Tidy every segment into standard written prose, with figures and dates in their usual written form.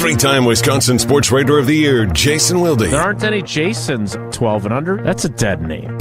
Three-time Wisconsin Sports Writer of the Year, Jason Wilde. There aren't any Jasons 12 and under. That's a dead name.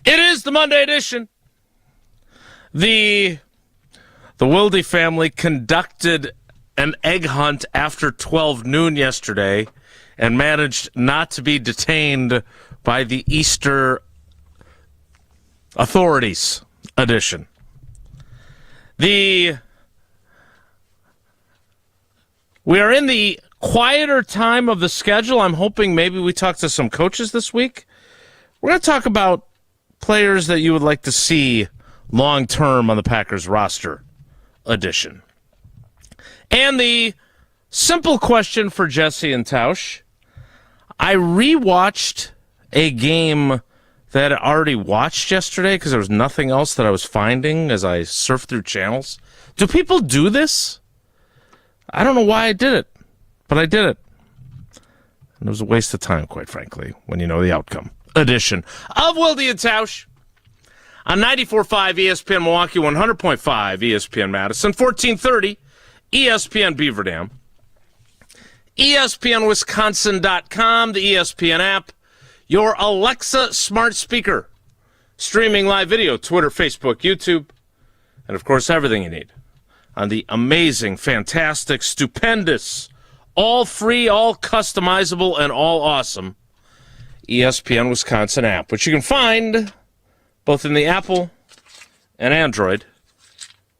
It is the Monday edition. The Wilde family conducted an egg hunt after 12 noon yesterday and managed not to be detained by the Easter authorities edition. We are in the quieter time of the schedule. I'm hoping maybe we talk to some coaches this week. We're going to talk about players that you would like to see long-term on the Packers roster edition. And the simple question for Jesse and Tausch. I rewatched a game that I already watched yesterday because there was nothing else that I was finding as I surfed through channels. Do people do this? I don't know why I did it, but I did it. And it was a waste of time, quite frankly, when you know the outcome. Edition of Wilde and Tausch on 94.5 ESPN Milwaukee, 100.5 ESPN Madison, 1430 ESPN Beaver Dam, ESPNWisconsin.com, the ESPN app, your Alexa smart speaker, streaming live video, Twitter, Facebook, YouTube, and of course everything you need on the amazing, fantastic, stupendous, all free, all customizable, and all awesome ESPN Wisconsin app, which you can find both in the Apple and Android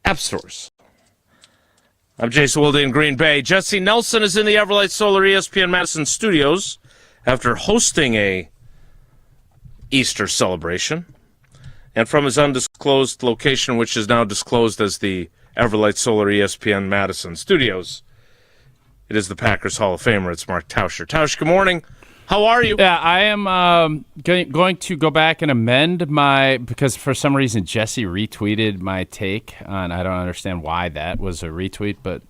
app stores. I'm Jason Wilde in Green Bay. Jesse Nelson is in the Everlight Solar ESPN Madison studios after hosting a Easter celebration. And from his undisclosed location, which is now disclosed as the Everlight Solar ESPN Madison studios, it is the Packers Hall of Famer. It's Mark Tauscher. Tausch, good morning. How are you? Yeah, I am going to go back and amend because for some reason Jesse retweeted my take on, I don't understand why that was a retweet, but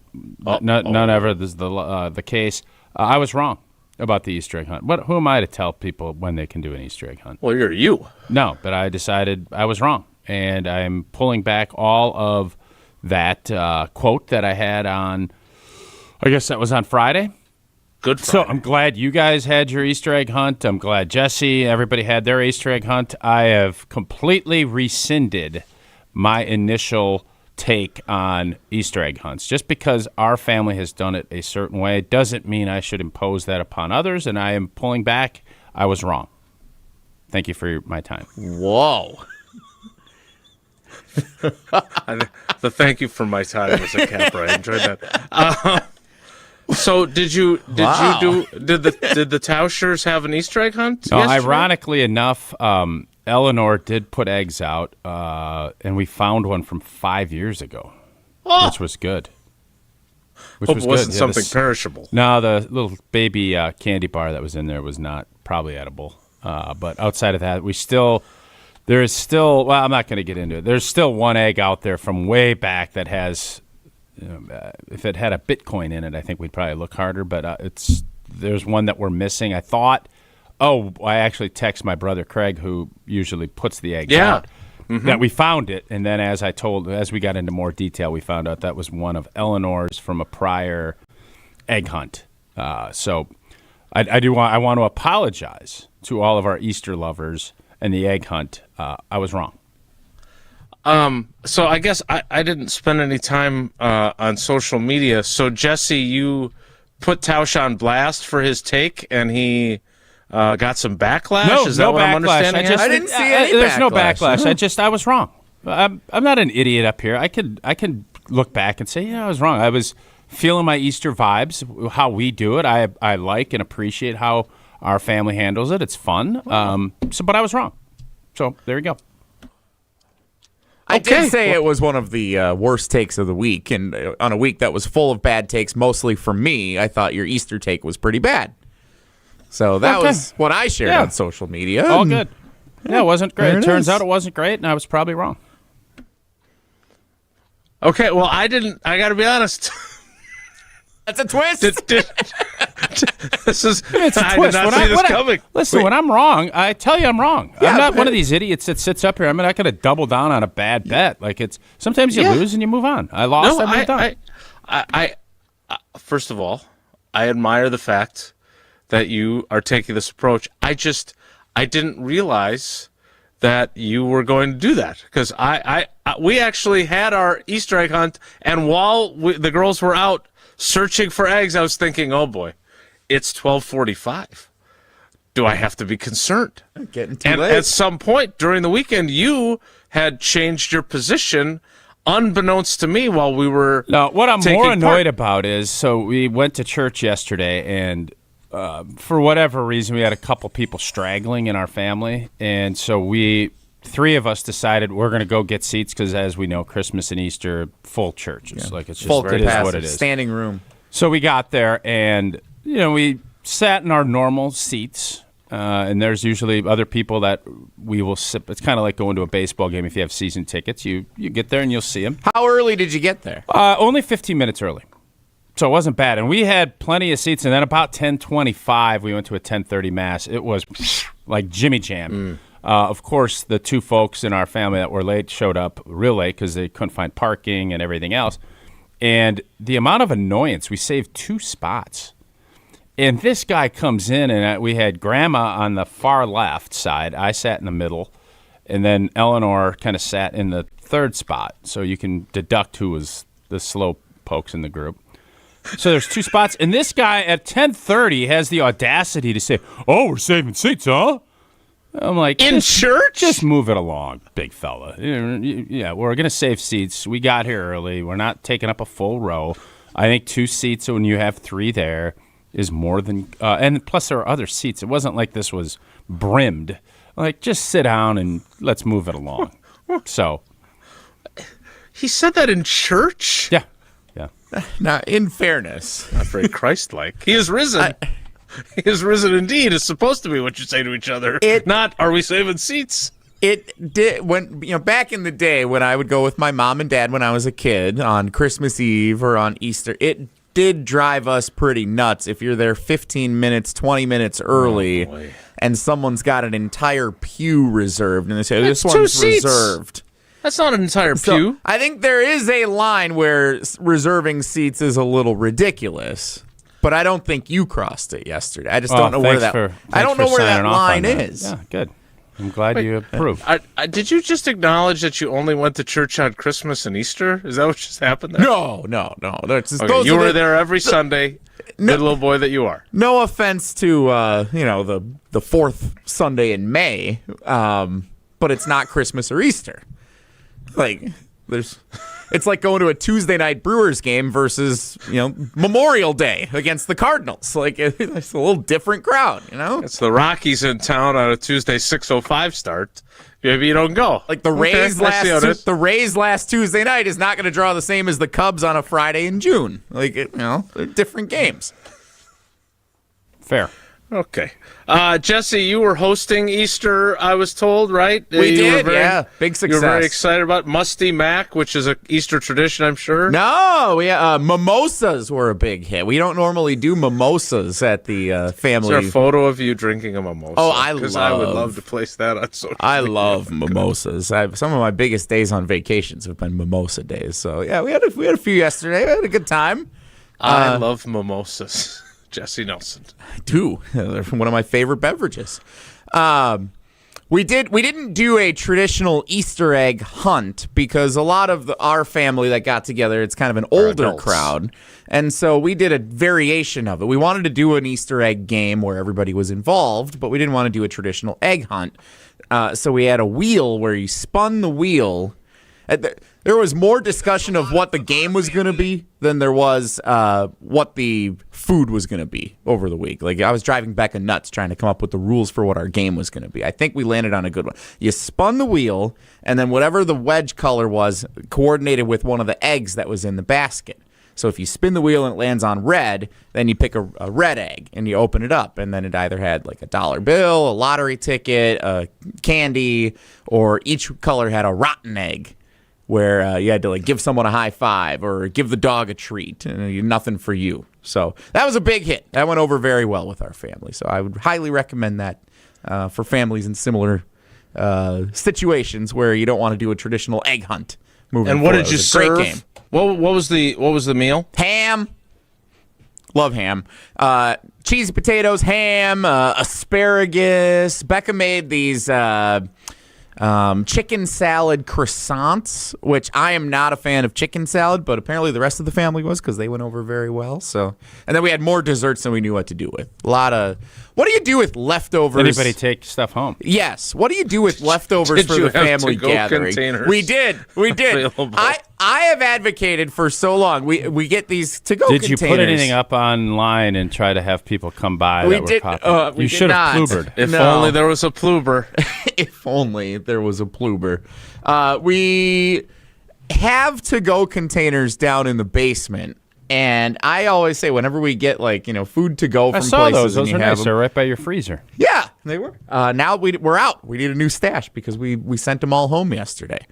none ever is the case. I was wrong about the Easter egg hunt. Who am I to tell people when they can do an Easter egg hunt? Well, you're you. No, but I decided I was wrong, and I'm pulling back all of that quote that I had on, I guess that was on Friday. Good Friday. So I'm glad you guys had your Easter egg hunt. I'm glad Jesse, everybody had their Easter egg hunt. I have completely rescinded my initial take on Easter egg hunts. Just because our family has done it a certain way doesn't mean I should impose that upon others, and I am pulling back. I was wrong. Thank you for my time. Whoa. The thank you for my time was a capper. I enjoyed that. So did the Tauschers have an Easter egg hunt? No, ironically enough, Eleanor did put eggs out, and we found one from 5 years ago, which was good. Hope it wasn't something perishable. No, the little baby candy bar that was in there was not probably edible. But outside of that, there is still, well, I'm not going to get into it. There's still one egg out there from way back that has, if it had a Bitcoin in it, I think we'd probably look harder. But there's one that we're missing. I thought, I actually text my brother Craig, who usually puts the eggs out, that we found it. And then as we got into more detail, we found out that was one of Eleanor's from a prior egg hunt. So I want to apologize to all of our Easter lovers and the egg hunt. I was wrong. So I guess I didn't spend any time on social media. So Jesse, you put Tausch on blast for his take, and he got some backlash. No, Is that no what backlash. I'm understanding? I didn't see any There's backlash. no backlash. I was wrong. I'm not an idiot up here. I can look back and say, yeah, I was wrong. I was feeling my Easter vibes, how we do it. I like and appreciate how our family handles it. It's fun. But I was wrong. So there you go. I did say it was one of the worst takes of the week, and on a week that was full of bad takes, mostly from me, I thought your Easter take was pretty bad. So that was what I shared on social media. All good. Yeah, it wasn't great. There It it turns is. out it wasn't great, and I was probably wrong. Okay, well, I got to be honest. That's a twist. This is. It's a I twist. did not see this coming. Listen, when I'm wrong, I tell you I'm wrong. Yeah, I'm not but- one of these idiots that sits up here. I'm not going to double down on a bad bet. Like sometimes you lose and you move on. I lost. I moved on. I first of all, I admire the fact that you are taking this approach. I didn't realize that you were going to do that, because we actually had our Easter egg hunt, and while the girls were out searching for eggs, I was thinking, oh boy, it's 12:45. Do I have to be concerned? Getting too And late. at some point during the weekend, you had changed your position, unbeknownst to me, while we were. No, what I'm taking more annoyed part. about is, so we went to church yesterday, and for whatever reason, we had a couple people straggling in our family, and so three of us decided we're going to go get seats because, as we know, Christmas and Easter, full churches. Like it's just Full it is capacity, what it is. standing room. So we got there, and we sat in our normal seats. And there's usually other people that we will sit. It's kind of like going to a baseball game. If you have season tickets, you get there and you'll see them. How early did you get there? Only 15 minutes early. So it wasn't bad. And we had plenty of seats. And then about 10:25, we went to a 10:30 mass. It was like Jimmy Jam. Of course, the two folks in our family that were late showed up real late because they couldn't find parking and everything else. And the amount of annoyance, we saved 2 spots. And this guy comes in, and we had Grandma on the far left side. I sat in the middle. And then Eleanor kind of sat in the third spot. So you can deduct who was the slow pokes in the group. So there's 2 spots. And this guy at 10:30 has the audacity to say, oh, we're saving seats, huh? I'm like, In church? Just move it along, big fella. Yeah, we're going to save seats. We got here early. We're not taking up a full row. I think 2 seats when you have 3 there is more than and plus there are other seats. It wasn't like this was brimmed. Like, just sit down and let's move it along. So He said that in church? yeah. Now, in fairness, Not very Christ-like. He is risen. He is risen indeed. Is supposed to be what you say to each other. Not, are we saving seats? it did when back in the day when I would go with my mom and dad when I was a kid on Christmas Eve or on Easter. It did drive us pretty nuts if you're there 15 minutes, 20 minutes early, and someone's got an entire pew reserved, and they say this That's 2 one's seats. reserved. That's not an entire So pew. I think there is a line where reserving seats is a little ridiculous, but I don't think you crossed it yesterday. I just don't know where that. I don't know where that line is. Yeah, good. I'm glad you approve. Did you just acknowledge that you only went to church on Christmas and Easter? Is that what just happened there? No. That's just, Okay, you were there every Sunday, good little boy that you are. No offense to the fourth Sunday in May, but it's not Christmas or Easter. Like it's like going to a Tuesday night Brewers game versus Memorial Day against the Cardinals. Like it's a little different crowd, It's the Rockies in town on a Tuesday 6:05 start. Maybe you don't go. Like the Rays I see how it is. the Rays last Tuesday night is not going to draw the same as the Cubs on a Friday in June. Like they're different games. Fair. Okay. Jesse, you were hosting Easter, I was told, right? We You were did, yeah. Big success. You were very excited about Musty Mac, which is an Easter tradition, I'm sure. No, mimosas were a big hit. We don't normally do mimosas at the family. Is there a photo of you drinking a mimosa? Oh, I Because I would love to place that on social I media. love mimosas. Some of my biggest days on vacations have been mimosa days. So yeah, we had a few yesterday. We had a good time. I love mimosas. Jesse Nelson. I do. They're one of my favorite beverages. We didn't do a traditional Easter egg hunt because a lot of our family that got together, it's kind of an older crowd. And so we did a variation of it. We wanted to do an Easter egg game where everybody was involved, but we didn't want to do a traditional egg hunt. So we had a wheel where you spun the wheel. There was more discussion of what the game was going to be than there was what the food was going to be over the week. Like, I was driving Becca nuts trying to come up with the rules for what our game was going to be. I think we landed on a good one. You spun the wheel, and then whatever the wedge color was coordinated with one of the eggs that was in the basket. So if you spin the wheel and it lands on red, then you pick a red egg and you open it up, and then it either had like a dollar bill, a lottery ticket, a candy, or each color had a rotten egg where you had to like give someone a high five or give the dog a treat, and nothing for you. So that was a big hit. That went over very well with our family. So I would highly recommend that for families in similar situations where you don't want to do a traditional egg hunt. And what did you serve? Great game. What was the meal? Ham. Love ham. Cheesy potatoes, ham, asparagus. Becca made these chicken salad croissants, which I am not a fan of chicken salad, but apparently the rest of the family was because they went over very well. So, and then we had more desserts than we knew what to do with. A lot of. What do you do with leftovers? Anybody take stuff home? Yes. What do you do with leftovers for the family gathering? Containers? We did. I have advocated for so long. We get these to-go containers. Did you put anything up online and try to have people come by? We did. You should have plubered. If only there was a pluber. If only there was a pluber. We have to-go containers down in the basement. And I always say, whenever we get food to go from places, I saw those. Those are nice. Them, they're right by your freezer. Yeah, they were. Now we're out. We need a new stash because we sent them all home yesterday.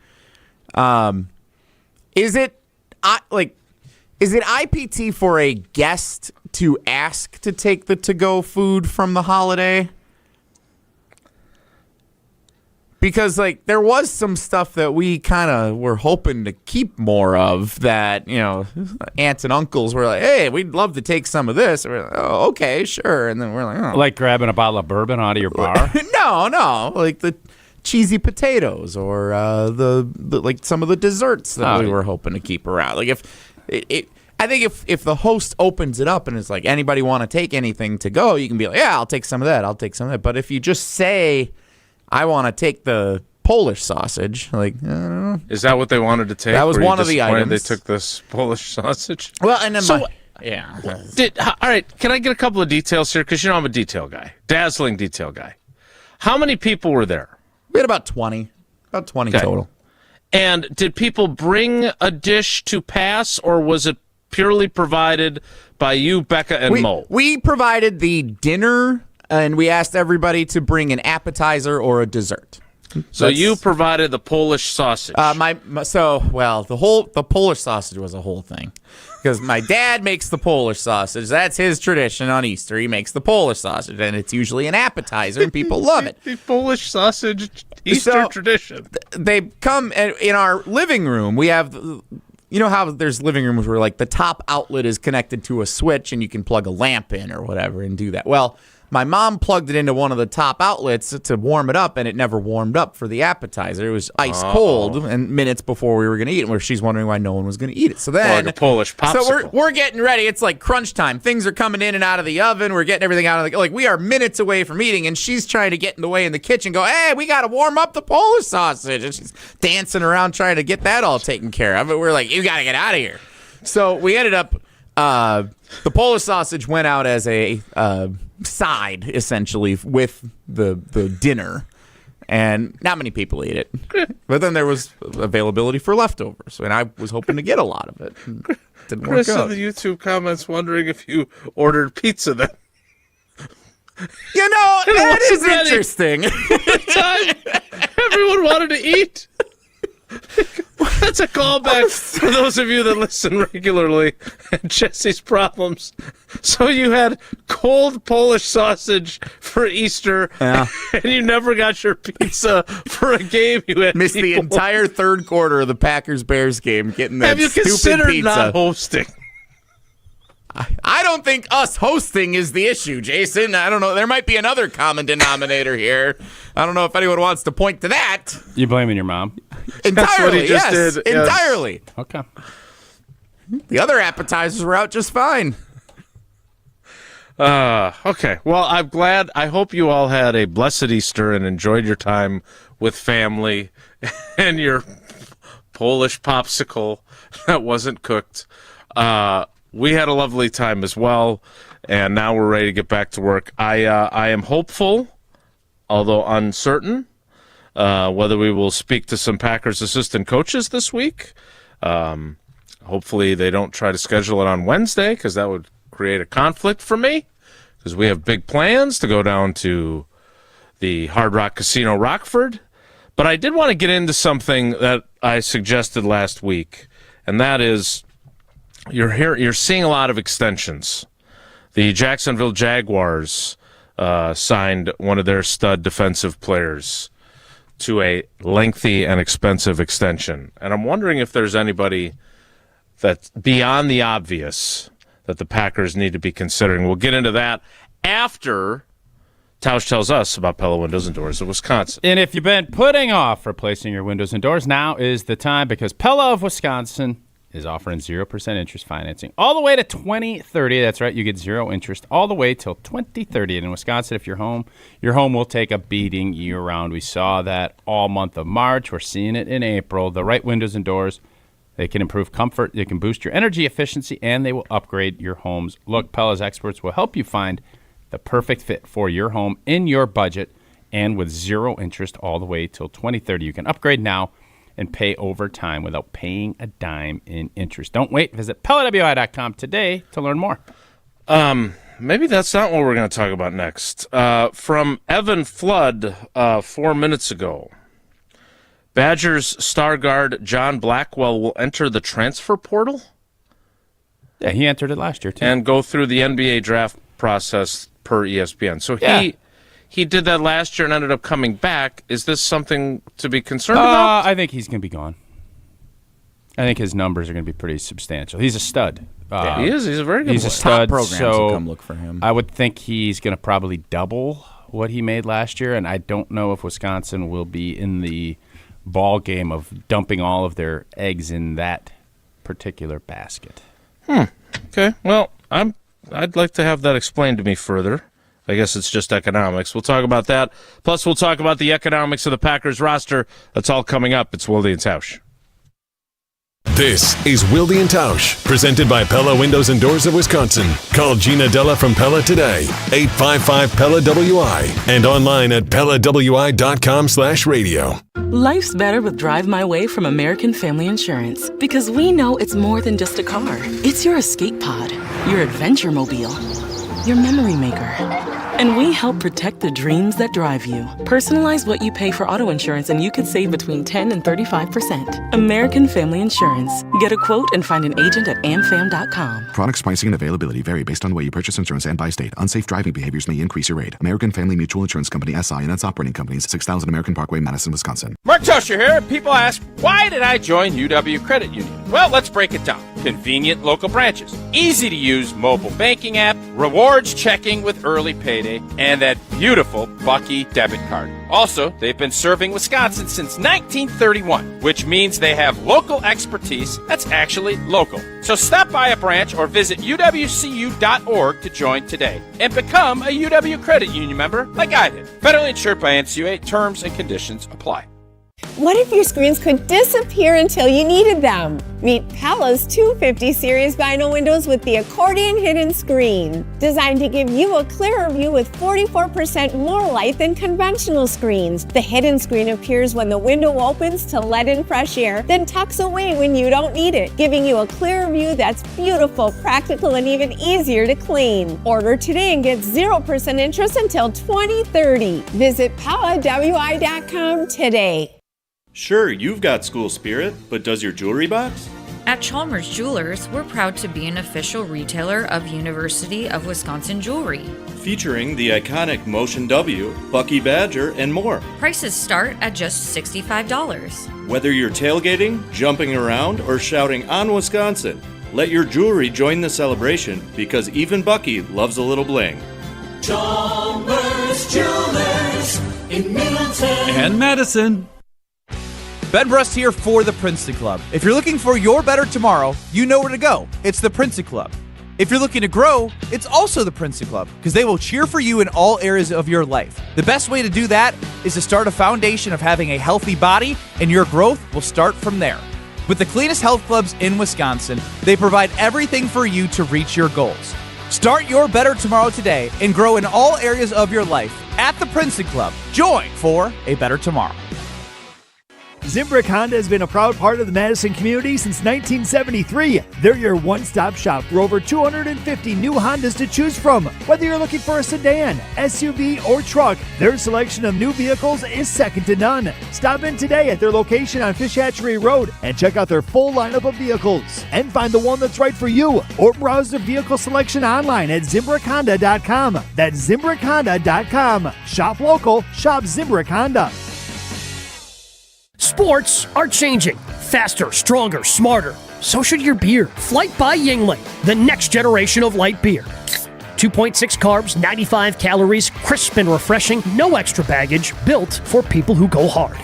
Is it IPT for a guest to ask to take the to-go food from the holiday? Because, there was some stuff that we kind of were hoping to keep more of that, aunts and uncles were like, hey, we'd love to take some of this. We're like, oh, okay, sure. And then we're like, oh. Like grabbing a bottle of bourbon out of your bar? No. Like the cheesy potatoes or the some of the desserts that we were hoping to keep around. Like, I think if the host opens it up and it's like, anybody want to take anything to go, you can be like, yeah, I'll take some of that. But if you just say, I want to take the Polish sausage. Is that what they wanted to take? That was one of the items. They took this Polish sausage. Well, and then all right, can I get a couple of details here? Because I'm a detail guy, dazzling detail guy. How many people were there? We had about 20. About 20 total. And did people bring a dish to pass, or was it purely provided by you, Becca, and Mo? We provided the dinner, and we asked everybody to bring an appetizer or a dessert. So you provided the Polish sausage. The Polish sausage was a whole thing. Because my dad makes the Polish sausage. That's his tradition on Easter. He makes the Polish sausage, and it's usually an appetizer, and people love it. The Polish sausage Easter tradition. They come in our living room. We have, how there's living rooms where the top outlet is connected to a switch, and you can plug a lamp in or whatever and do that. Well, my mom plugged it into one of the top outlets to warm it up, and it never warmed up for the appetizer. It was ice cold, and minutes before we were going to eat it, where she's wondering why no one was going to eat it. So then, like a Polish popsicle. So we're getting ready. It's like crunch time. Things are coming in and out of the oven. We're getting everything out of the we are minutes away from eating, and she's trying to get in the way in the kitchen. Go, hey, we got to warm up the Polish sausage, and she's dancing around trying to get that all taken care of. But we're like, you got to get out of here. So we ended up. The Polish sausage went out as a side, essentially, with the dinner, and not many people ate it. But then there was availability for leftovers, and I was hoping to get a lot of it. Didn't Chris work out. in the YouTube comments wondering if you ordered pizza then. That is interesting. Everyone wanted to eat. That's a callback for those of you that listen regularly and Jesse's problems. So you had cold Polish sausage for Easter, and you never got your pizza for a game. You had missed the entire third quarter of the Packers-Bears game getting that stupid pizza. Have you considered not hosting? I don't think us hosting is the issue, Jason. I don't know. There might be another common denominator here. I don't know if anyone wants to point to that. You blaming your mom? Entirely, just yes. did, Entirely. Okay. The other appetizers were out just fine. Okay. Well, I'm glad. I hope you all had a blessed Easter and enjoyed your time with family and your Polish popsicle that wasn't cooked. We had a lovely time as well, and now we're ready to get back to work. I am hopeful, although uncertain, whether we will speak to some Packers assistant coaches this week. Hopefully they don't try to schedule it on Wednesday, because that would create a conflict for me, because we have big plans to go down to the Hard Rock Casino Rockford. But I did want to get into something that I suggested last week, and that is you're seeing a lot of extensions. The Jacksonville Jaguars signed one of their stud defensive players to a lengthy and expensive extension. And I'm wondering if there's anybody that's beyond the obvious that the Packers need to be considering. We'll get into that after Tausch tells us about Pella Windows and Doors of Wisconsin. And if you've been putting off replacing your windows and doors, now is the time, because Pella of Wisconsin is offering 0% interest financing all the way to 2030. That's right, you get zero interest all the way till 2030. And in Wisconsin, if your home will take a beating year-round. We saw that all month of March. We're seeing it in April. The right windows and doors, they can improve comfort, they can boost your energy efficiency, and they will upgrade your home's look. Pella's experts will help you find the perfect fit for your home in your budget, and with zero interest all the way till 2030. You can upgrade now and pay over time without paying a dime in interest. Don't wait. Visit PellaWI.com today to learn more. Maybe that's not what we're going to talk about next. From Evan Flood 4 minutes ago. Badgers star guard John Blackwell will enter the transfer portal? Yeah, he entered it last year, too. And go through the NBA draft process per ESPN. So he did that last year and ended up coming back. Is this something to be concerned about? I think he's going to be gone. I think his numbers are going to be pretty substantial. He's a stud. He is. He's a very good He's player. a stud, Top programs will come look for him. I would think he's going to probably double what he made last year, and I don't know if Wisconsin will be in the ball game of dumping all of their eggs in that particular basket. Okay. Well, I'd like to have that explained to me further. I guess it's just economics. We'll talk about that. Plus, we'll talk about the economics of the Packers roster. That's all coming up. It's Wilde and Tausch. This is Wilde and Tausch, presented by Pella Windows and Doors of Wisconsin. Call Gina Della from Pella today, 855-PELLA-WI, and online at PellaWI.com/radio. Life's better with Drive My Way from American Family Insurance, because we know it's more than just a car. It's your escape pod, your adventure mobile, your memory maker. And we help protect the dreams that drive you. Personalize what you pay for auto insurance and you could save between 10 and 35%. American Family Insurance. Get a quote and find an agent at amfam.com. Products, pricing, and availability vary based on the way you purchase insurance and by state. Unsafe driving behaviors may increase your rate. American Family Mutual Insurance Company, SI, and its operating companies, 6000 American Parkway, Madison, Wisconsin. Mark Tauscher here. People ask, why did I join UW Credit Union? Well, let's break it down. Convenient local branches, easy to use mobile banking app, rewards checking with early payday, and that beautiful Bucky debit card. Also, they've been serving Wisconsin since 1931, which means they have local expertise that's actually local. So stop by a branch or visit uwcu.org to join today and become a UW Credit Union member like I did. Federally insured by NCAA. Terms and conditions apply. What if your screens could disappear until you needed them? Meet Pella's 250 series vinyl windows with the accordion hidden screen. Designed to give you a clearer view with 44% more light than conventional screens. The hidden screen appears when the window opens to let in fresh air, then tucks away when you don't need it, giving you a clearer view that's beautiful, practical, and even easier to clean. Order today and get 0% interest until 2030. Visit PellaWI.com today. Sure, you've got school spirit, but does your jewelry box? At Chalmers Jewelers, we're proud to be an official retailer of University of Wisconsin jewelry. Featuring the iconic Motion W, Bucky Badger, and more. Prices start at just $65. Whether you're tailgating, jumping around, or shouting on Wisconsin, Let your jewelry join the celebration because even Bucky loves a little bling. Chalmers Jewelers in Middleton and Madison. Ben Brust here for the Princeton Club. If you're looking for your better tomorrow, you know where to go. It's the Princeton Club. If you're looking to grow, it's also the Princeton Club because they will cheer for you in all areas of your life. The best way to do that is to start a foundation of having a healthy body, and your growth will start from there. With the cleanest health clubs in Wisconsin, they provide everything for you to reach your goals. Start your better tomorrow today and grow in all areas of your life at the Princeton Club. Join for a better tomorrow. Zimbrick Honda has been a proud part of the Madison community since 1973. They're your one-stop shop for over 250 new Hondas to choose from. Whether you're looking for a sedan, SUV, or truck, their selection of new vehicles is second to none. Stop in today at their location on Fish Hatchery Road and check out their full lineup of vehicles and find the one that's right for you, or browse their vehicle selection online at ZimbrickHonda.com. That's ZimbrickHonda.com. Shop local, shop Zimbrick Honda. Sports are changing. Faster, stronger, smarter. So should your beer. Flight by Yuengling, the next generation of light beer. 2.6 carbs, 95 calories, crisp and refreshing, no extra baggage, built for people who go hard.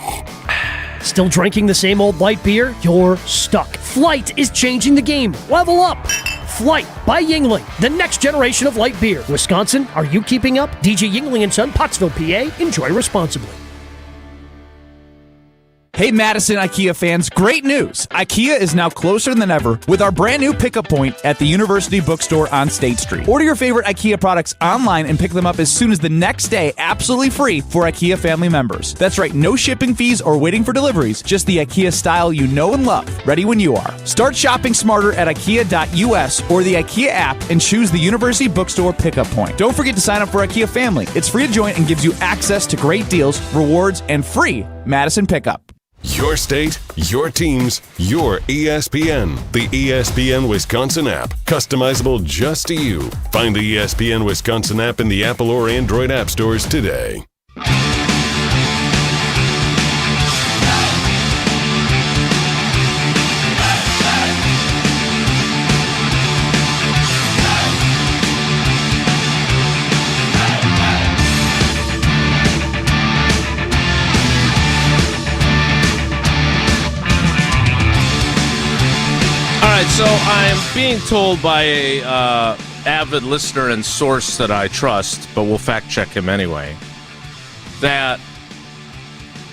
Still drinking the same old light beer? You're stuck. Flight is changing the game. Level up. Flight by Yuengling, the next generation of light beer. Wisconsin, are you keeping up? DJ Yuengling & Son, Pottsville, PA. Enjoy responsibly. Hey Madison IKEA fans, great news! IKEA is now closer than ever with our brand new pickup point at the University Bookstore on State Street. Order your favorite IKEA products online and pick them up as soon as the next day, absolutely free for IKEA family members. That's right, no shipping fees or waiting for deliveries, just the IKEA style you know and love, ready when you are. Start shopping smarter at IKEA.us or the IKEA app and choose the University Bookstore pickup point. Don't forget to sign up for IKEA Family. It's free to join and gives you access to great deals, rewards, and free Madison pickup. Your state, your teams, your ESPN. The ESPN Wisconsin app. Customizable just to you. Find the ESPN Wisconsin app in the Apple or Android app stores today. So I'm being told by a avid listener and source that I trust, but we'll fact check him anyway, that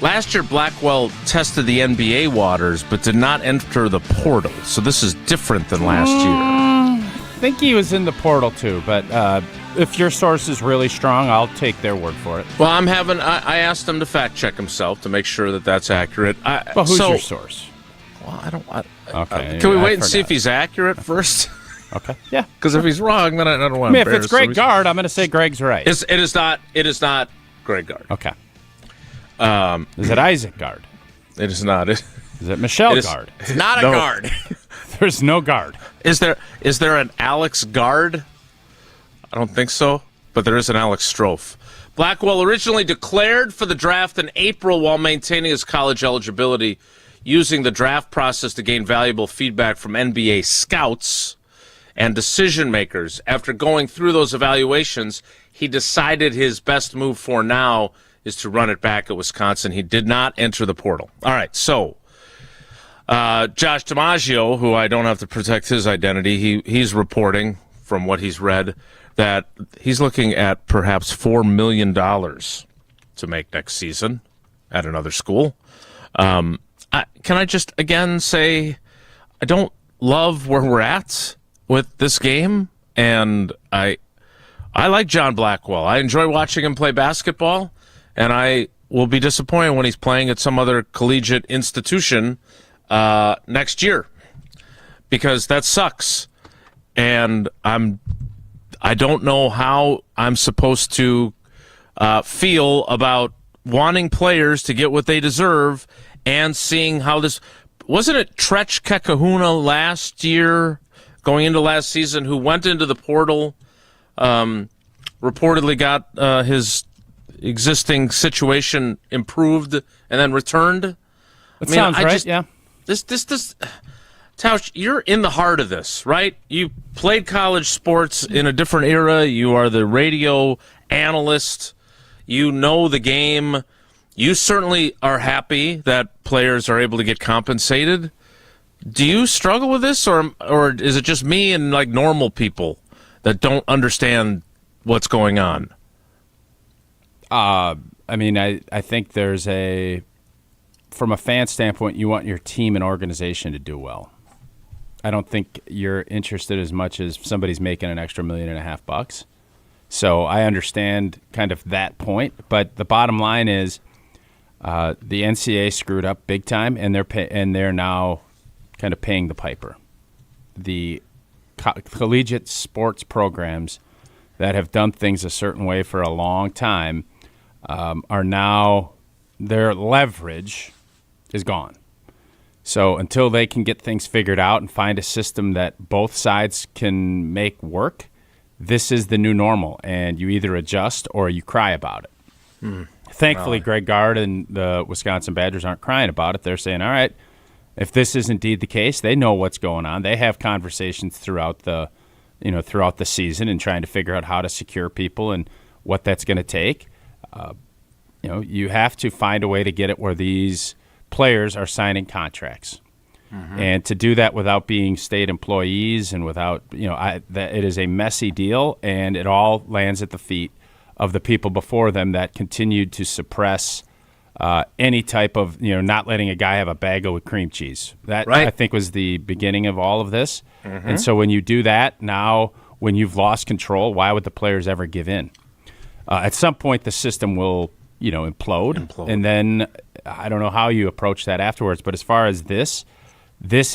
last year Blackwell tested the NBA waters but did not enter the portal. So this is different than last year. I think he was in the portal too, but if your source is really strong, I'll take their word for it. Well, I asked him to fact check himself to make sure that that's accurate. But who's your source? Well, I don't. Okay. Can we wait and see if he's accurate first? Okay. Yeah. Because if he's wrong, then I don't want to. I mean, if it's Greg Gard, I'm going to say Greg's right. It is not Greg Gard. Okay. Is it Isaac Gard? It is not. Is it Michelle Gard? It's not a guard. There's no guard. Is there an Alex Gard? I don't think so, but there is an Alex Strofe. Blackwell originally declared for the draft in April while maintaining his college eligibility, using the draft process to gain valuable feedback from NBA scouts and decision makers. After going through those evaluations, he decided his best move for now is to run it back at Wisconsin. He did not enter the portal. All right, so Josh DiMaggio, who I don't have to protect his identity, he's reporting from what he's read that he's looking at perhaps $4 million to make next season at another school. Can I just, again, say I don't love where we're at with this game, and I like John Blackwell. I enjoy watching him play basketball, and I will be disappointed when he's playing at some other collegiate institution next year, because that sucks. And I don't know how I'm supposed to feel about wanting players to get what they deserve and seeing how this wasn't it Tretch Kekahuna last year, going into last season, who went into the portal, reportedly got his existing situation improved and then returned. That sounds right. Yeah. This Tausch, you're in the heart of this, right? You played college sports in a different era. You are the radio analyst. You know the game. You certainly are happy that players are able to get compensated. Do you struggle with this, or is it just me and like normal people that don't understand what's going on? I mean, I think there's from a fan standpoint, you want your team and organization to do well. I don't think you're interested as much as somebody's making an extra $1.5 million. So I understand kind of that point, but the bottom line is the NCAA screwed up big time, and they're now kind of paying the piper. The collegiate sports programs that have done things a certain way for a long time are now, their leverage is gone. So until they can get things figured out and find a system that both sides can make work, this is the new normal, and you either adjust or you cry about it. Thankfully, Greg Gard and the Wisconsin Badgers aren't crying about it. They're saying, all right, if this is indeed the case, they know what's going on. They have conversations throughout the season and trying to figure out how to secure people and what that's going to take. You have to find a way to get it where these players are signing contracts. And to do that without being state employees and without, it is a messy deal, and it all lands at the feet of the people before them that continued to suppress any type of, not letting a guy have a bagel with cream cheese. That, right, I think, was the beginning of all of this. And so when you do that, now when you've lost control, why would the players ever give in? At some point, the system will, implode. And then I don't know how you approach that afterwards. But as far as this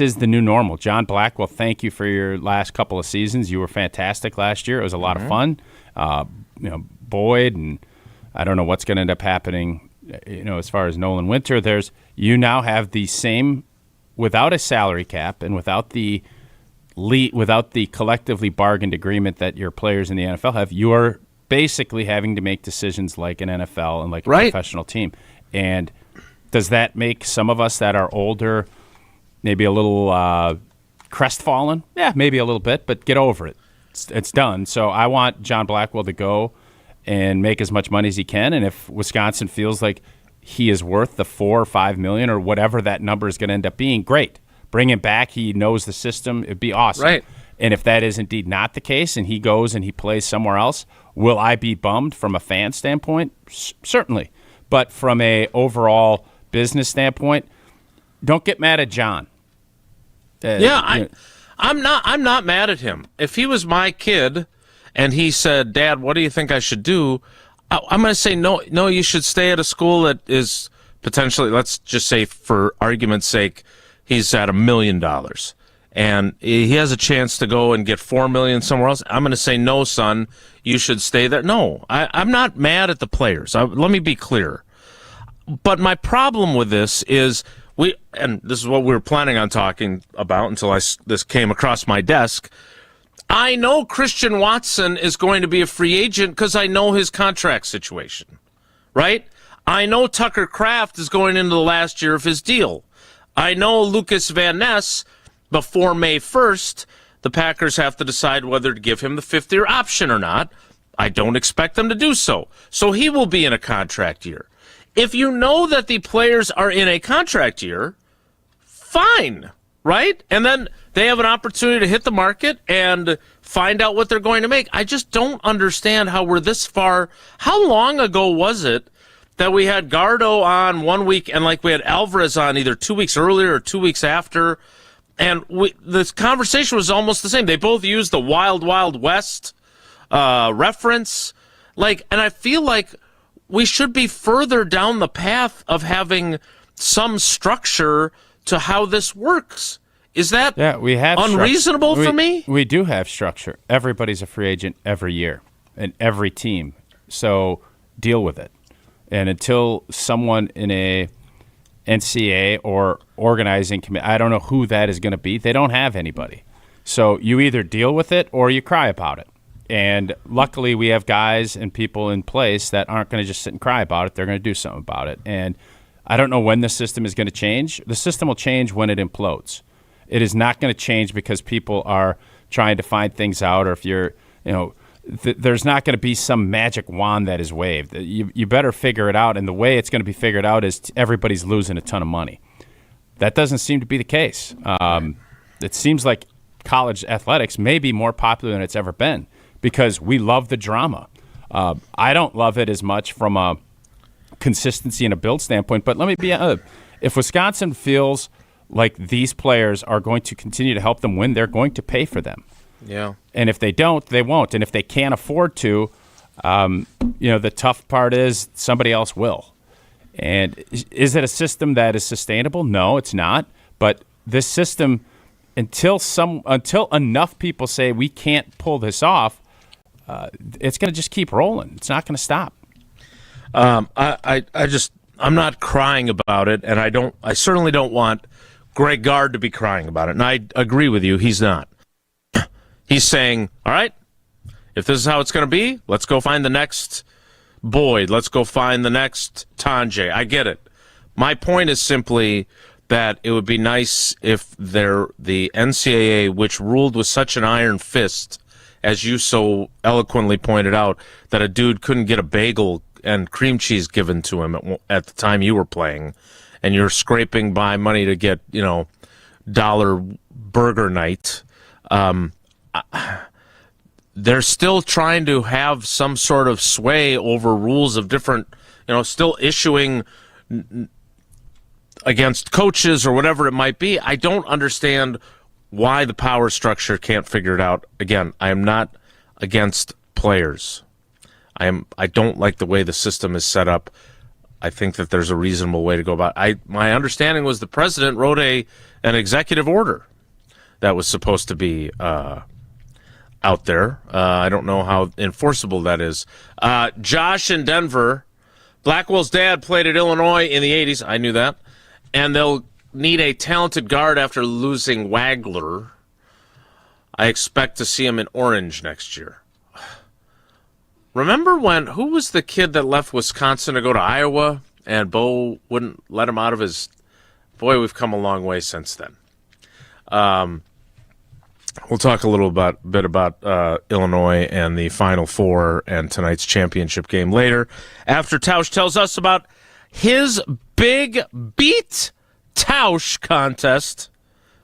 is the new normal. John Blackwell, thank you for your last couple of seasons. You were fantastic last year. It was a lot of fun. Boyd, and I don't know what's going to end up happening, as far as Nolan Winter. You now have the same, without a salary cap and without the collectively bargained agreement that your players in the NFL have, you are basically having to make decisions like an NFL and like a professional team. And does that make some of us that are older maybe a little crestfallen? Yeah, maybe a little bit, but get over it. It's done. So I want John Blackwell to go and make as much money as he can. And if Wisconsin feels like he is worth the $4 or $5 million or whatever that number is going to end up being, great. Bring him back. He knows the system. It'd be awesome. Right. And if that is indeed not the case and he goes and he plays somewhere else, will I be bummed from a fan standpoint? Certainly. But from a overall business standpoint, don't get mad at John. I'm not mad at him. If he was my kid and he said, Dad, what do you think I should do? I'm going to say, no, you should stay at a school that is potentially, let's just say for argument's sake, he's at $1 million and he has a chance to go and get $4 million somewhere else. I'm going to say, no, son, you should stay there. No, I'm not mad at the players. Let me be clear. But my problem with this is, and this is what we were planning on talking about until this came across my desk. I know Christian Watson is going to be a free agent because I know his contract situation, right? I know Tucker Kraft is going into the last year of his deal. I know Lucas Van Ness, before May 1st, the Packers have to decide whether to give him the fifth-year option or not. I don't expect them to do so. So he will be in a contract year. If you know that the players are in a contract year, fine, right? And then they have an opportunity to hit the market and find out what they're going to make. I just don't understand how we're this far. How long ago was it that we had Gardo on 1 week and like we had Alvarez on either 2 weeks earlier or 2 weeks after? And this conversation was almost the same. They both used the Wild Wild West reference. And I feel like we should be further down the path of having some structure to how this works. Is that we have unreasonable for me? We do have structure. Everybody's a free agent every year and every team. So deal with it. And until someone in a NCAA or organizing committee, I don't know who that is going to be. They don't have anybody. So you either deal with it or you cry about it. And luckily we have guys and people in place that aren't going to just sit and cry about it. They're going to do something about it. And I don't know when the system is going to change. The system will change when it implodes. It is not going to change because people are trying to find things out, or if you're, there's not going to be some magic wand that is waved. You better figure it out, and the way it's going to be figured out is everybody's losing a ton of money. That doesn't seem to be the case. It seems like college athletics may be more popular than it's ever been because we love the drama. I don't love it as much from a consistency and a build standpoint, but let me be if Wisconsin feels like these players are going to continue to help them win, they're going to pay for them. Yeah. And if they don't, they won't. And if they can't afford to, the tough part is somebody else will. And is it a system that is sustainable? No, it's not. But this system, until enough people say we can't pull this off, it's going to just keep rolling. It's not going to stop. I'm not crying about it, and I certainly don't want Greg Gard to be crying about it. And I agree with you, he's not. He's saying, all right, if this is how it's going to be, let's go find the next Boyd. Let's go find the next Tanjay. I get it. My point is simply that it would be nice if the NCAA, which ruled with such an iron fist, as you so eloquently pointed out, that a dude couldn't get a bagel and cream cheese given to him at the time you were playing, and you're scraping by money to get, dollar burger night. They're still trying to have some sort of sway over rules of different, still issuing against coaches or whatever it might be. I don't understand why the power structure can't figure it out. Again, I am not against players. I don't like the way the system is set up. I think that there's a reasonable way to go about it. My understanding was the president wrote an executive order that was supposed to be out there. I don't know how enforceable that is. Josh in Denver, Blackwell's dad played at Illinois in the 80s. I knew that. And they'll need a talented guard after losing Wagler. I expect to see him in orange next year. Remember who was the kid that left Wisconsin to go to Iowa and Bo wouldn't let him out of his... Boy, we've come a long way since then. We'll talk a little bit about Illinois and the Final Four and tonight's championship game later, after Tausch tells us about his big Beat Tausch contest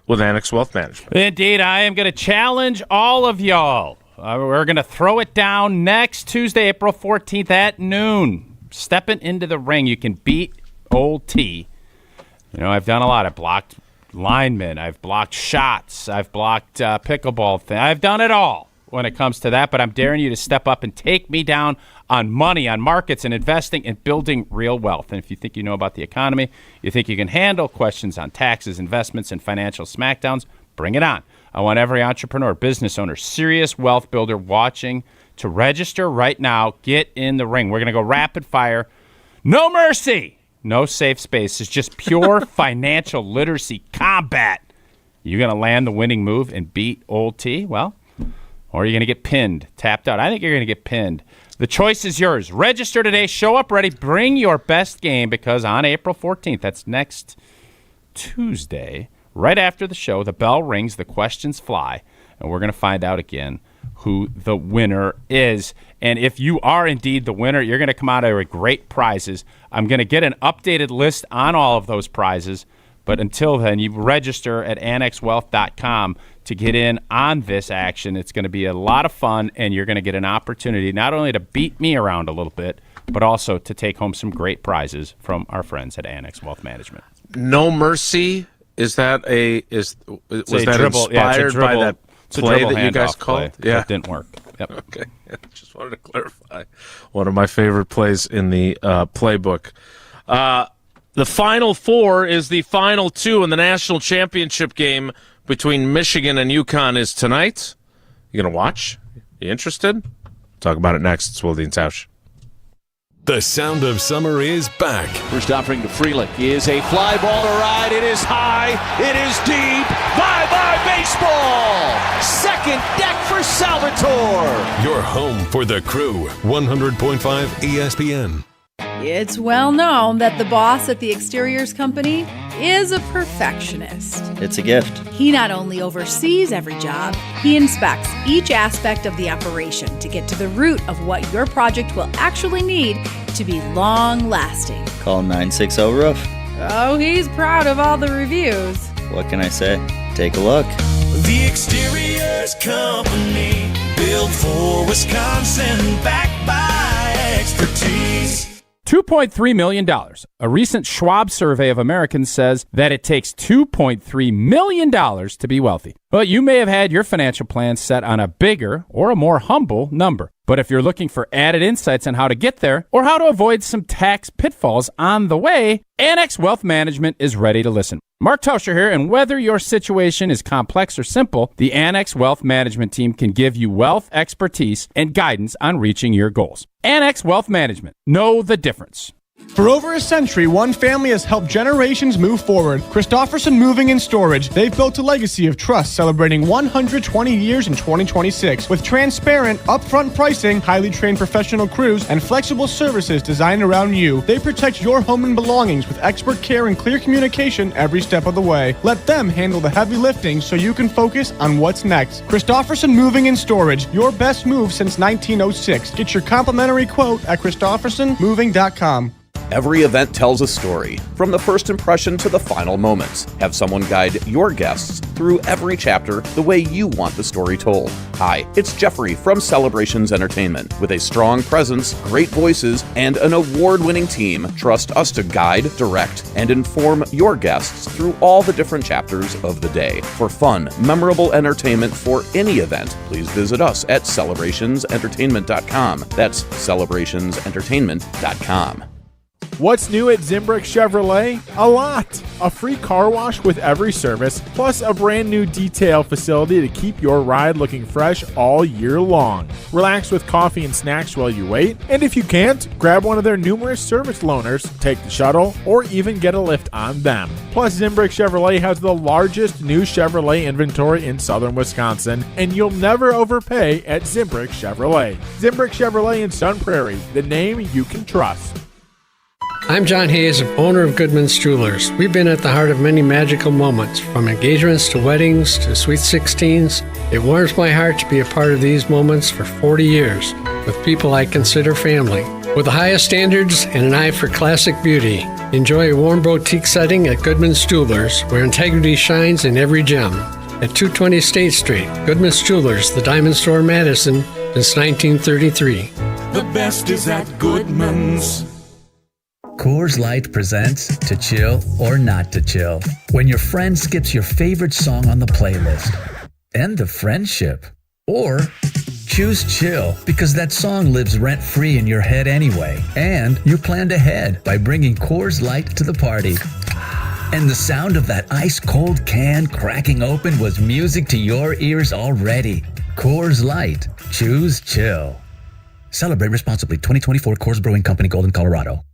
with Annex Wealth Management. Indeed, I am going to challenge all of y'all. We're going to throw it down next Tuesday, April 14th at noon. Stepping into the ring, you can beat Old T. I've done a lot. I've blocked linemen. I've blocked shots. I've blocked pickleball. I've done it all when it comes to that, but I'm daring you to step up and take me down on money, on markets, and investing and building real wealth. And if you think you know about the economy, you think you can handle questions on taxes, investments, and financial smackdowns, bring it on. I want every entrepreneur, business owner, serious wealth builder watching to register right now. Get in the ring. We're going to go rapid fire. No mercy. No safe space. It's just pure financial literacy combat. You're going to land the winning move and beat Old T? Well, or you're going to get pinned, tapped out. I think you're going to get pinned. The choice is yours. Register today. Show up ready. Bring your best game because on April 14th, that's next Tuesday, right after the show, the bell rings, the questions fly, and we're going to find out again who the winner is. And if you are indeed the winner, you're going to come out with great prizes. I'm going to get an updated list on all of those prizes. But until then, you register at annexwealth.com to get in on this action. It's going to be a lot of fun, and you're going to get an opportunity not only to beat me around a little bit, but also to take home some great prizes from our friends at Annex Wealth Management. No mercy. Was that inspired by that play that you guys called? Yeah, it didn't work. Yep. Okay, just wanted to clarify. One of my favorite plays in the playbook. The Final Four is the final two in the national championship game between Michigan and UConn is tonight. You gonna watch? You interested? Talk about it next. It's Wilde and Tausch. The sound of summer is back. First offering to Freelick is a fly ball to right. It is high. It is deep. Bye-bye baseball. Second deck for Salvatore. Your home for the Crew. 100.5 ESPN. It's well known that the boss at the exteriors company is a perfectionist. It's a gift. He not only oversees every job, he inspects each aspect of the operation to get to the root of what your project will actually need to be long-lasting. Call 960-ROOF. Oh, he's proud of all the reviews. What can I say? Take a look. The Exteriors Company, built for Wisconsin, backed by expertise. $2.3 million. A recent Schwab survey of Americans says that it takes $2.3 million to be wealthy. Well, you may have had your financial plan set on a bigger or a more humble number. But if you're looking for added insights on how to get there or how to avoid some tax pitfalls on the way, Annex Wealth Management is ready to listen. Mark Tauscher here, and whether your situation is complex or simple, the Annex Wealth Management team can give you wealth expertise and guidance on reaching your goals. Annex Wealth Management. Know the difference. For over a century, one family has helped generations move forward. Christofferson Moving and Storage. They've built a legacy of trust, celebrating 120 years in 2026. With transparent, upfront pricing, highly trained professional crews, and flexible services designed around you, they protect your home and belongings with expert care and clear communication every step of the way. Let them handle the heavy lifting so you can focus on what's next. Christofferson Moving and Storage. Your best move since 1906. Get your complimentary quote at ChristoffersonMoving.com. Every event tells a story, from the first impression to the final moments. Have someone guide your guests through every chapter the way you want the story told. Hi, it's Jeffrey from Celebrations Entertainment. With a strong presence, great voices, and an award-winning team, trust us to guide, direct, and inform your guests through all the different chapters of the day. For fun, memorable entertainment for any event, please visit us at celebrationsentertainment.com. That's celebrationsentertainment.com. What's new at Zimbrick Chevrolet? A lot! A free car wash with every service, plus a brand new detail facility to keep your ride looking fresh all year long. Relax with coffee and snacks while you wait, and if you can't, grab one of their numerous service loaners, take the shuttle, or even get a lift on them. Plus, Zimbrick Chevrolet has the largest new Chevrolet inventory in southern Wisconsin, and you'll never overpay at Zimbrick Chevrolet. Zimbrick Chevrolet in Sun Prairie, the name you can trust. I'm John Hayes, owner of Goodman's Jewelers. We've been at the heart of many magical moments, from engagements to weddings to sweet 16s. It warms my heart to be a part of these moments for 40 years with people I consider family. With the highest standards and an eye for classic beauty, enjoy a warm boutique setting at Goodman's Jewelers, where integrity shines in every gem. At 220 State Street, Goodman's Jewelers, the Diamond Store, Madison, since 1933. The best is at Goodman's. Coors Light presents To Chill or Not to Chill. When your friend skips your favorite song on the playlist. End the friendship. Or choose chill because that song lives rent-free in your head anyway. And you planned ahead by bringing Coors Light to the party. And the sound of that ice-cold can cracking open was music to your ears already. Coors Light. Choose chill. Celebrate responsibly. 2024 Coors Brewing Company, Golden, Colorado.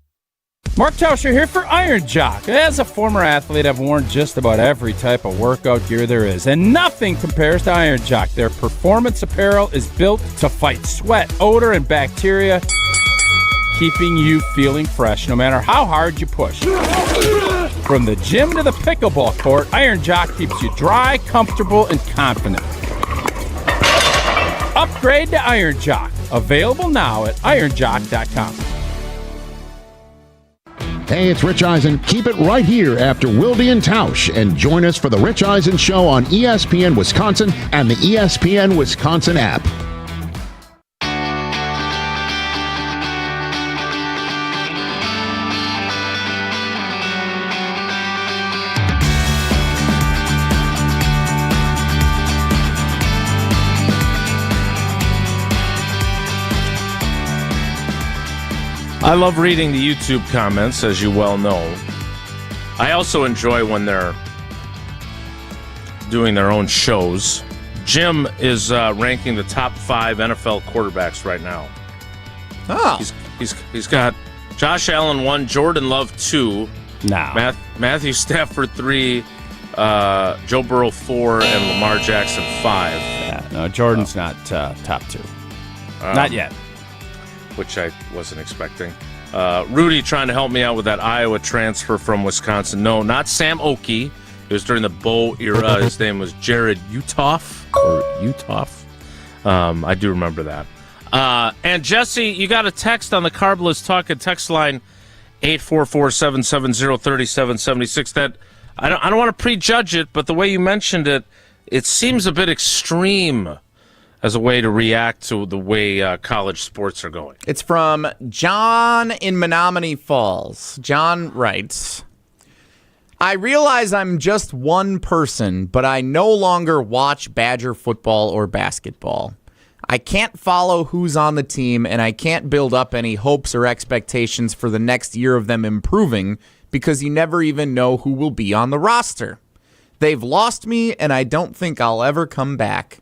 Mark Tauscher here for Iron Jock. As a former athlete, I've worn just about every type of workout gear there is, and nothing compares to Iron Jock. Their performance apparel is built to fight sweat, odor, and bacteria, keeping you feeling fresh no matter how hard you push. From the gym to the pickleball court, Iron Jock keeps you dry, comfortable, and confident. Upgrade to Iron Jock. Available now at ironjock.com. Hey, it's Rich Eisen. Keep it right here after Wilde and Tausch and join us for the Rich Eisen Show on ESPN Wisconsin and the ESPN Wisconsin app. I love reading the YouTube comments, as you well know. I also enjoy when they're doing their own shows. Jim is ranking the top 5 NFL quarterbacks right now. Oh. He's got Josh Allen 1, Jordan Love 2, Matthew Stafford 3, Joe Burrow 4, and Lamar Jackson 5. Yeah, no, Jordan's not top 2. Not yet. which I wasn't expecting. Rudy trying to help me out with that Iowa transfer from Wisconsin. No, not Sam Oakey. It was during the Bo era. His name was Jared Utoff. I do remember that. And Jesse, you got a text on the Carb List Talking text line 844-770-3776 that I don't want to prejudge it, but the way you mentioned it, it seems a bit extreme as a way to react to the way college sports are going. It's from John in Menominee Falls. John writes, I realize I'm just one person, but I no longer watch Badger football or basketball. I can't follow who's on the team, and I can't build up any hopes or expectations for the next year of them improving because you never even know who will be on the roster. They've lost me, and I don't think I'll ever come back.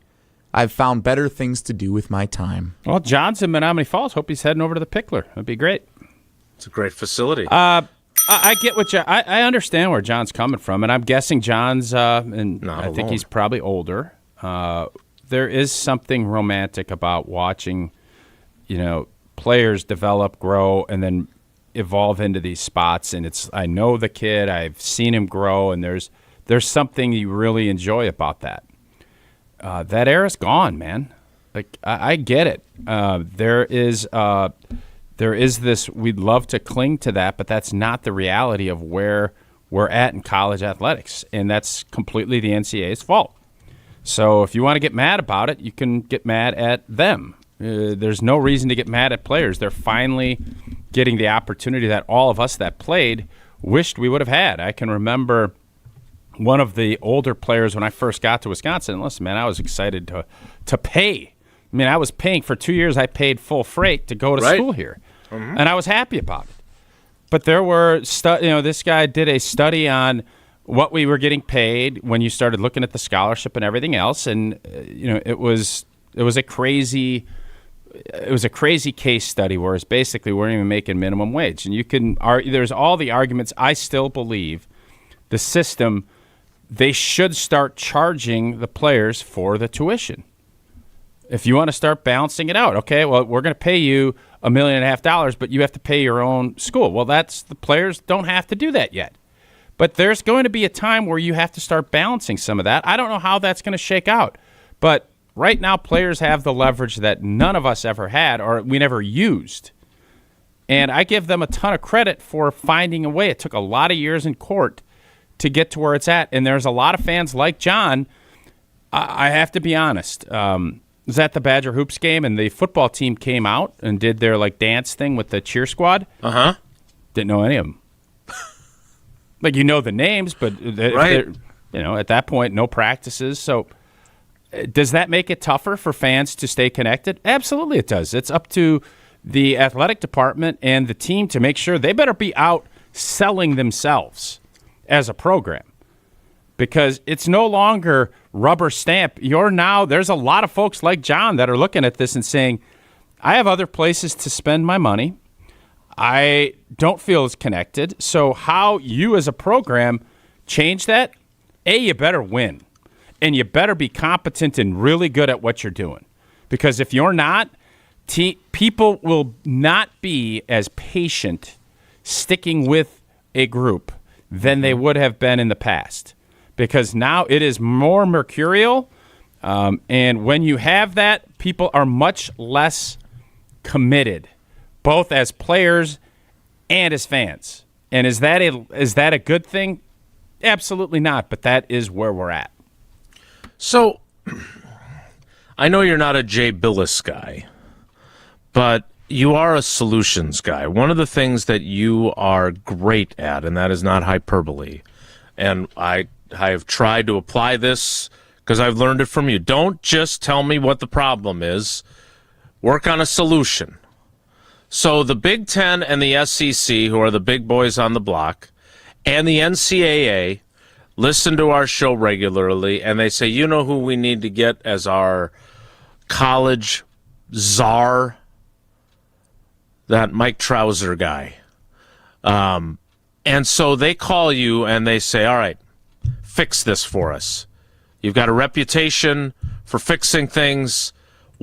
I've found better things to do with my time. Well, John's in Menominee Falls. Hope he's heading over to the Pickler. That'd be great. It's a great facility. I get what I understand where John's coming from, and I'm guessing John's, and I think he's probably older. There is something romantic about watching, players develop, grow, and then evolve into these spots. And I know the kid, I've seen him grow, and there's something you really enjoy about that. That era's gone, man. Like I get it. There is this. We'd love to cling to that, but that's not the reality of where we're at in college athletics, and that's completely the NCAA's fault. So if you want to get mad about it, you can get mad at them. There's no reason to get mad at players. They're finally getting the opportunity that all of us that played wished we would have had. I can remember one of the older players when I first got to Wisconsin. Listen, man, I was excited to pay. I mean, I was paying for 2 years. I paid full freight to go to school here, and I was happy about it. But there were, this guy did a study on what we were getting paid when you started looking at the scholarship and everything else, and it was a crazy case study where it's basically we weren't even making minimum wage. And you can there's all the arguments. I still believe the system, they should start charging the players for the tuition. If you want to start balancing it out, okay, well, we're going to pay you $1.5 million, but you have to pay your own school. Well, the players don't have to do that yet. But there's going to be a time where you have to start balancing some of that. I don't know how that's going to shake out. But right now, players have the leverage that none of us ever had or we never used. And I give them a ton of credit for finding a way. It took a lot of years in court to get to where it's at. And there's a lot of fans like John. I have to be honest. Was at the Badger Hoops game, and the football team came out and did their dance thing with the cheer squad. Didn't know any of them. Like, the names, but at that point, no practices. So does that make it tougher for fans to stay connected? Absolutely it does. It's up to the athletic department and the team to make sure they better be out selling themselves as a program, because it's no longer rubber stamp. There's a lot of folks like John that are looking at this and saying, I have other places to spend my money. I don't feel as connected. So how you as a program change that? You better win. And you better be competent and really good at what you're doing. Because if you're not, people will not be as patient sticking with a group than they would have been in the past. Because now it is more mercurial. And when you have that, people are much less committed, both as players and as fans. And is that a good thing? Absolutely not, but that is where we're at. So, I know you're not a Jay Billis guy, but you are a solutions guy. One of the things that you are great at, and that is not hyperbole, and I have tried to apply this because I've learned it from you. Don't just tell me what the problem is. Work on a solution. So the Big Ten and the SEC, who are the big boys on the block, and the NCAA listen to our show regularly, and they say, you know who we need to get as our college czar? That Mike Trouser guy. And so they call you and they say, all right, fix this for us. You've got a reputation for fixing things.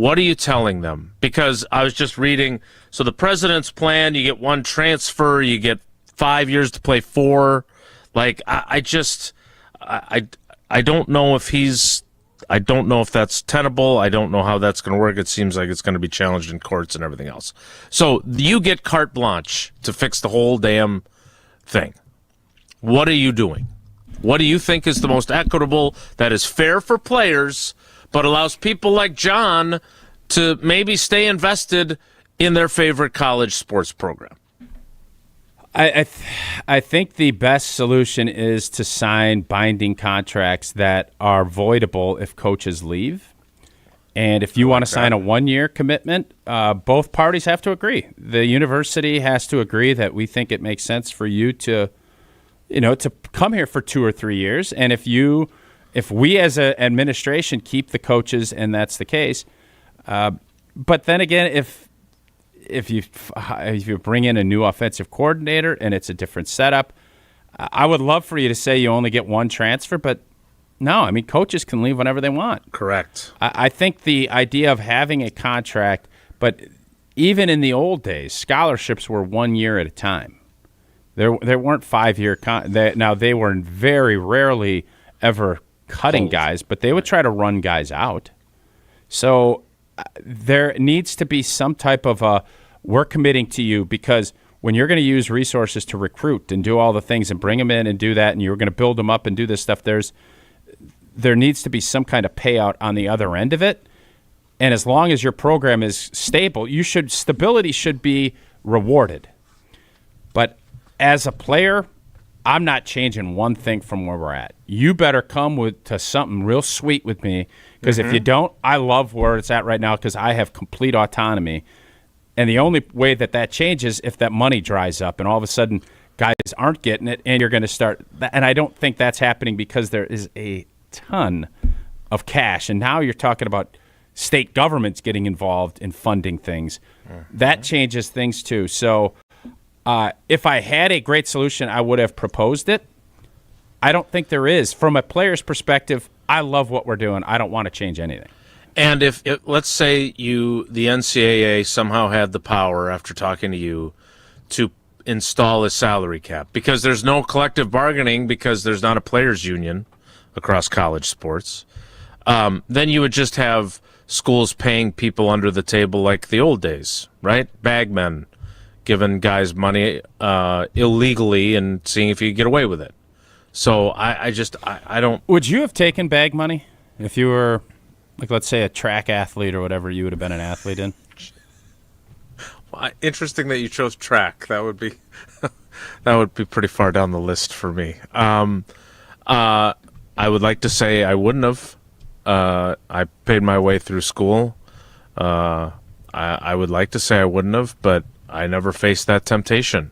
What are you telling them? Because I was just reading, so the president's plan, you get one transfer, you get 5 years to play 4. Like, I don't know if I don't know if that's tenable. I don't know how that's going to work. It seems like it's going to be challenged in courts and everything else. So you get carte blanche to fix the whole damn thing. What are you doing? What do you think is the most equitable, that is fair for players, but allows people like John to maybe stay invested in their favorite college sports program? I think the best solution is to sign binding contracts that are voidable if coaches leave. And if you want to sign a 1-year commitment, both parties have to agree. The university has to agree that we think it makes sense for you to come here for 2 or 3 years. And if we as an administration keep the coaches, and that's the case, but then again, if you bring in a new offensive coordinator and it's a different setup, I would love for you to say you only get one transfer, but no, I mean, coaches can leave whenever they want. Correct. I think the idea of having a contract, but even in the old days, scholarships were 1 year at a time. There weren't 5-year now they were very rarely ever cutting guys, but they would try to run guys out. So there needs to be some type of we're committing to you, because when you're going to use resources to recruit and do all the things and bring them in and do that, and you're going to build them up and do this stuff, there needs to be some kind of payout on the other end of it. And as long as your program is stable, stability should be rewarded. But as a player, I'm not changing one thing from where we're at. You better come to something real sweet with me, because if you don't, I love where it's at right now because I have complete autonomy. And the only way that changes if that money dries up and all of a sudden guys aren't getting it and you're going to start – and I don't think that's happening because there is a ton of cash. And now you're talking about state governments getting involved in funding things. That changes things too. So if I had a great solution, I would have proposed it. I don't think there is. From a player's perspective, I love what we're doing. I don't want to change anything. And if let's say the NCAA somehow had the power after talking to you to install a salary cap, because there's no collective bargaining because there's not a players union across college sports, then you would just have schools paying people under the table like the old days, right? Bagmen giving guys money illegally and seeing if you could get away with it. So I don't. Would you have taken bag money if you were, like, let's say, a track athlete or whatever you would have been an athlete in? Well, interesting that you chose track. That would be that would be pretty far down the list for me. I would like to say I wouldn't have. I paid my way through school. I would like to say I wouldn't have, but I never faced that temptation.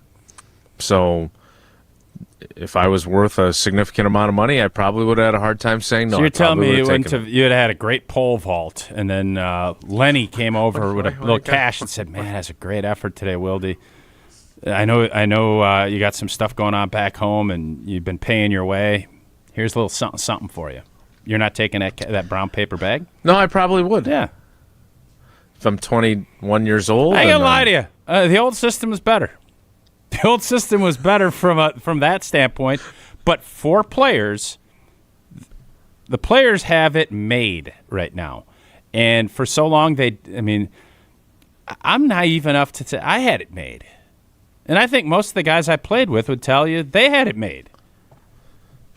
So if I was worth a significant amount of money, I probably would have had a hard time saying no. So you're telling me you had had a great pole vault, and then Lenny came over with a little cash and said, "Man, that's a great effort today, Wilde. I know you got some stuff going on back home, and you've been paying your way. Here's a little something for you." You're not taking that brown paper bag? No, I probably would. Yeah. If I'm 21 years old. I ain't gonna lie to you. The old system was better. The old system was better from that standpoint, but for players, the players have it made right now, and for so long I'm naive enough to say I had it made, and I think most of the guys I played with would tell you they had it made.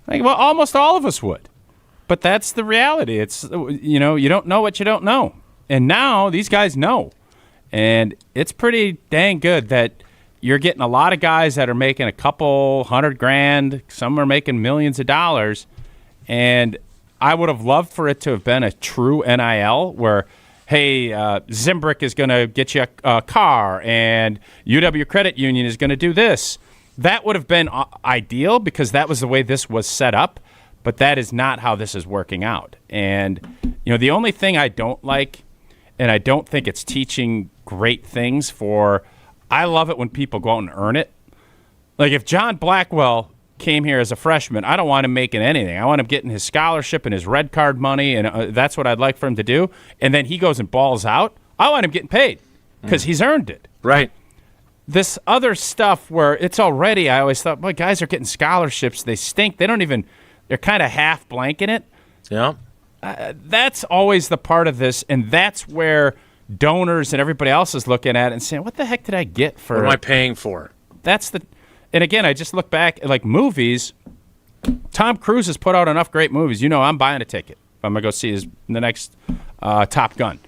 Well, almost all of us would, but that's the reality. It's you don't know what you don't know, and now these guys know, and it's pretty dang good that you're getting a lot of guys that are making a couple $100,000. Some are making millions of dollars. And I would have loved for it to have been a true NIL where, hey, Zimbrick is going to get you a car and UW Credit Union is going to do this. That would have been ideal because that was the way this was set up. But that is not how this is working out. And, the only thing I don't like, and I don't think it's teaching great things I love it when people go out and earn it. Like if John Blackwell came here as a freshman, I don't want him making anything. I want him getting his scholarship and his red card money, and that's what I'd like for him to do. And then he goes and balls out. I want him getting paid because he's earned it. Right. This other stuff where it's already, I always thought, boy, guys are getting scholarships. They stink. They're kind of half blanking it. Yeah. That's always the part of this, and that's where donors and everybody else is looking at it and saying, what the heck did I get for What am I paying for? And again, I just look back at like movies. Tom Cruise has put out enough great movies. I'm buying a ticket. I'm going to go see the next Top Gun.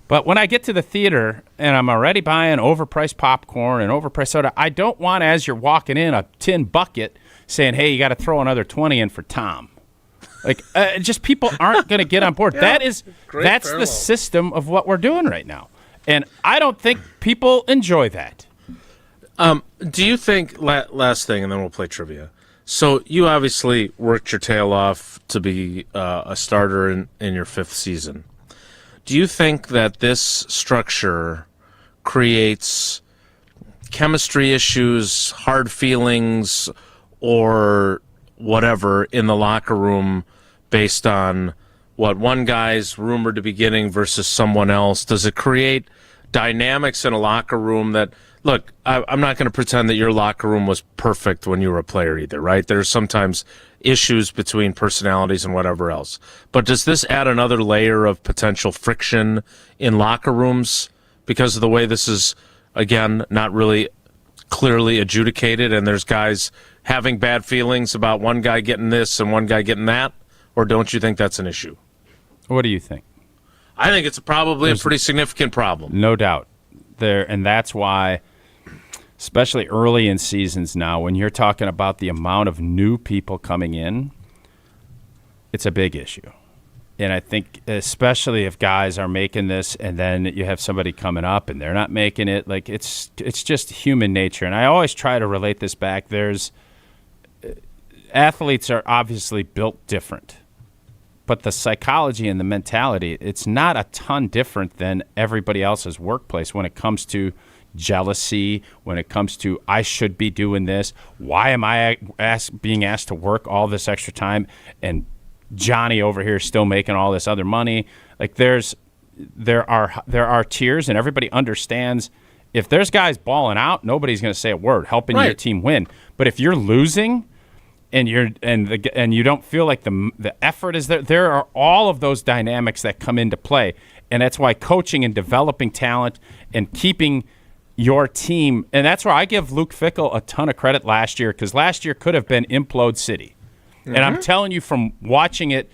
But when I get to the theater and I'm already buying overpriced popcorn and overpriced soda, I don't want, as you're walking in, a tin bucket saying, hey, you got to throw another 20 in for Tom. Like, just people aren't going to get on board. Yeah, that's parallel. the system of what we're doing right now. And I don't think people enjoy that. Do you think, last thing, and then we'll play trivia. So you obviously worked your tail off to be a starter in your 5th season. Do you think that this structure creates chemistry issues, hard feelings, or whatever in the locker room based on what one guy's rumored to be getting versus someone else? Does it create dynamics in a locker room that, look, I'm not going to pretend that your locker room was perfect when you were a player either, right? There's sometimes issues between personalities and whatever else. But does this add another layer of potential friction in locker rooms because of the way this is, again, not really clearly adjudicated, and there's guys having bad feelings about one guy getting this and one guy getting that? Or don't you think that's an issue? What do you think? I think it's probably a pretty significant problem. No doubt. And that's why, especially early in seasons now, when you're talking about the amount of new people coming in, it's a big issue. And I think especially if guys are making this and then you have somebody coming up and they're not making it, like it's just human nature. And I always try to relate this back. Athletes are obviously built different. But the psychology and the mentality, it's not a ton different than everybody else's workplace when it comes to jealousy, when it comes to I should be doing this. Why am I being asked to work all this extra time and Johnny over here is still making all this other money? Like there are tiers, and everybody understands if there's guys balling out, nobody's going to say a word helping your team win. But if you're losing, and you don't feel like the effort is there. There are all of those dynamics that come into play, and that's why coaching and developing talent and keeping your team. And that's where I give Luke Fickell a ton of credit last year, because last year could have been implode city. Mm-hmm. And I'm telling you from watching it.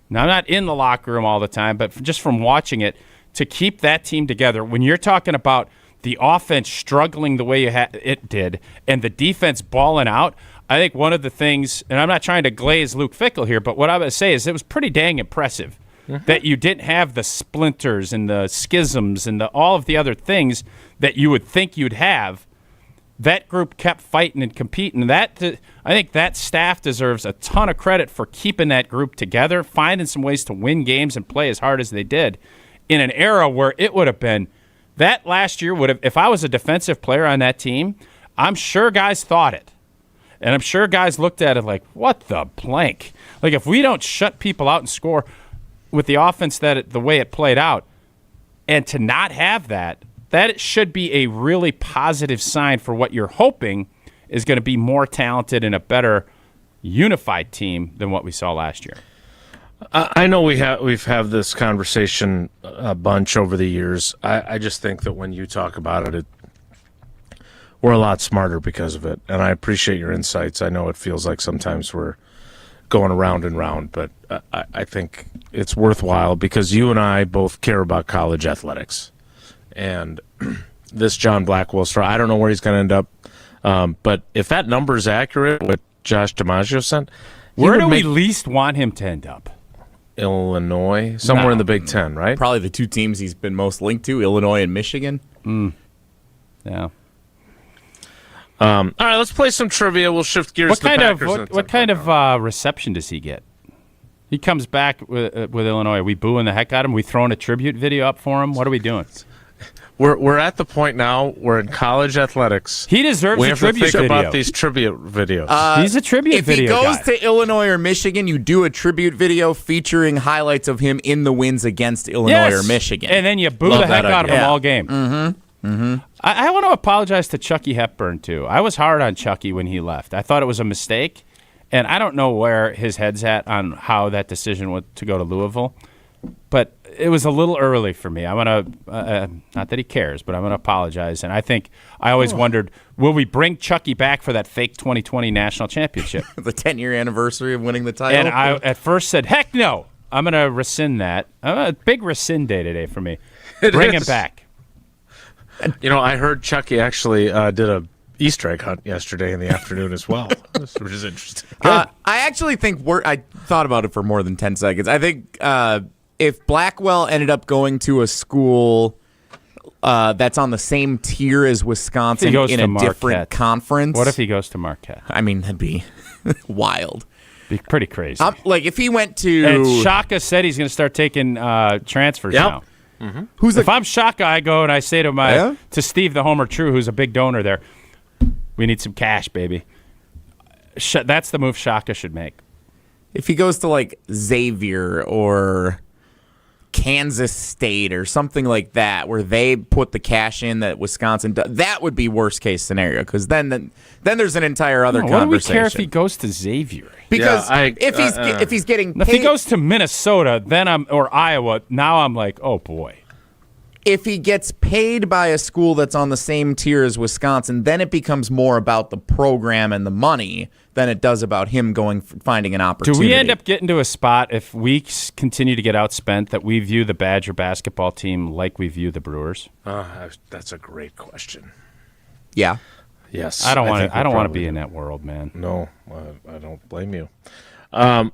Now I'm not in the locker room all the time, but just from watching it, to keep that team together. When you're talking about the offense struggling the way it did, and the defense balling out. I think one of the things, and I'm not trying to glaze Luke Fickell here, but what I would say is it was pretty dang impressive that you didn't have the splinters and the schisms and all of the other things that you would think you'd have. That group kept fighting and competing. I think that staff deserves a ton of credit for keeping that group together, finding some ways to win games and play as hard as they did in an era where it would have been that last year would have, if I was a defensive player on that team, I'm sure guys thought it. And I'm sure guys looked at it like, what the blank? Like, if we don't shut people out and score with the offense the way it played out, and to not have that it should be a really positive sign for what you're hoping is going to be more talented and a better unified team than what we saw last year. I know we've had this conversation a bunch over the years. I just think that when you talk about it, we're a lot smarter because of it, and I appreciate your insights. I know it feels like sometimes we're going around and round, but I think it's worthwhile because you and I both care about college athletics. And this John Blackwell story, I don't know where he's going to end up, but if that number is accurate, what Josh DiMaggio sent, where do we least want him to end up? Illinois, somewhere in the Big Ten, right? Probably the two teams he's been most linked to, Illinois and Michigan. Yeah. All right, let's play some trivia. We'll shift gears to the Packers. What kind of reception does he get? He comes back with Illinois. Are we booing the heck out of him? Are we throwing a tribute video up for him? What are we doing? We're at the point now. We're in college athletics. He deserves we a have tribute to think video. about these tribute videos. He's a tribute video If he goes guy. to Illinois or Michigan, you do a tribute video featuring highlights of him in the wins against Illinois or Michigan. And then you boo the heck out of him all game. Mm-hmm. I want to apologize to Chucky Hepburn, too. I was hard on Chucky when he left. I thought it was a mistake, and I don't know where his head's at on how that decision was to go to Louisville, but it was a little early for me. I want to, not that he cares, but I'm going to apologize. And I think I always wondered, will we bring Chucky back for that fake 2020 national championship? The 10-year anniversary of winning the title. And I at first said, heck no. I'm going to rescind that. A big rescind day today for me. Bring him back. You know, I heard Chucky actually did a Easter egg hunt yesterday in the afternoon as well, which is interesting. I actually think I thought about it for more than 10 seconds. I think if Blackwell ended up going to a school that's on the same tier as Wisconsin in a different conference. What if he goes to Marquette? I mean, that'd be wild. Be pretty crazy. Like if he went to... And Shaka said he's going to start taking transfers now. Mm-hmm. If I'm Shaka, I go and I say to to Steve the Homer True, who's a big donor there, we need some cash, baby. That's the move Shaka should make. If he goes to like Xavier or Kansas State or something like that, where they put the cash in that Wisconsin does, that would be worst case scenario, because then there's an entire other conversation. What do we care if he goes to Xavier? Because if he's getting paid, if he goes to Minnesota, then or Iowa, now I'm like, oh boy. If he gets paid by a school that's on the same tier as Wisconsin, then it becomes more about the program and the money than it does about him finding an opportunity. Do we end up getting to a spot, if we continue to get outspent, that we view the Badger basketball team like we view the Brewers? That's a great question. Yeah. Yes. I don't want to be in that world, man. No, I don't blame you.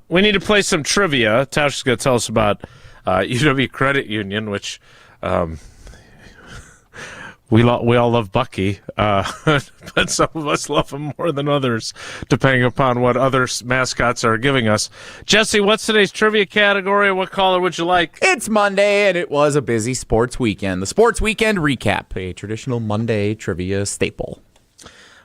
We need to play some trivia. Tauscher's going to tell us about UW Credit Union, which we all love Bucky, but some of us love him more than others, depending upon what other mascots are giving us. Jesse, what's today's trivia category? What caller would you like? It's Monday, and it was a busy sports weekend. The Sports Weekend Recap, a traditional Monday trivia staple.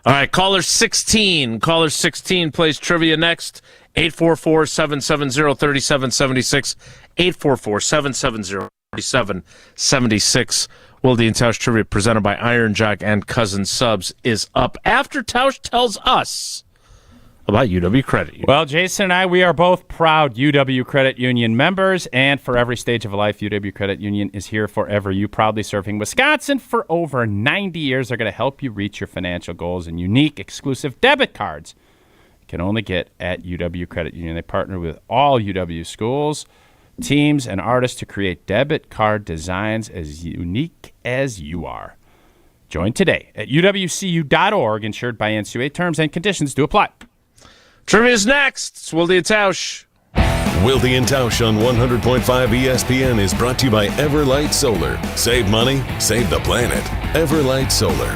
All right, caller 16. Caller 16 plays trivia next. 844-770-3776. 844-770-3776. Wilde and Tausch trivia presented by Iron Jock and Cousin Subs is up after Tausch tells us about UW Credit Union. Well, Jason and I, we are both proud UW Credit Union members, and for every stage of life, UW Credit Union is here forever. You proudly serving Wisconsin for over 90 years. They're going to help you reach your financial goals, and unique, exclusive debit cards you can only get at UW Credit Union. They partner with all UW schools, teams, and artists to create debit card designs as unique as you are. Join today at uwcu.org, insured by NCAA. Terms and conditions do apply. Trivia's next. It's Wilde and Tausch. Wilde and Tausch on 100.5 ESPN is brought to you by Everlight Solar. Save money, save the planet. Everlight Solar.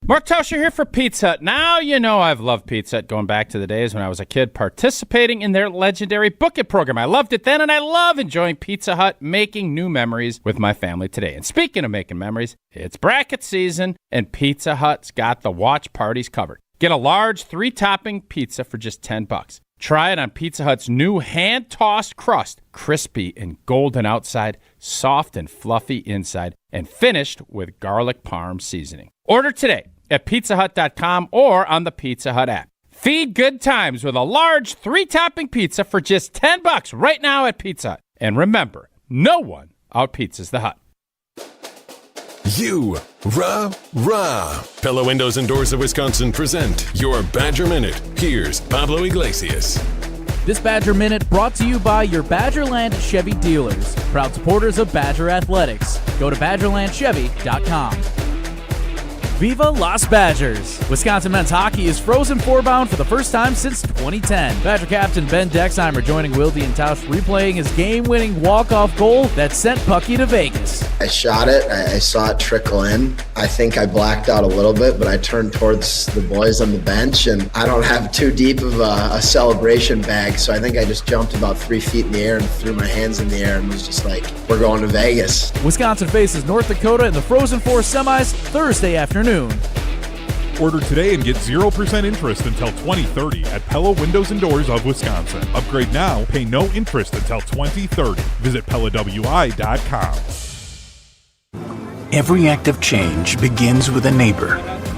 Mark Tauscher here for Pizza Hut. Now you know I've loved Pizza Hut going back to the days when I was a kid participating in their legendary Book It program. I loved it then, and I love enjoying Pizza Hut, making new memories with my family today. And speaking of making memories, it's bracket season, and Pizza Hut's got the watch parties covered. Get a large 3-topping pizza for just $10. Try it on Pizza Hut's new hand-tossed crust, crispy and golden outside, soft and fluffy inside, and finished with garlic parm seasoning. Order today at pizzahut.com or on the Pizza Hut app. Feed good times with a large 3-topping pizza for just $10 right now at Pizza Hut. And remember, no one out-pizzas the Hut. Rah. Pella Windows and Doors of Wisconsin present your Badger Minute. Here's Pablo Iglesias. This Badger Minute brought to you by your Badgerland Chevy dealers, proud supporters of Badger Athletics. Go to BadgerlandChevy.com. Viva Las Badgers! Wisconsin men's hockey is frozen four-bound for the first time since 2010. Badger captain Ben Dexheimer joining Wilde and Tausch replaying his game-winning walk-off goal that sent Pucky to Vegas. I shot it. I saw it trickle in. I think I blacked out a little bit, but I turned towards the boys on the bench, and I don't have too deep of a celebration bag, so I think I just jumped about 3 feet in the air and threw my hands in the air and was just like, we're going to Vegas. Wisconsin faces North Dakota in the Frozen Four semis Thursday afternoon. Order today and get 0% interest until 2030 at Pella Windows and Doors of Wisconsin. Upgrade now, pay no interest until 2030. Visit PellaWI.com. Every act of change begins with a neighbor.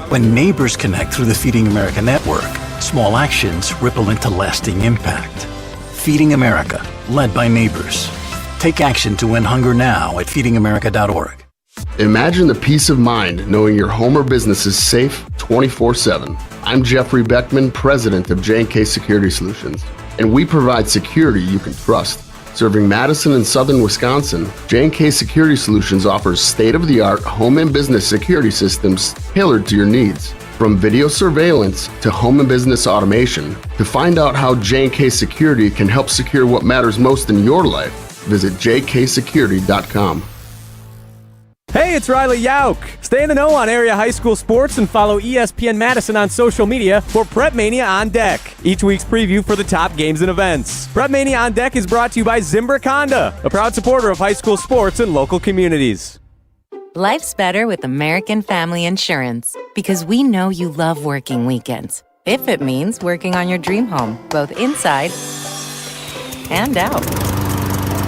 When neighbors connect through the Feeding America network, small actions ripple into lasting impact. Feeding America, led by neighbors. Take action to end hunger now at feedingamerica.org. Imagine the peace of mind knowing your home or business is safe 24/7. I'm Jeffrey Beckman, president of J&K Security Solutions, and we provide security you can trust. Serving Madison and southern Wisconsin, J&K Security Solutions offers state-of-the-art home and business security systems tailored to your needs. From video surveillance to home and business automation, to find out how J&K Security can help secure what matters most in your life, visit jksecurity.com. Hey, it's Riley Yauk. Stay in the know on area high school sports and follow ESPN Madison on social media for Prep Mania on Deck, each week's preview for the top games and events. Prep Mania on Deck is brought to you by Zimbrick Honda, a proud supporter of high school sports and local communities. Life's better with American Family Insurance because we know you love working weekends. If it means working on your dream home, both inside and out.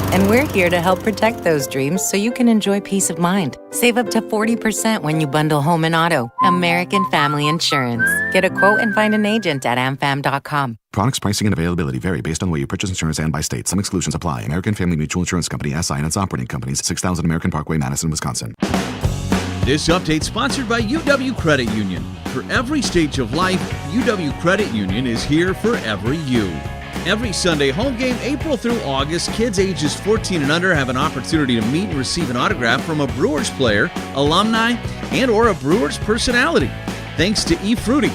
And we're here to help protect those dreams so you can enjoy peace of mind. Save up to 40% when you bundle home and auto. American Family Insurance. Get a quote and find an agent at amfam.com. Products, pricing, and availability vary based on the way you purchase insurance and by state. Some exclusions apply. American Family Mutual Insurance Company, SI, and its operating companies, 6000 American Parkway, Madison, Wisconsin. This update sponsored by UW Credit Union. For every stage of life, UW Credit Union is here for every you. Every Sunday home game, April through August, kids ages 14 and under have an opportunity to meet and receive an autograph from a Brewers player, alumni, and or a Brewers personality. Thanks to eFruity.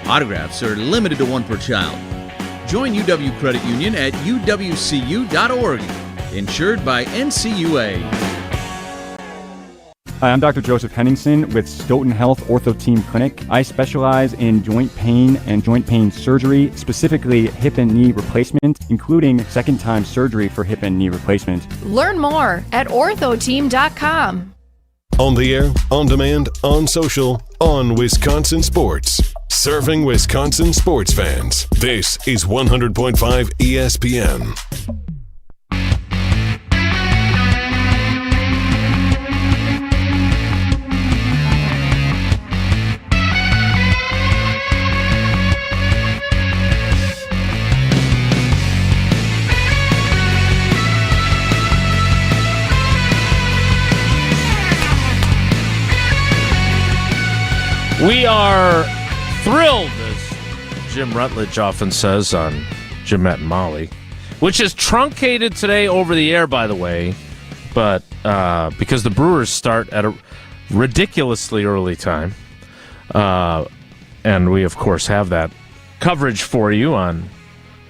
Autographs are limited to one per child. Join UW Credit Union at uwcu.org. Insured by NCUA. Hi, I'm Dr. Joseph Henningsen with Stoughton Health Ortho Team Clinic. I specialize in joint pain and joint pain surgery, specifically hip and knee replacement, including second-time surgery for hip and knee replacement. Learn more at orthoteam.com. On the air, on demand, on social, on Wisconsin Sports. Serving Wisconsin sports fans. This is 100.5 ESPN. We are thrilled, as Jim Rutledge often says on Jimette and Molly, which is truncated today over the air, by the way, but because the Brewers start at a ridiculously early time. And we, of course, have that coverage for you on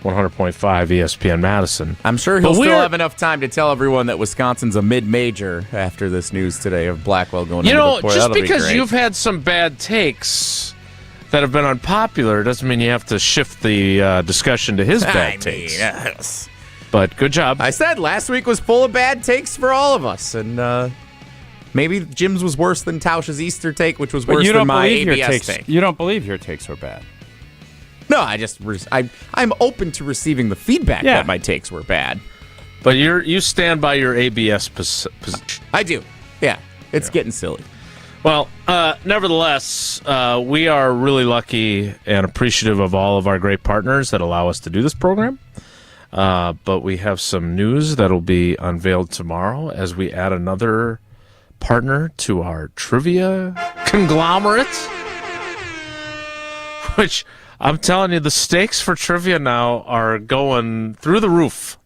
100.5 ESPN Madison. I'm sure he'll still have enough time to tell everyone that Wisconsin's a mid-major after this news today of Blackwell going into the play. Just because you've had some bad takes that have been unpopular doesn't mean you have to shift the discussion to his bad takes. Yes. But good job. I said last week was full of bad takes for all of us, and maybe Jim's was worse than Tausch's Easter take, which was worse than my ABS take. You don't believe your takes were bad. No, I'm open to receiving the feedback that my takes were bad. But you stand by your ABS position. I do. Yeah, it's getting silly. Well, nevertheless, we are really lucky and appreciative of all of our great partners that allow us to do this program. But we have some news that will be unveiled tomorrow as we add another partner to our trivia conglomerate, which I'm telling you, the stakes for trivia now are going through the roof.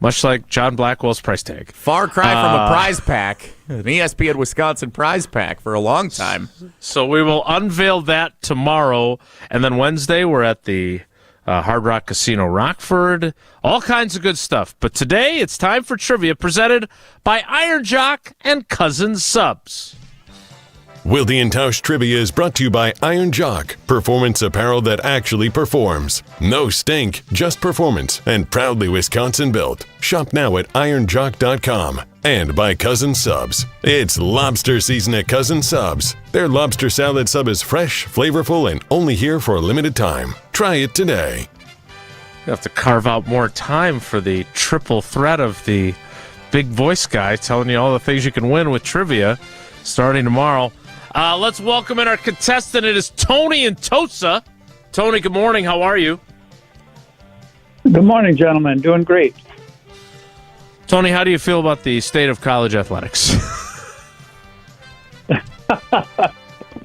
much like John Blackwell's price tag. Far cry from a prize pack, an ESPN Wisconsin prize pack for a long time. So we will unveil that tomorrow, and then Wednesday we're at the Hard Rock Casino Rockford. All kinds of good stuff. But today it's time for trivia presented by Iron Jock and Cousin Subs. Wilde and Tausch Trivia is brought to you by Iron Jock, performance apparel that actually performs. No stink, just performance, and proudly Wisconsin built. Shop now at ironjock.com. And by Cousin Subs. It's lobster season at Cousin Subs. Their lobster salad sub is fresh, flavorful, and only here for a limited time. Try it today. You have to carve out more time for the triple threat of the big voice guy telling you all the things you can win with trivia starting tomorrow. Let's welcome in our contestant. It is Tony in Tosa. Tony, good morning. How are you? Good morning, gentlemen. Doing great. Tony, how do you feel about the state of college athletics?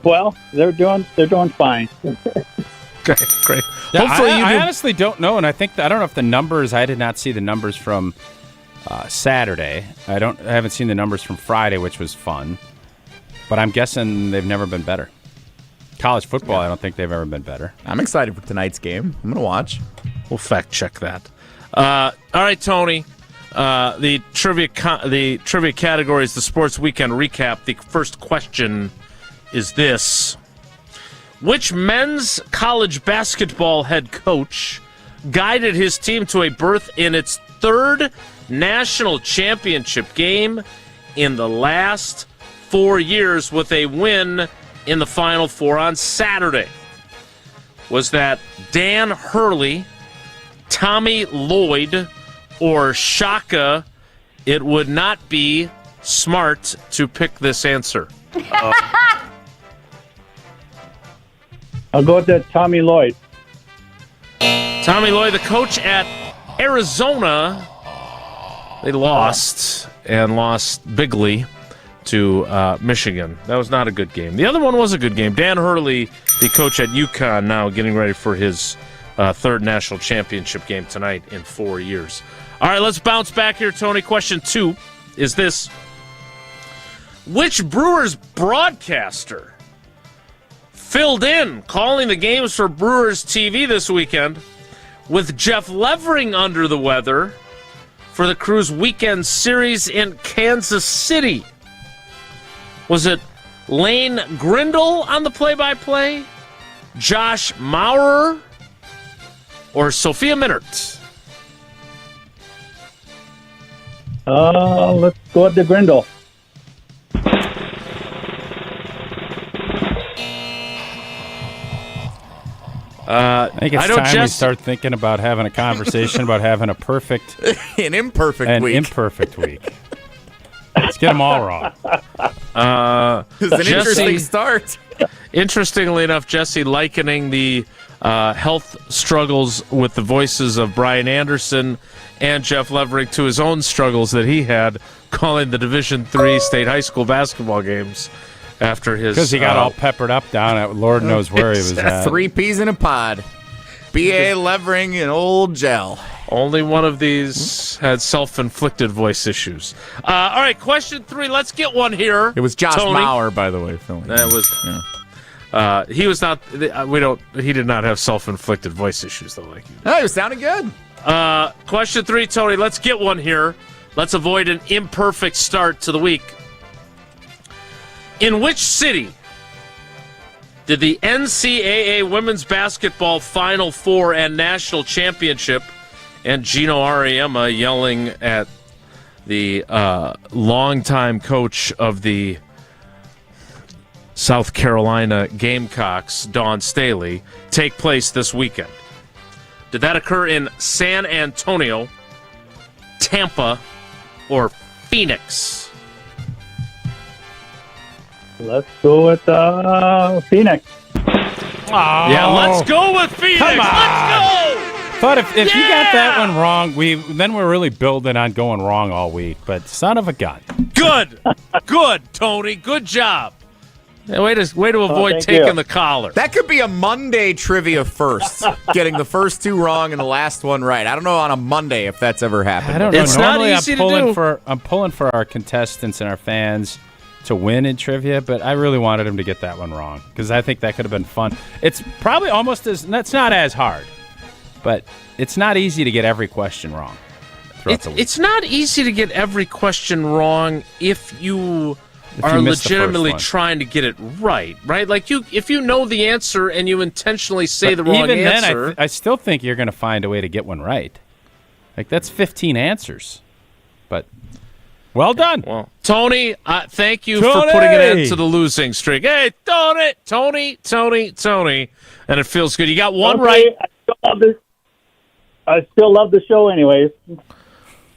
Well, they're doing fine. Okay, great. Yeah, I honestly don't know, and I don't know if the numbers. I did not see the numbers from Saturday. I haven't seen the numbers from Friday, which was fun. But I'm guessing they've never been better. College football, I don't think they've ever been better. I'm excited for tonight's game. I'm going to watch. We'll fact check that. All right, Tony. The trivia category is the Sports Weekend Recap. The first question is this. Which men's college basketball head coach guided his team to a berth in its third national championship game in the last 4 years with a win in the Final Four on Saturday? Was that Dan Hurley, Tommy Lloyd, or Shaka? It would not be smart to pick this answer. I'll go with that Tommy Lloyd. Tommy Lloyd, the coach at Arizona. They lost bigly to Michigan. That was not a good game. The other one was a good game. Dan Hurley, the coach at UConn, now getting ready for his third national championship game tonight in 4 years. All right, let's bounce back here, Tony. Question 2 is this. Which Brewers broadcaster filled in calling the games for Brewers TV this weekend with Jeff Levering under the weather for the Crew's weekend series in Kansas City? Was it Lane Grindle on the play-by-play, Josh Maurer, or Sophia Minert? Let's go with the Grindle. I think it's time we start thinking about having a conversation about having an imperfect week. Let's get them all wrong. It's an interesting start. Interestingly enough, Jesse likening the health struggles with the voices of Brian Anderson and Jeff Levering to his own struggles that he had calling the Division III state high school basketball games after his... Because he got all peppered up down at Lord knows where he was at. 3 peas in a pod. B.A. Levering and old gel. Only one of these had self-inflicted voice issues. All right, question 3. Let's get one here. It was Josh Tony. Maurer, by the way. That was. Yeah. He was not. He did not have self-inflicted voice issues though, like you. Oh, he was sounding good. Question 3, Tony. Let's get one here. Let's avoid an imperfect start to the week. In which city did the NCAA women's basketball Final Four and national championship, and Gino Auriemma yelling at the longtime coach of the South Carolina Gamecocks, Dawn Staley, take place this weekend? Did that occur in San Antonio, Tampa, or Phoenix? Let's go with Phoenix. Oh, yeah, let's go with Phoenix. Come on. Let's go. Thought if you got that one wrong, then we're really building on going wrong all week. But son of a gun. Good, Tony. Good job. Way to avoid thank taking you. the collar. That could be a Monday trivia first, getting the first two wrong and the last one right. I don't know on a Monday if that's ever happened. I don't know. It's not Normally, easy to do. I'm pulling for our contestants and our fans to win in trivia, but I really wanted them to get that one wrong because I think that could have been fun. It's probably almost as that's not as hard, but it's not easy to get every question wrong. It's not easy to get every question wrong if you are you miss the first legitimately one. trying to get it right? Like if you know the answer and you intentionally say But the wrong even answer. then, I still think you're going to find a way to get one right. Like that's 15 answers, but well done. Well, Tony, thank you for putting an end to the losing streak. Hey, Tony, and it feels good. You got one right. I still love the show anyways.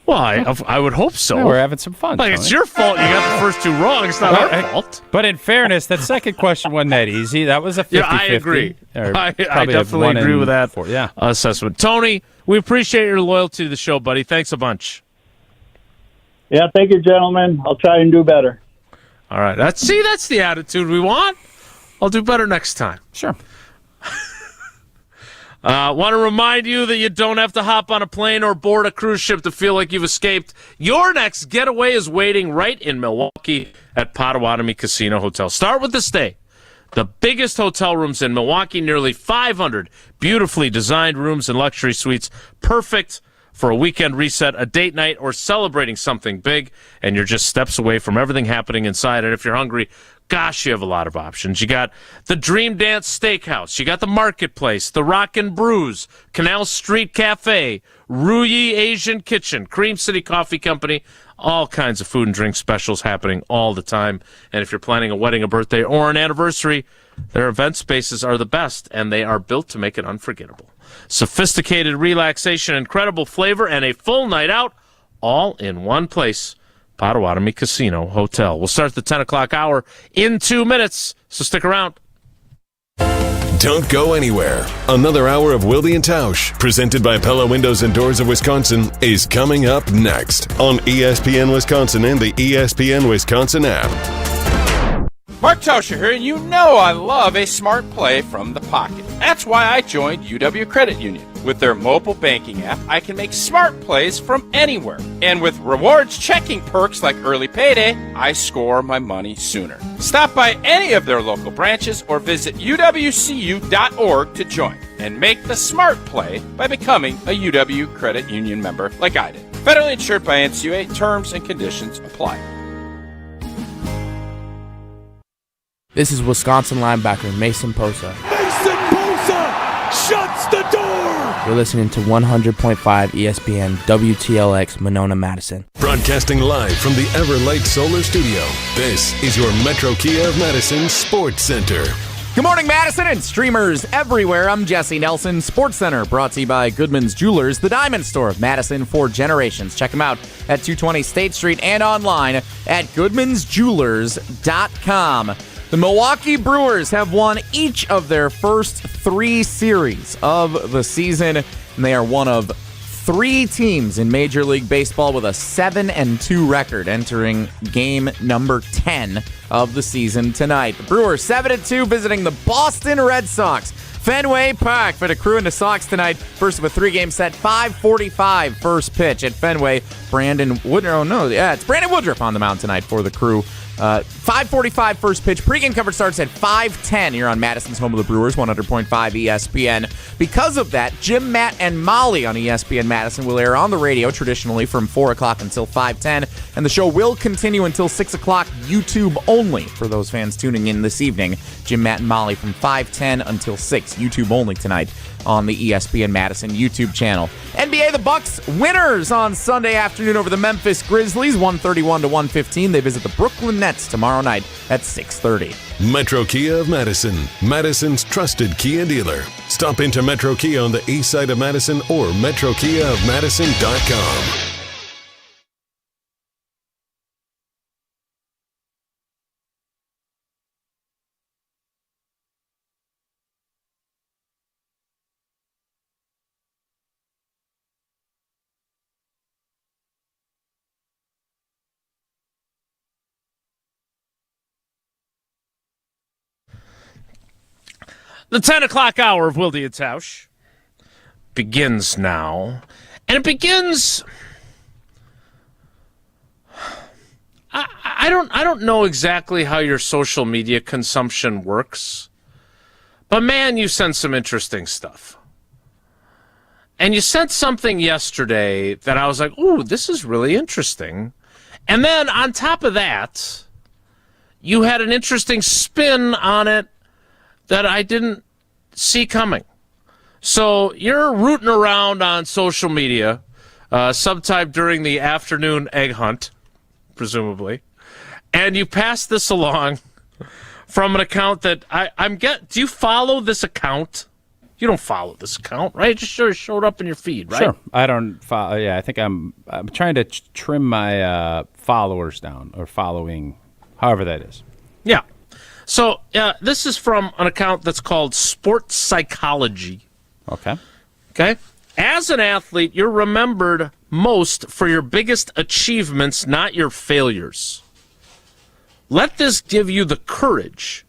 Well, I would hope so. Yeah, we're having some fun. Like, Tony. it's your fault you got the first two wrong. It's not our fault. But in fairness, that second question wasn't that easy. That was a 50-50. Yeah, I agree. I definitely agree with that assessment. Tony, we appreciate your loyalty to the show, buddy. Thanks a bunch. Yeah, thank you, gentlemen. I'll try and do better. All right. That's the attitude we want. I'll do better next time. Sure. Want to remind you that you don't have to hop on a plane or board a cruise ship to feel like you've escaped. Your next getaway is waiting right in Milwaukee at Potawatomi Casino Hotel. Start with the stay. The biggest hotel rooms in Milwaukee, nearly 500 beautifully designed rooms and luxury suites. Perfect for a weekend reset, a date night, or celebrating something big, and you're just steps away from everything happening inside. And if you're hungry, gosh, you have a lot of options. You got the Dream Dance Steakhouse. You got the Marketplace, the Rockin' Brews, Canal Street Cafe, Ruyi Asian Kitchen, Cream City Coffee Company, all kinds of food and drink specials happening all the time. And if you're planning a wedding, a birthday, or an anniversary, their event spaces are the best, and they are built to make it unforgettable. Sophisticated relaxation, incredible flavor, and a full night out, all in one place. Potawatomi Casino Hotel. We'll start the 10 o'clock hour in 2 minutes, so stick around. Don't go anywhere. Another hour of Wilde and Tausch, presented by Pella Windows and Doors of Wisconsin, is coming up next on ESPN Wisconsin and the ESPN Wisconsin app. Mark Tauscher here, and you know I love a smart play from the pocket. That's why I joined UW Credit Union. With their mobile banking app, I can make smart plays from anywhere. And with rewards checking perks like early payday, I score my money sooner. Stop by any of their local branches or visit uwcu.org to join and make the smart play by becoming a UW Credit Union member like I did. Federally insured by NCAA, terms and conditions apply. This is Wisconsin linebacker Mason Posa. Mason Bosa shuts the door. You're listening to 100.5 ESPN WTLX Monona, Madison. Broadcasting live from the Everlight Solar Studio, this is your Metro Kia of Madison Sports Center. Good morning, Madison, and streamers everywhere. I'm Jesse Nelson. Sports Center, brought to you by Goodman's Jewelers, the diamond store of Madison for generations. Check them out at 220 State Street and online at goodmansjewelers.com. The Milwaukee Brewers have won each of their first 3 series of the season, and they are one of 3 teams in Major League Baseball with a 7-2 record entering game number 10 of the season tonight. The Brewers 7-2 visiting the Boston Red Sox. Fenway Park for the Crew and the Sox tonight. First of a 3-game set, 5:45 first pitch at Fenway. It's Brandon Woodruff on the mound tonight for the Crew. 5:45 first pitch. Pre-game coverage starts at 5:10 here on Madison's home of the Brewers, 100.5 ESPN. Because of that, Jim, Matt, and Molly on ESPN Madison will air on the radio traditionally from 4 o'clock until 5:10, and the show will continue until 6 o'clock, YouTube only for those fans tuning in this evening. Jim, Matt, and Molly from 5:10 until 6, YouTube only tonight on the ESPN Madison YouTube channel. NBA, the Bucks winners on Sunday afternoon over the Memphis Grizzlies, 131-115. They visit the Brooklyn Nets tomorrow night at 6:30. Metro Kia of Madison, Madison's trusted Kia dealer. Stop into Metro Kia on the east side of Madison or metrokiaofmadison.com. The 10 o'clock hour of Wilde and Tausch begins now. And it begins... I don't know exactly how your social media consumption works. But, man, you send some interesting stuff. And you sent something yesterday that I was like, ooh, this is really interesting. And then on top of that, you had an interesting spin on it that I didn't see coming. So you're rooting around on social media, sometime during the afternoon egg hunt, presumably, and you pass this along from an account that do you follow this account? You don't follow this account, right? It just sort of showed up in your feed, right? Sure. I don't follow. Yeah, I think I'm trying to trim my followers down, or following, however that is. Yeah. So this is from an account that's called Sports Psychology. Okay. Okay. As an athlete, you're remembered most for your biggest achievements, not your failures. Let this give you the courage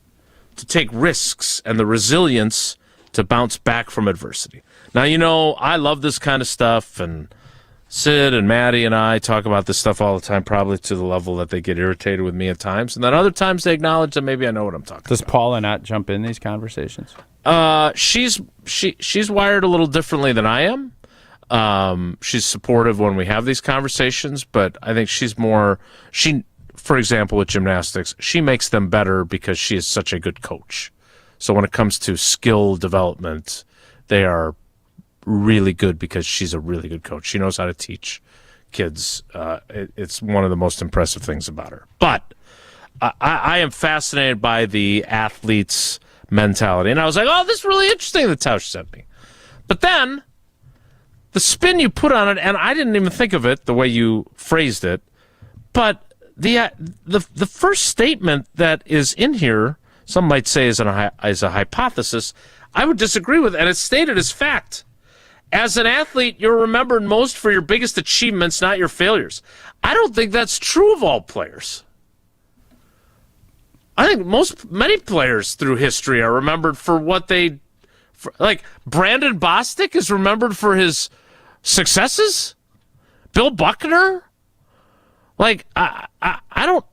to take risks and the resilience to bounce back from adversity. Now, you know, I love this kind of stuff, and Sid and Maddie and I talk about this stuff all the time, probably to the level that they get irritated with me at times, and then other times they acknowledge that maybe I know what I'm talking about. Does Paula not jump in these conversations? She's wired a little differently than I am. She's supportive when we have these conversations, but I think she's more, for example, with gymnastics, she makes them better because she is such a good coach. So when it comes to skill development, they are really good because she's a really good coach. She knows how to teach kids. It's one of the most impressive things about her. But I am fascinated by the athlete's mentality. And I was like, oh, this is really interesting that Tausch sent me. But then the spin you put on it, and I didn't even think of it the way you phrased it, but the first statement that is in here, some might say is a hypothesis, I would disagree with, and it's stated as fact. As an athlete, you're remembered most for your biggest achievements, not your failures. I don't think that's true of all players. I think many players through history are remembered for what like Brandon Bostic is remembered for his successes. Bill Buckner. Like I don't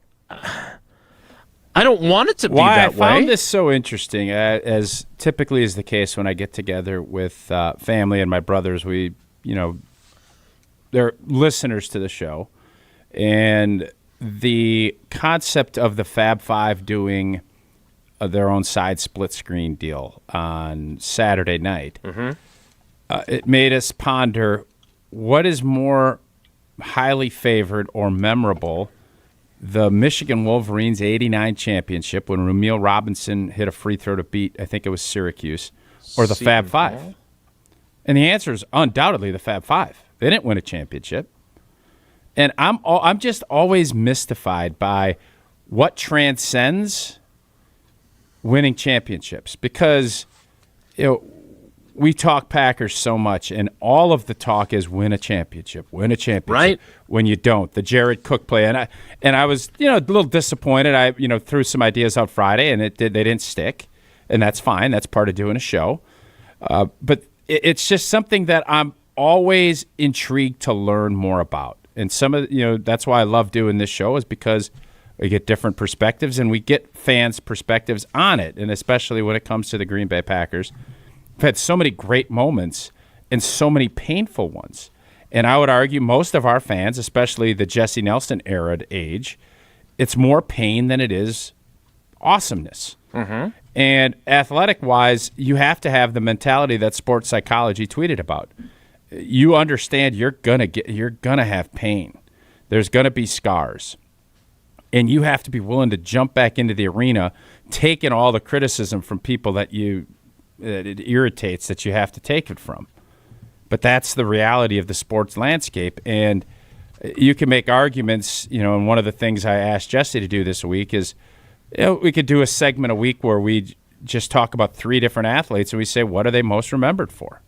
want it to be that way. I found this so interesting, as typically is the case when I get together with family and my brothers. They're listeners to the show, and the concept of the Fab Five doing their own side split screen deal on Saturday night, it made us ponder what is more highly favored or memorable. The Michigan Wolverines 89 championship when Ramil Robinson hit a free throw to beat, I think it was Syracuse, or the Fab Five? And the answer is undoubtedly the Fab Five. They didn't win a championship. And I'm just always mystified by what transcends winning championships, because we talk Packers so much, and all of the talk is win a championship. Right. When you don't, the Jared Cook play, and I was a little disappointed. I threw some ideas out Friday, and they didn't stick, and that's fine. That's part of doing a show. But it's just something that I'm always intrigued to learn more about, and that's why I love doing this show, is because we get different perspectives, and we get fans' perspectives on it, and especially when it comes to the Green Bay Packers. We've had so many great moments and so many painful ones. And I would argue most of our fans, especially the Jesse Nelson era age, it's more pain than it is awesomeness. Mm-hmm. And athletic-wise, you have to have the mentality that Sports Psychology tweeted about. You understand you're gonna have pain. There's gonna be scars. And you have to be willing to jump back into the arena, taking all the criticism from people that it irritates that you have to take it from. But that's the reality of the sports landscape. And you can make arguments, and one of the things I asked Jesse to do this week is, we could do a segment a week where we just talk about 3 different athletes and we say, what are they most remembered for?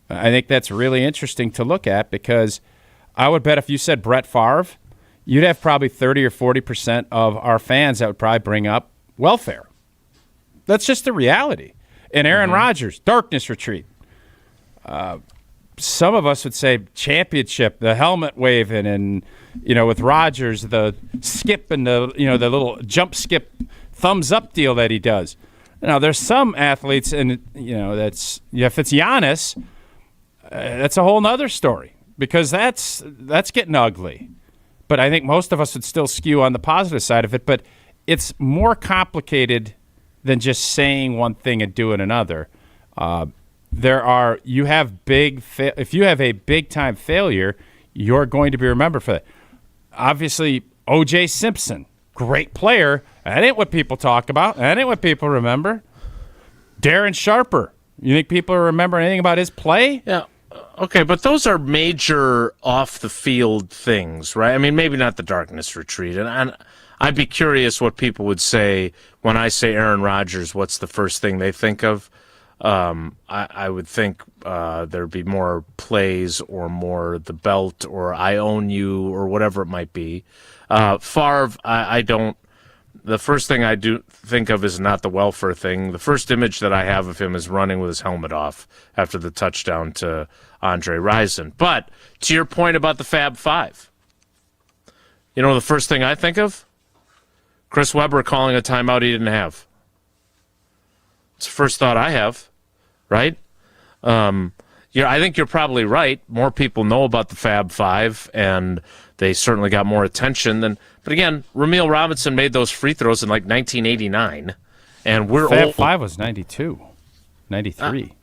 I think that's really interesting to look at, because I would bet if you said Brett Favre, you'd have probably 30 or 40% of our fans that would probably bring up welfare. That's just the reality. And Aaron Rodgers, darkness retreat. Some of us would say championship, the helmet waving, and with Rodgers, the skip and the the little jump skip thumbs up deal that he does. Now there's some athletes, and that's if it's Giannis, that's a whole nother story because that's getting ugly. But I think most of us would still skew on the positive side of it. But it's more complicated than just saying one thing and doing another. If you have a big time failure, you're going to be remembered for that. Obviously, O.J. Simpson, great player. That ain't what people talk about. That ain't what people remember. Darren Sharper, you think people remember anything about his play? Yeah. Okay, but those are major off-the-field things, right? I mean, maybe not the darkness retreat. And I'd be curious what people would say when I say Aaron Rodgers, what's the first thing they think of? I would think there'd be more plays or more the belt or I own you or whatever it might be. Favre, I don't. The first thing I do think of is not the welfare thing. The first image that I have of him is running with his helmet off after the touchdown to Andre Rison. But to your point about the Fab Five, the first thing I think of? Chris Webber calling a timeout he didn't have. It's the first thought I have, right? I think you're probably right. More people know about the Fab Five, and they certainly got more attention than. But again, Ramil Robinson made those free throws in 1989, and we're Fab old. Five was 92, 93.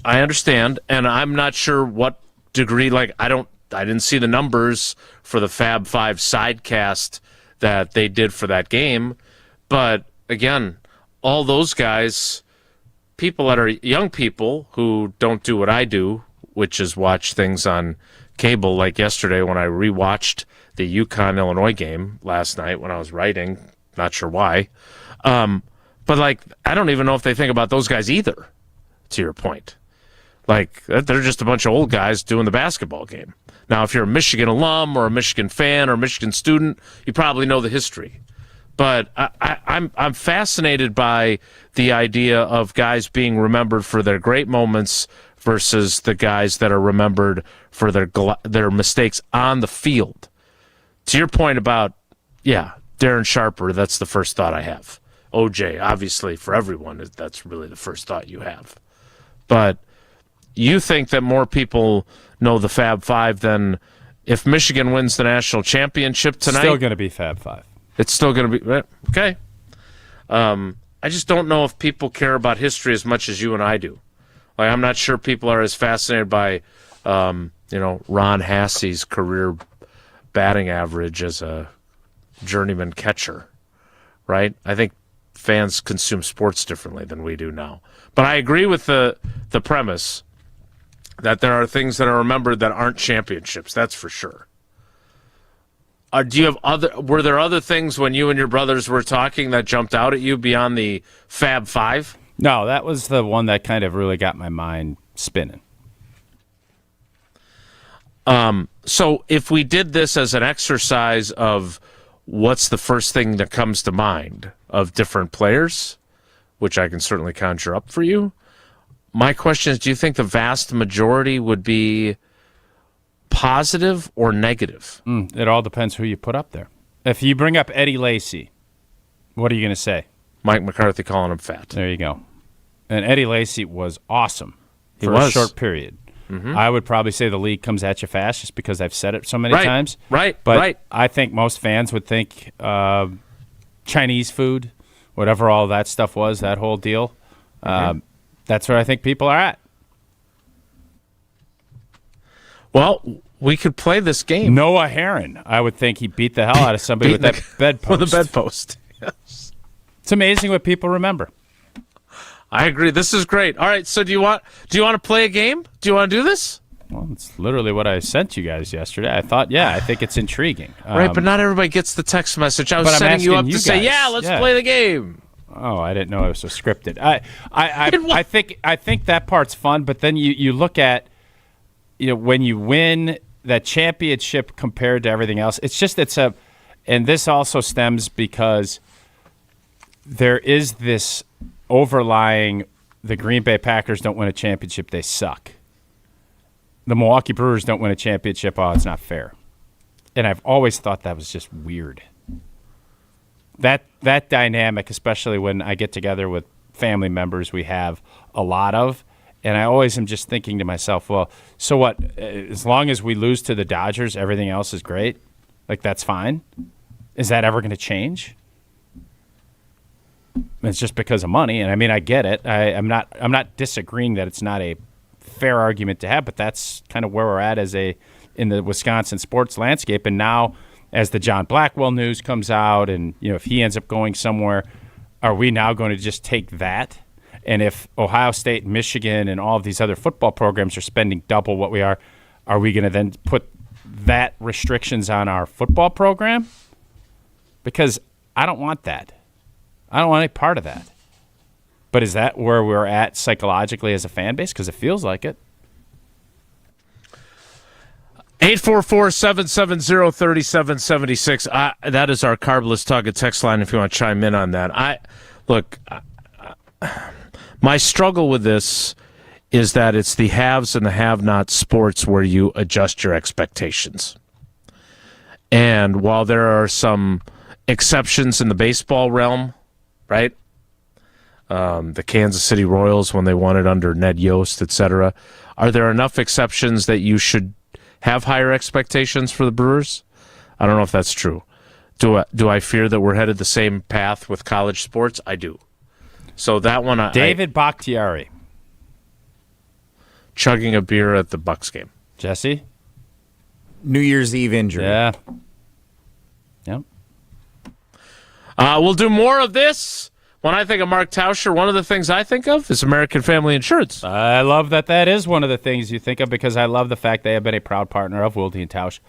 I understand, and I'm not sure what degree. I didn't see the numbers for the Fab Five sidecast that they did for that game, but again, all those guys, people that are young people who don't do what I do, which is watch things on cable. Like yesterday when I rewatched the UConn-Illinois game last night when I was writing, not sure why. But I don't even know if they think about those guys either, to your point. They're just a bunch of old guys doing the basketball game. Now, if you're a Michigan alum or a Michigan fan or a Michigan student, you probably know the history. But I'm fascinated by the idea of guys being remembered for their great moments versus the guys that are remembered for their mistakes on the field. To your point about, Darren Sharper, that's the first thought I have. OJ, obviously, for everyone, that's really the first thought you have. But you think that more people know the Fab Five than if Michigan wins the national championship tonight? Still going to be Fab Five. It's still going to be okay. I just don't know if people care about history as much as you and I do. I'm not sure people are as fascinated by, Ron Hassey's career batting average as a journeyman catcher, right? I think fans consume sports differently than we do now. But I agree with the premise that there are things that are remembered that aren't championships. That's for sure. Were there other things when you and your brothers were talking that jumped out at you beyond the Fab Five? No, that was the one that kind of really got my mind spinning. So if we did this as an exercise of what's the first thing that comes to mind of different players, which I can certainly conjure up for you, my question is, do you think the vast majority would be positive or negative? It all depends who you put up there. If you bring up Eddie Lacy, what are you going to say? Mike McCarthy calling him fat. There you go. And Eddie Lacy was awesome for a short period. Mm-hmm. I would probably say the league comes at you fast just because I've said it so many times. But I think most fans would think Chinese food, whatever all that stuff was, that whole deal. That's where I think people are at. Well, we could play this game. Noah Herron. I would think he beat the hell out of somebody with that bedpost. With a bedpost. Yes. It's amazing what people remember. I agree. This is great. All right, so do you want to play a game? Do you want to do this? Well, it's literally what I sent you guys yesterday. I thought, I think it's intriguing. Right, but not everybody gets the text message. I was setting you up to say, let's play the game. Oh, I didn't know it was so scripted. I think that part's fun, but then you look at, when you win that championship compared to everything else, and this also stems because there is this overlying the Green Bay Packers don't win a championship, they suck. The Milwaukee Brewers don't win a championship, oh, it's not fair. And I've always thought that was just weird. That dynamic, especially when I get together with family members we have a lot of, and I always am just thinking to myself, well, so what? As long as we lose to the Dodgers, everything else is great? Like, that's fine? Is that ever going to change? It's just because of money, and I mean, I get it. I'm not disagreeing that it's not a fair argument to have, but that's kind of where we're at in the Wisconsin sports landscape. And now, as the John Blackwell news comes out, and if he ends up going somewhere, are we now going to just take that? And if Ohio State, Michigan, and all of these other football programs are spending double what we are we going to then put that restrictions on our football program? Because I don't want that. I don't want any part of that. But is that where we're at psychologically as a fan base? Because it feels like it. 844-770-3776. That is our Carbless Tug text line if you want to chime in on that. My struggle with this is that it's the haves and the have-nots sports where you adjust your expectations. And while there are some exceptions in the baseball realm, right? The Kansas City Royals when they won it under Ned Yost, etc. Are there enough exceptions that you should have higher expectations for the Brewers? I don't know if that's true. Do I fear that we're headed the same path with college sports? I do. So that one, David Bakhtiari chugging a beer at the Bucks game. Jesse? New Year's Eve injury. Yeah. Yep. We'll do more of this. When I think of Mark Tauscher, one of the things I think of is American Family Insurance. I love that is one of the things you think of, because I love the fact they have been a proud partner of Wilde and Tausch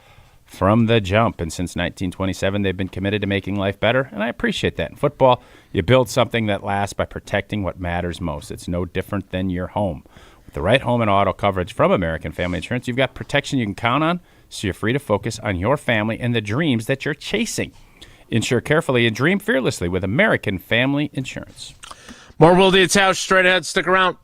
from the jump. And since 1927, they've been committed to making life better, and I appreciate that. In football, you build something that lasts by protecting what matters most. It's no different than your home. With the right home and auto coverage from American Family Insurance, you've got protection you can count on, so you're free to focus on your family and the dreams that you're chasing. Insure carefully and dream fearlessly with American Family Insurance. More Wilde and Tausch straight ahead. Stick around.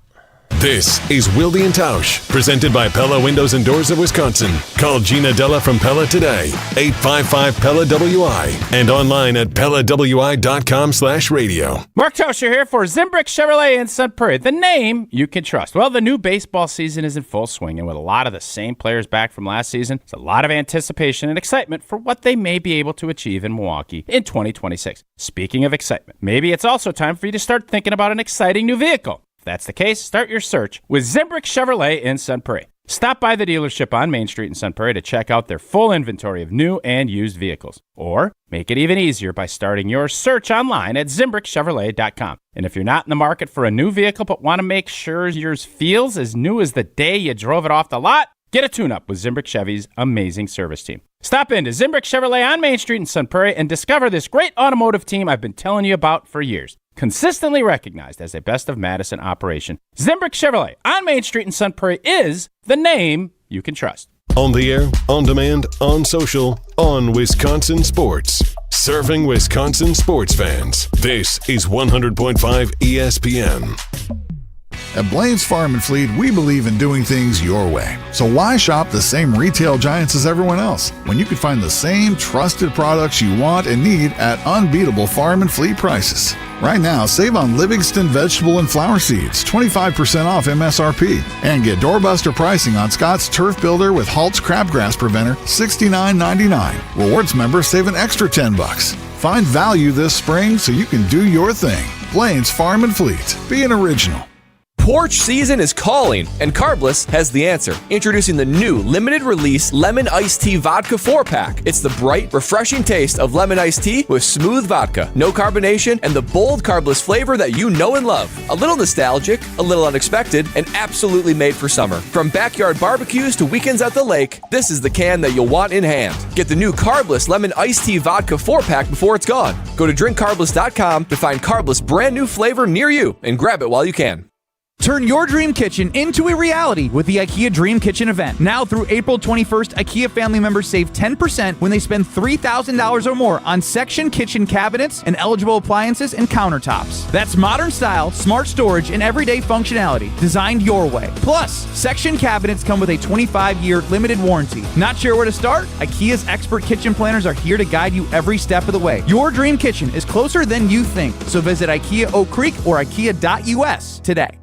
This is Wilde and Tausch, presented by Pella Windows and Doors of Wisconsin. Call Gina Della from Pella today, 855-PELLA-WI, and online at PellaWI.com/radio. Mark Tauscher here for Zimbrick Chevrolet in Sun Prairie, the name you can trust. Well, the new baseball season is in full swing, and with a lot of the same players back from last season, there's a lot of anticipation and excitement for what they may be able to achieve in Milwaukee in 2026. Speaking of excitement, maybe it's also time for you to start thinking about an exciting new vehicle. If that's the case, start your search with Zimbrick Chevrolet in Sun Prairie. Stop by the dealership on Main Street in Sun Prairie to check out their full inventory of new and used vehicles. Or make it even easier by starting your search online at ZimbrickChevrolet.com. And if you're not in the market for a new vehicle but want to make sure yours feels as new as the day you drove it off the lot, get a tune-up with Zimbrick Chevy's amazing service team. Stop in to Zimbrick Chevrolet on Main Street in Sun Prairie and discover this great automotive team I've been telling you about for years. Consistently recognized as a best of Madison operation, Zimbrick Chevrolet on Main Street in Sun Prairie is the name you can trust. On the air, on demand, on social, on Wisconsin Sports. Serving Wisconsin sports fans. This is 100.5 ESPN. At Blaine's Farm and Fleet, we believe in doing things your way. So why shop the same retail giants as everyone else when you can find the same trusted products you want and need at unbeatable farm and fleet prices? Right now, save on Livingston vegetable and flower seeds, 25% off MSRP. And get doorbuster pricing on Scott's Turf Builder with Halt's Crabgrass Preventer, $69.99. Rewards members save an extra $10. Find value this spring so you can do your thing. Blaine's Farm and Fleet. Be an original. Porch season is calling, and Carbless has the answer. Introducing the new limited release lemon iced tea vodka 4-pack. It's the bright, refreshing taste of lemon iced tea with smooth vodka, no carbonation, and the bold Carbless flavor that you know and love. A little nostalgic, a little unexpected, and absolutely made for summer. From backyard barbecues to weekends at the lake, this is the can that you'll want in hand. Get the new Carbless lemon iced tea vodka 4-pack before it's gone. Go to drinkcarbless.com to find Carbless brand new flavor near you and grab it while you can. Turn your dream kitchen into a reality with the IKEA Dream Kitchen event. Now through April 21st, IKEA family members save 10% when they spend $3,000 or more on section kitchen cabinets and eligible appliances and countertops. That's modern style, smart storage, and everyday functionality designed your way. Plus, section cabinets come with a 25-year limited warranty. Not sure where to start? IKEA's expert kitchen planners are here to guide you every step of the way. Your dream kitchen is closer than you think. So visit IKEA Oak Creek or IKEA.us today.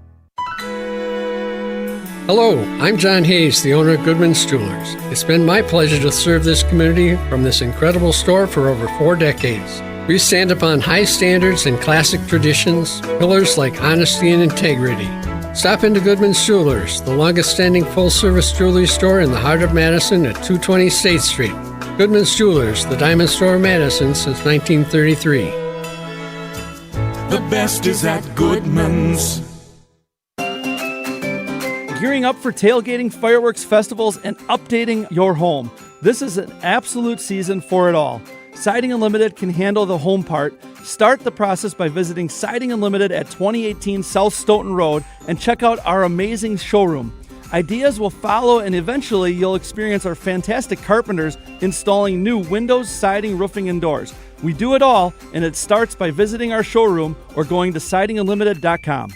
Hello, I'm John Hayes, the owner of Goodman's Jewelers. It's been my pleasure to serve this community from this incredible store for over 4 decades. We stand upon high standards and classic traditions, pillars like honesty and integrity. Stop into Goodman's Jewelers, the longest-standing full-service jewelry store in the heart of Madison at 220 State Street. Goodman's Jewelers, the diamond store of Madison since 1933. The best is at Goodman's. Gearing up for tailgating, fireworks, festivals, and updating your home. This is an absolute season for it all. Siding Unlimited can handle the home part. Start the process by visiting Siding Unlimited at 2018 South Stoughton Road and check out our amazing showroom. Ideas will follow, and eventually you'll experience our fantastic carpenters installing new windows, siding, roofing, and doors. We do it all, and it starts by visiting our showroom or going to sidingunlimited.com.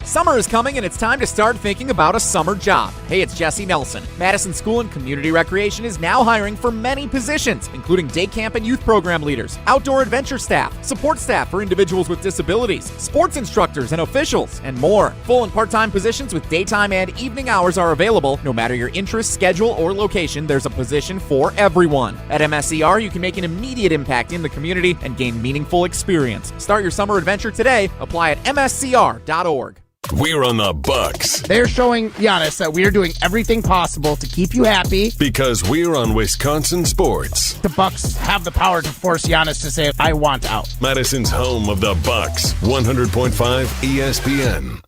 Summer is coming and it's time to start thinking about a summer job. Hey, it's Jesse Nelson. Madison School and Community Recreation is now hiring for many positions, including day camp and youth program leaders, outdoor adventure staff, support staff for individuals with disabilities, sports instructors and officials, and more. Full and part-time positions with daytime and evening hours are available. No matter your interest, schedule, or location, there's a position for everyone. At MSCR, you can make an immediate impact in the community and gain meaningful experience. Start your summer adventure today. Apply at mscr.org. We're on the Bucks. They're showing Giannis that we're doing everything possible to keep you happy. Because we're on Wisconsin sports. The Bucks have the power to force Giannis to say, I want out. Madison's home of the Bucks. 100.5 ESPN.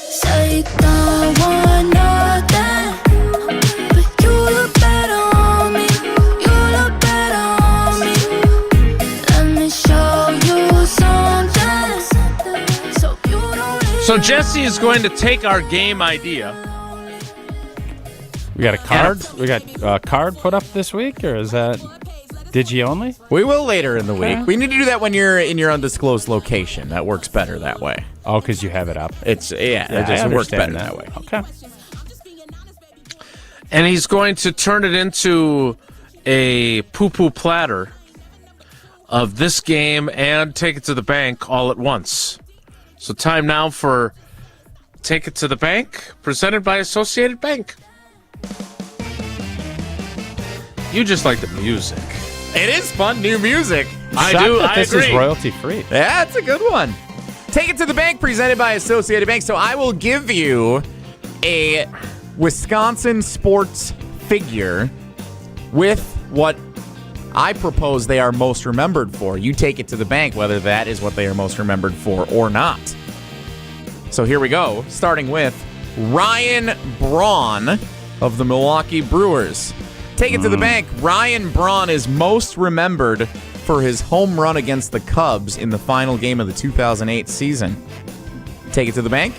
Say don't want nothing, but you look better on me. You look better on me. Let me show you something. So Jesse is going to take our game idea. We got a card. We got a card put up this week, or is that Digi only? We will later in the week. We need to do that when you're in your undisclosed location. That works better that way. Oh, because you have it up. It just works better that way. Okay. And he's going to turn it into a poo-poo platter of this game and Take It to the Bank all at once. So time now for Take It to the Bank, presented by Associated Bank. You just like the music. It is fun, new music. I do. I this agree. is royalty free. Yeah, it's a good one. Take It to the Bank, presented by Associated Bank. So I will give you a Wisconsin sports figure with what I propose they are most remembered for. You take it to the bank, whether that is what they are most remembered for or not. So here we go, starting with Ryan Braun of the Milwaukee Brewers. Take it to the bank. Ryan Braun is most remembered for his home run against the Cubs in the final game of the 2008 season. Take it to the bank.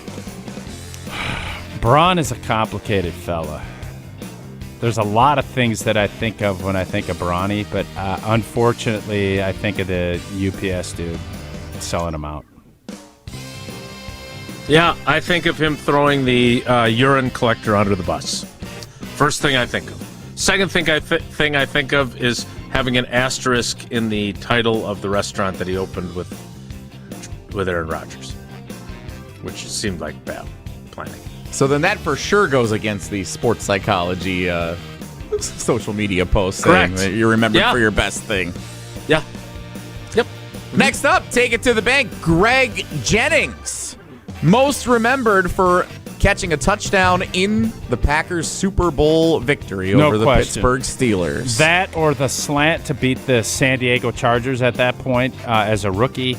Braun is a complicated fella. There's a lot of things that I think of when I think of Brawny, but unfortunately, I think of the UPS dude selling him out. Yeah, I think of him throwing the urine collector under the bus. First thing I think of. Second thing I think of is having an asterisk in the title of the restaurant that he opened with Aaron Rodgers, which seemed like bad planning. So then that for sure goes against the sports psychology social media post saying that you're remembered for your best thing. Yeah. Yep. Next up, take it to the bank, Greg Jennings. Most remembered for catching a touchdown in the Packers' Super Bowl victory over the Pittsburgh Steelers. That or the slant to beat the San Diego Chargers at that point as a rookie.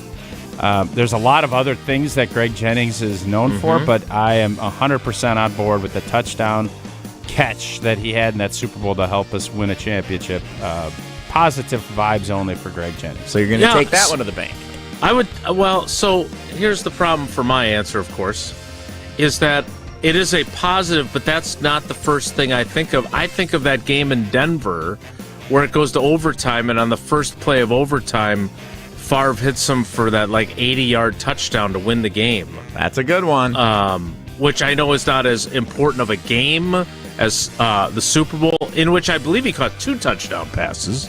There's a lot of other things that Greg Jennings is known for, but I am 100% on board with the touchdown catch that he had in that Super Bowl to help us win a championship. Positive vibes only for Greg Jennings. So you're going to take that one to the bank. So here's the problem for my answer, of course, is that it is a positive, but that's not the first thing I think of. I think of that game in Denver where it goes to overtime, and on the first play of overtime, Favre hits him for that 80-yard touchdown to win the game. That's a good one. Which I know is not as important of a game as the Super Bowl, in which I believe he caught 2 touchdown passes.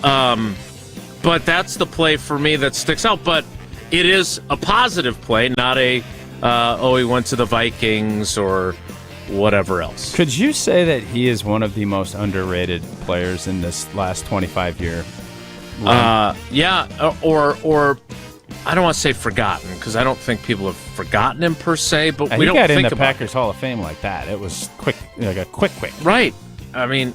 But that's the play for me that sticks out. But it is a positive play, not a, he went to the Vikings or whatever else. Could you say that he is one of the most underrated players in this last 25-year run? Yeah, or I don't want to say forgotten, because I don't think people have forgotten him per se, but we don't think about it. He got in the Packers Hall of Fame like that. It was quick, like a quick. Right. I mean,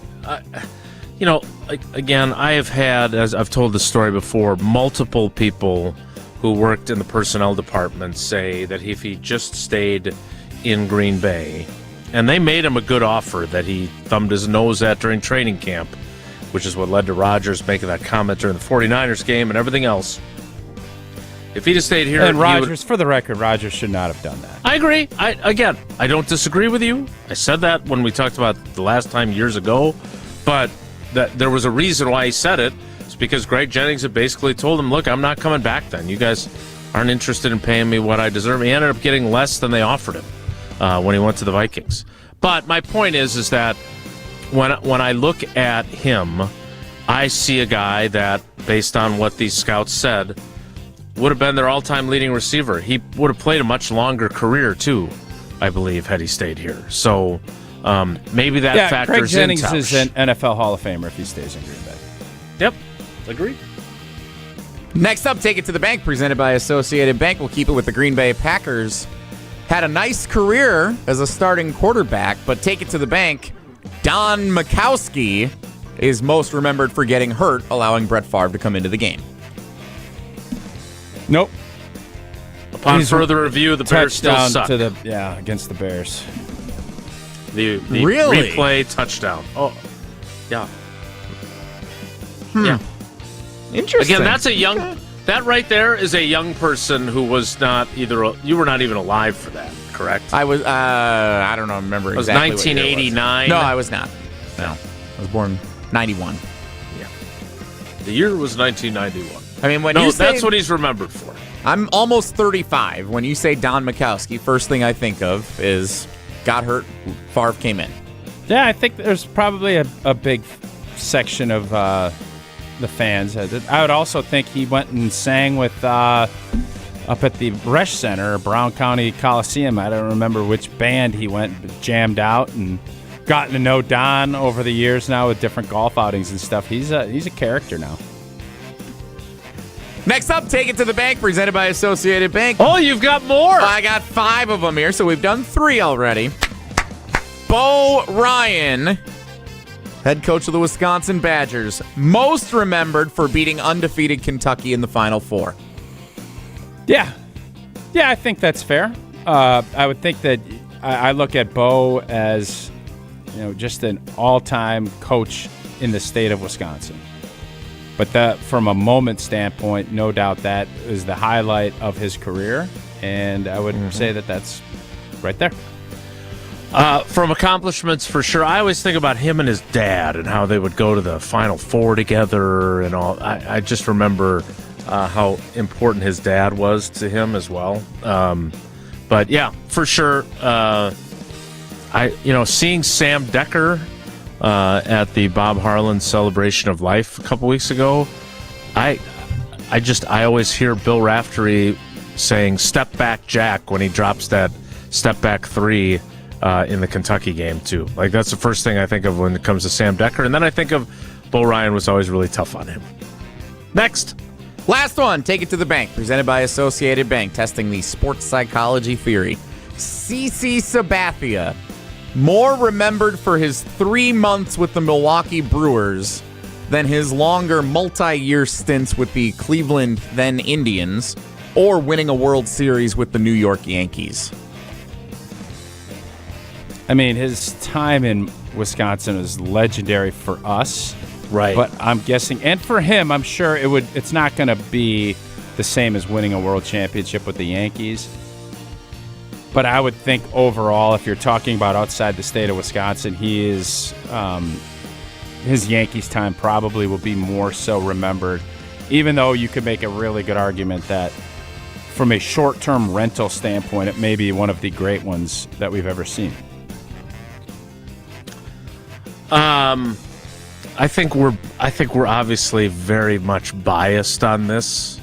again, I have had, as I've told the story before, multiple people who worked in the personnel department say that if he just stayed in Green Bay, and they made him a good offer that he thumbed his nose at during training camp, which is what led to Rodgers making that comment during the 49ers game and everything else. If he'd have stayed here... And Rodgers, for the record, Rodgers should not have done that. I agree. I don't disagree with you. I said that when we talked about the last time years ago, but that there was a reason why he said it. It's because Greg Jennings had basically told him, look, I'm not coming back then. You guys aren't interested in paying me what I deserve. He ended up getting less than they offered him when he went to the Vikings. But my point is that when I look at him, I see a guy that, based on what these scouts said, would have been their all-time leading receiver. He would have played a much longer career, too, I believe, had he stayed here. So maybe that factors in. Greg Jennings is an NFL Hall of Famer if he stays in Green Bay. Yep, agreed. Next up, Take It to the Bank, presented by Associated Bank. We'll keep it with the Green Bay Packers. Had a nice career as a starting quarterback, but Take It to the Bank, Don Majkowski is most remembered for getting hurt, allowing Brett Favre to come into the game. Nope. Upon further review, the Bears still suck. Against the Bears. The really? Replay touchdown. Oh, yeah. Yeah. Interesting. Again, that's a young... That right there is a young person who was not either... You were not even alive for that, correct? I was... I don't know. Remember exactly. It was 1989. No, I was not. No. I was born 91. Yeah. The year was 1991. I mean, when you say... that's what he's remembered for. I'm almost 35. When you say Don Majkowski, first thing I think of is got hurt, Favre came in. Yeah, I think there's probably a big section of the fans. I would also think he went and sang with up at the Resch Center, Brown County Coliseum. I don't remember which band he went, but jammed out and gotten to know Don over the years now with different golf outings and stuff. He's a character now. Next up, Take It to the Bank, presented by Associated Bank. Oh, you've got more. I got 5 of them here, so we've done 3 already. Bo Ryan, head coach of the Wisconsin Badgers, most remembered for beating undefeated Kentucky in the Final Four. Yeah, I think that's fair. I would think that I look at Bo as, just an all-time coach in the state of Wisconsin. But that, from a moment standpoint, no doubt that is the highlight of his career, and I would say that that's right there. From accomplishments, for sure. I always think about him and his dad and how they would go to the Final Four together and all. I just remember how important his dad was to him as well. But yeah, for sure. Seeing Sam Decker at the Bob Harlan Celebration of Life a couple weeks ago, I always hear Bill Raftery saying "Step back, Jack" when he drops that step back 3 in the Kentucky game too. Like, that's the first thing I think of when it comes to Sam Decker, and then I think of Bo Ryan was always really tough on him. Next. Last one, Take It to the Bank, presented by Associated Bank, testing the sports psychology theory. CC Sabathia, more remembered for his 3 months with the Milwaukee Brewers than his longer multi-year stints with the Cleveland then Indians, or winning a World Series with the New York Yankees. I mean, his time in Wisconsin is legendary for us. Right. But I'm guessing, and for him, I'm sure it's not going to be the same as winning a world championship with the Yankees. But I would think overall, if you're talking about outside the state of Wisconsin, he is his Yankees time probably will be more so remembered, even though you could make a really good argument that from a short-term rental standpoint, it may be one of the great ones that we've ever seen. I think we're obviously very much biased on this,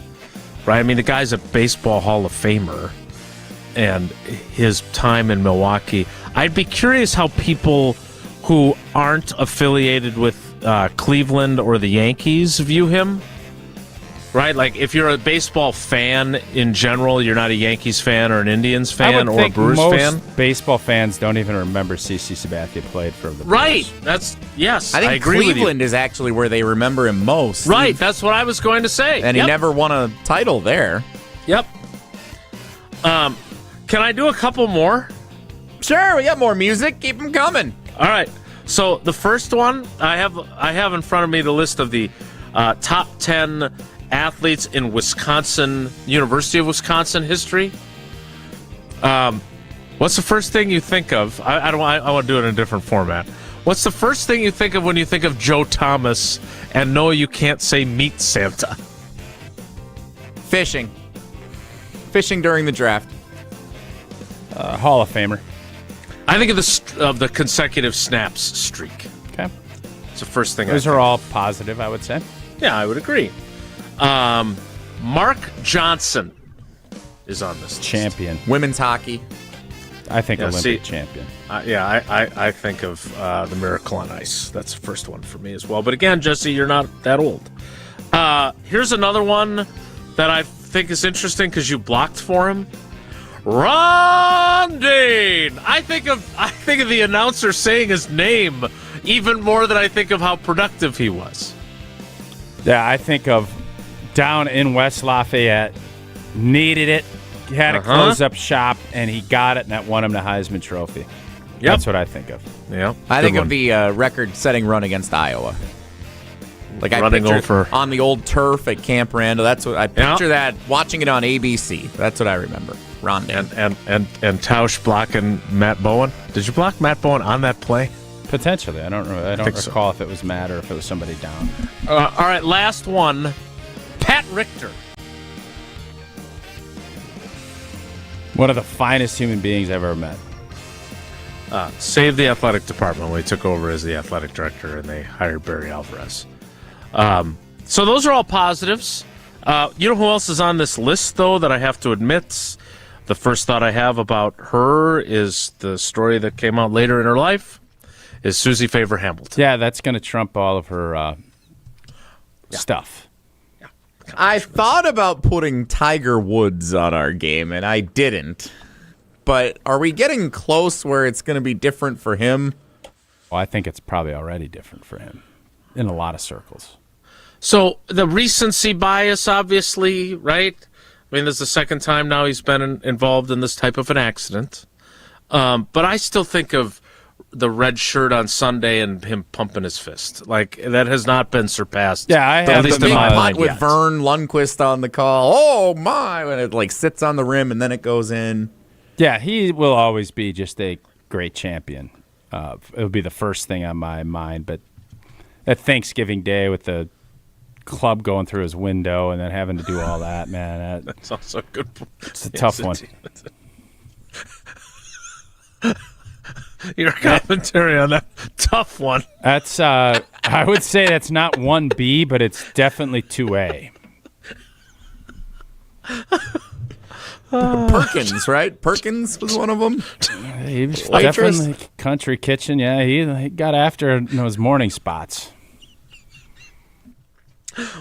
right? I mean, the guy's a baseball Hall of Famer, and his time in Milwaukee. I'd be curious how people who aren't affiliated with Cleveland or the Yankees view him. Right? Like, if you're a baseball fan in general, you're not a Yankees fan or an Indians fan or a Brewers fan. Most baseball fans don't even remember CC Sabathia played for the Brewers. Right. Yes, I think agree Cleveland with you. is actually where they remember him most. Right. That's what I was going to say. And he never won a title there. Yep. Can I do a couple more? Sure. We got more music. Keep them coming. All right. So the first one, I have in front of me the list of the top 10 athletes in Wisconsin, University of Wisconsin history. What's the first thing you think of? I want to do it in a different format. What's the first thing you think of when you think of Joe Thomas and no, you can't say Meat Santa? Fishing during the draft. Hall of Famer. I think of the consecutive snaps streak. Okay. It's the first thing. Those are all positive, I would say. Yeah, I would agree. Mark Johnson is on this list. Champion. Women's hockey. I think Olympic champion. I think of the Miracle on Ice. That's the first one for me as well. But again, Jesse, you're not that old. Here's another one that I think is interesting because you blocked for him. Ron Dane. I think of the announcer saying his name even more than I think of how productive he was. Yeah, I think of down in West Lafayette, needed it, had a close-up shop, and he got it, and that won him the Heisman Trophy. Yep. That's what I think of. Yeah, I think of the record-setting run against Iowa. Like, I picture on the old turf at Camp Randall. That's what I picture. That watching it on ABC. That's what I remember. Ron Dane. And Tausch blocking Matt Bowen. Did you block Matt Bowen on that play? Potentially. I don't recall if it was Matt or if it was somebody down. All right, last one. Pat Richter. One of the finest human beings I've ever met. Saved the athletic department when he took over as the athletic director and they hired Barry Alvarez. So those are all positives. You know who else is on this list, though, that I have to admit? The first thought I have about her is the story that came out later in her life. Is Susie Favor Hamilton. Yeah, that's going to trump all of her stuff. Yeah. I thought about putting Tiger Woods on our game, and I didn't. But are we getting close where it's going to be different for him? Well, I think it's probably already different for him in a lot of circles. So the recency bias, obviously, right? I mean, this is the second time now he's been involved in this type of an accident. But I still think of the red shirt on Sunday and him pumping his fist. Like, that has not been surpassed. Yeah, I have the big putt with Vern Lundquist on the call. Oh, my. When it, like, sits on the rim and then it goes in. Yeah, he will always be just a great champion. It'll be the first thing on my mind. But at Thanksgiving Day with the club going through his window and then having to do all that, man. That's also a good point. It's a tough one. Your commentary on that tough one. That's I would say that's not 1B, but it's definitely 2A. Perkins, right? Perkins was one of them. He was definitely country kitchen. Yeah, he got after those morning spots.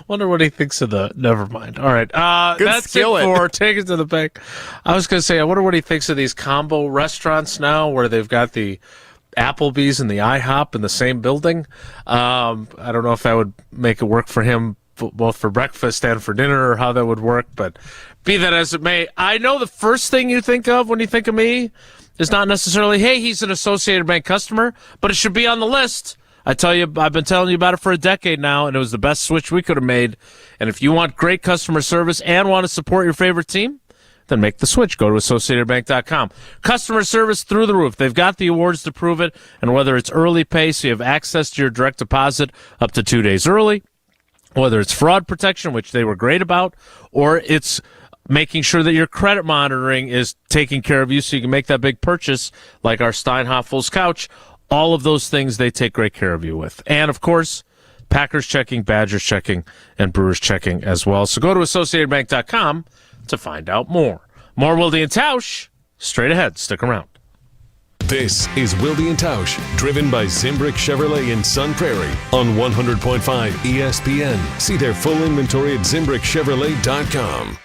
Wonder what he thinks of the. Never mind. All right, that's skillet. it for Take It to the Bank. I was going to say, I wonder what he thinks of these combo restaurants now, where they've got the Applebee's and the IHOP in the same building. I don't know if that would make it work for him, both for breakfast and for dinner, or how that would work. But be that as it may, I know the first thing you think of when you think of me is not necessarily, hey, he's an Associated Bank customer, but it should be on the list I tell you, I've been telling you about it for a decade now, and it was the best switch we could have made. And if you want great customer service and want to support your favorite team, then make the switch. Go to AssociatedBank.com. Customer service through the roof. They've got the awards to prove it, and whether it's early pay, so you have access to your direct deposit up to 2 days early, whether it's fraud protection, which they were great about, or it's making sure that your credit monitoring is taking care of you so you can make that big purchase like our Steinhoffel's couch. All of those things they take great care of you with. And, of course, Packers checking, Badgers checking, and Brewers checking as well. So go to AssociatedBank.com to find out more. More Wilde and Tausch straight ahead. Stick around. This is Wilde and Tausch, driven by Zimbrick Chevrolet in Sun Prairie on 100.5 ESPN. See their full inventory at ZimbrickChevrolet.com.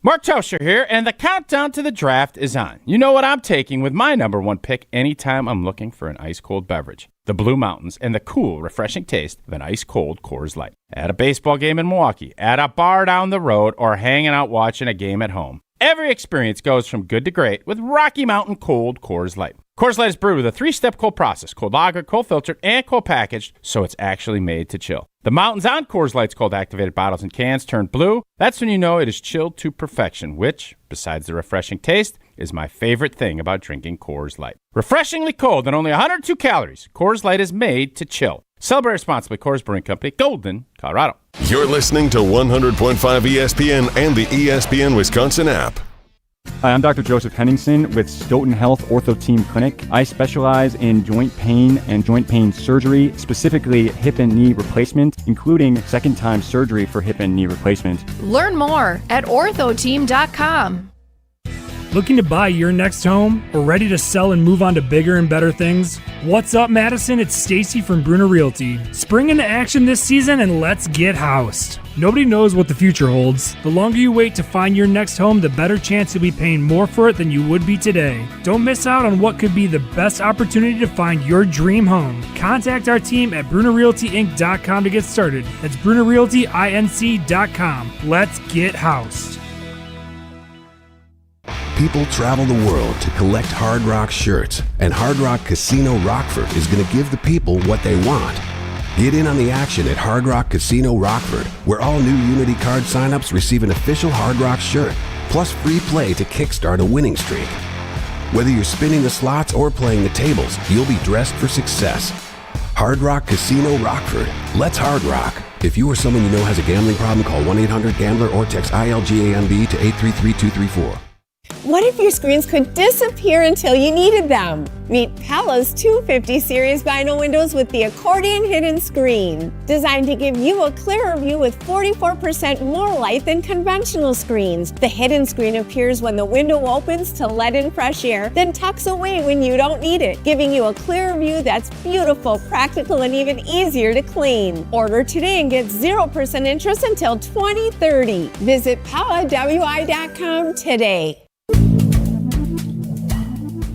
Mark Tauscher here, and the countdown to the draft is on. You know what I'm taking with my number one pick anytime I'm looking for an ice-cold beverage. The Blue Mountains and the cool, refreshing taste of an ice-cold Coors Light. At a baseball game in Milwaukee, at a bar down the road, or hanging out watching a game at home. Every experience goes from good to great with Rocky Mountain Cold Coors Light. Coors Light is brewed with a 3-step cold process, cold lagered, cold filtered, and cold packaged, so it's actually made to chill. The mountains on Coors Light's cold activated bottles and cans turn blue. That's when you know it is chilled to perfection, which, besides the refreshing taste, is my favorite thing about drinking Coors Light. Refreshingly cold and only 102 calories, Coors Light is made to chill. Celebrate responsibly. Coors Brewing Company, Golden, Colorado. You're listening to 100.5 ESPN and the ESPN Wisconsin app. Hi, I'm Dr. Joseph Henningsen with Stoughton Health Ortho Team Clinic. I specialize in joint pain and joint pain surgery, specifically hip and knee replacement, including second-time surgery for hip and knee replacement. Learn more at orthoteam.com. Looking to buy your next home or ready to sell and move on to bigger and better things? What's up, Madison? It's Stacy from Bruner Realty. Spring into action this season and let's get housed. Nobody knows what the future holds. The longer you wait to find your next home, the better chance you'll be paying more for it than you would be today. Don't miss out on what could be the best opportunity to find your dream home. Contact our team at BrunerRealtyInc.com to get started. That's BrunerRealtyInc.com. Let's get housed. People travel the world to collect Hard Rock shirts, and Hard Rock Casino Rockford is going to give the people what they want. Get in on the action at Hard Rock Casino Rockford, where all new Unity card signups receive an official Hard Rock shirt, plus free play to kickstart a winning streak. Whether you're spinning the slots or playing the tables, you'll be dressed for success. Hard Rock Casino Rockford. Let's Hard Rock. If you or someone you know has a gambling problem, call 1-800-GAMBLER or text ILGAMB to 833-234. What if your screens could disappear until you needed them? Meet Pella's 250 series vinyl windows with the accordion hidden screen. Designed to give you a clearer view with 44% more light than conventional screens. The hidden screen appears when the window opens to let in fresh air, then tucks away when you don't need it, giving you a clearer view that's beautiful, practical, and even easier to clean. Order today and get 0% interest until 2030. Visit PellaWI.com today.